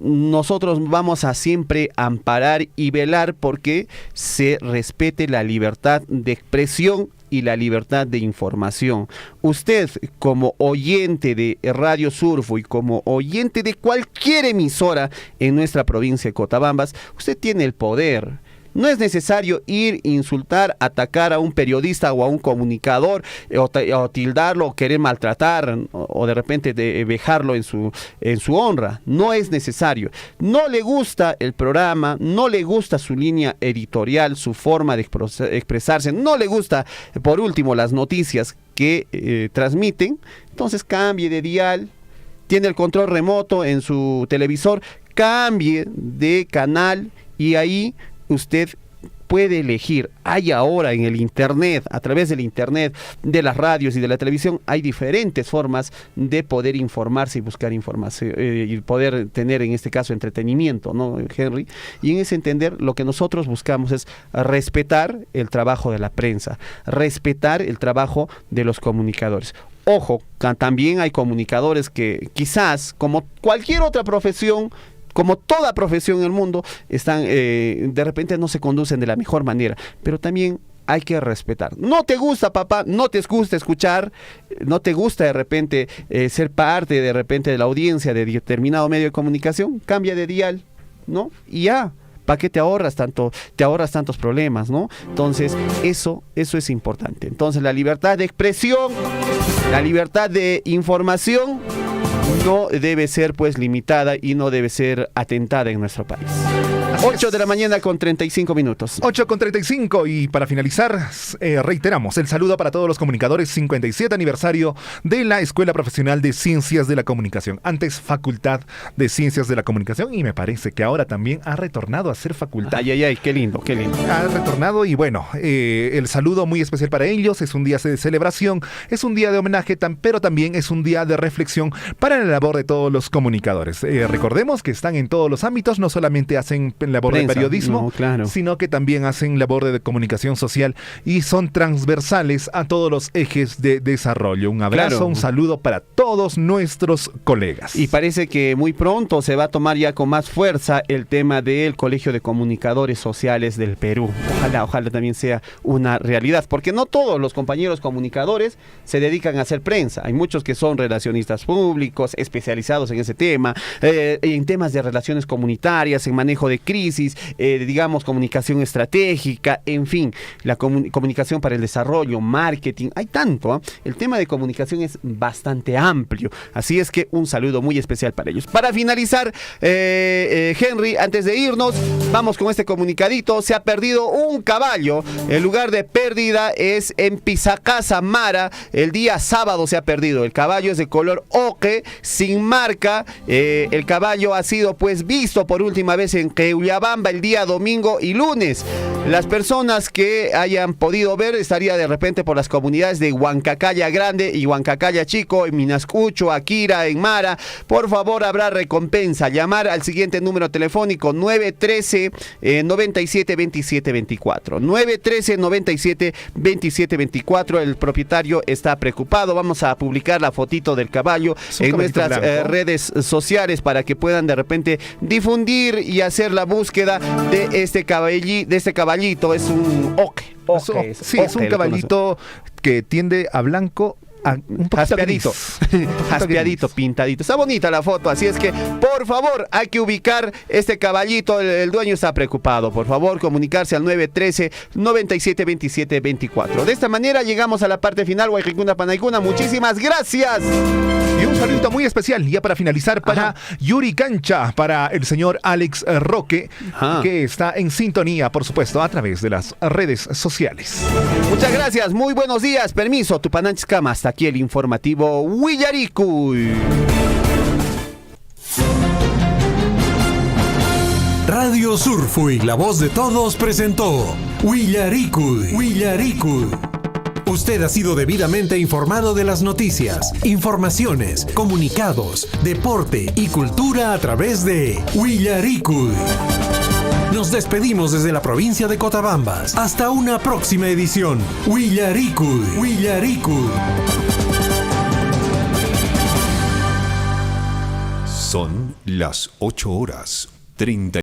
nosotros vamos a siempre amparar y velar porque se respete la libertad de expresión y la libertad de información. Usted, como oyente de Radio Surfo y como oyente de cualquier emisora en nuestra provincia de Cotabambas, usted tiene el poder. No es necesario ir, insultar, atacar a un periodista o a un comunicador o tildarlo o querer maltratar o de repente vejarlo en su honra. No es necesario. No le gusta el programa, no le gusta su línea editorial, su forma de expresarse, no le gusta, por último, las noticias que transmiten. Entonces cambie de dial, tiene el control remoto en su televisor, cambie de canal y ahí usted puede elegir. Hay ahora en el internet, a través del internet, de las radios y de la televisión, hay diferentes formas de poder informarse y buscar información y poder tener, en este caso, entretenimiento, ¿no, Henry? Y en ese entender, lo que nosotros buscamos es respetar el trabajo de la prensa, respetar el trabajo de los comunicadores. Ojo, también hay comunicadores que quizás, como cualquier otra profesión, como toda profesión en el mundo, están de repente no se conducen de la mejor manera, pero también hay que respetar. No te gusta, papá, no te gusta escuchar, no te gusta de repente ser parte de repente de la audiencia de determinado medio de comunicación, cambia de dial, ¿no? Y ya. ¿Para qué te ahorras tantos problemas, ¿no? Entonces, eso es importante. Entonces, la libertad de expresión, la libertad de información no debe ser pues limitada y no debe ser atentada en nuestro país. 8 de la mañana con 35 minutos. 8:35 y para finalizar, reiteramos el saludo para todos los comunicadores, 57 aniversario de la Escuela Profesional de Ciencias de la Comunicación. Antes Facultad de Ciencias de la Comunicación y me parece que ahora también ha retornado a ser facultad. Ay, qué lindo. Ha retornado y bueno, el saludo muy especial para ellos. Es un día de celebración, es un día de homenaje, pero también es un día de reflexión para la labor de todos los comunicadores. Recordemos que están en todos los ámbitos, no solamente hacen labor de periodismo, sino que también hacen labor de comunicación social y son transversales a todos los ejes de desarrollo. Un abrazo, un saludo para todos nuestros colegas. Y parece que muy pronto se va a tomar ya con más fuerza el tema del Colegio de Comunicadores Sociales del Perú. Ojalá también sea una realidad, porque no todos los compañeros comunicadores se dedican a hacer prensa. Hay muchos que son relacionistas públicos, especializados en ese tema, en temas de relaciones comunitarias, en manejo de crisis, digamos, comunicación estratégica, en fin, la comunicación para el desarrollo, marketing, hay tanto, ¿eh? El tema de comunicación es bastante amplio, así es que un saludo muy especial para ellos. Para finalizar, Henry, antes de irnos, vamos con este comunicadito. Se ha perdido un caballo, el lugar de pérdida es en Pisacasa, Mara, el día sábado se ha perdido, el caballo es de color ocre, sin marca, el caballo ha sido pues visto por última vez en Queullabamba el día domingo y lunes. Las personas que hayan podido ver estaría de repente por las comunidades de Huancacaya Grande y Huancacaya Chico, en Minascucho, Akira, en Mara. Por favor, habrá recompensa. Llamar al siguiente número telefónico 913-97-27-24. 913-97-27-24. El propietario está preocupado. Vamos a publicar la fotito del caballo en nuestras redes sociales para que puedan de repente difundir y hacer la búsqueda de este caballito. Es un ocre. Es un caballito que tiende a blanco, un jaspeadito, pintadito. Está bonita la foto, así es que por favor hay que ubicar este caballito. El dueño está preocupado. Por favor, comunicarse al 913-97-27-24. De esta manera llegamos a la parte final. Guayquicuna Panaicuna, muchísimas gracias. Y un saludito muy especial, ya para finalizar, para Yuri Cancha, para el señor Alex Roque, que está en sintonía, por supuesto, a través de las redes sociales. Muchas gracias, muy buenos días. Permiso, Tupananchikama, hasta aquí el informativo Willarikuy. Radio Surfuy, la voz de todos, presentó Willarikuy. Usted ha sido debidamente informado de las noticias, informaciones, comunicados, deporte y cultura a través de Willarikuy. Nos despedimos desde la provincia de Cotabambas. Hasta una próxima edición. Willarikuy. Son las 8:30.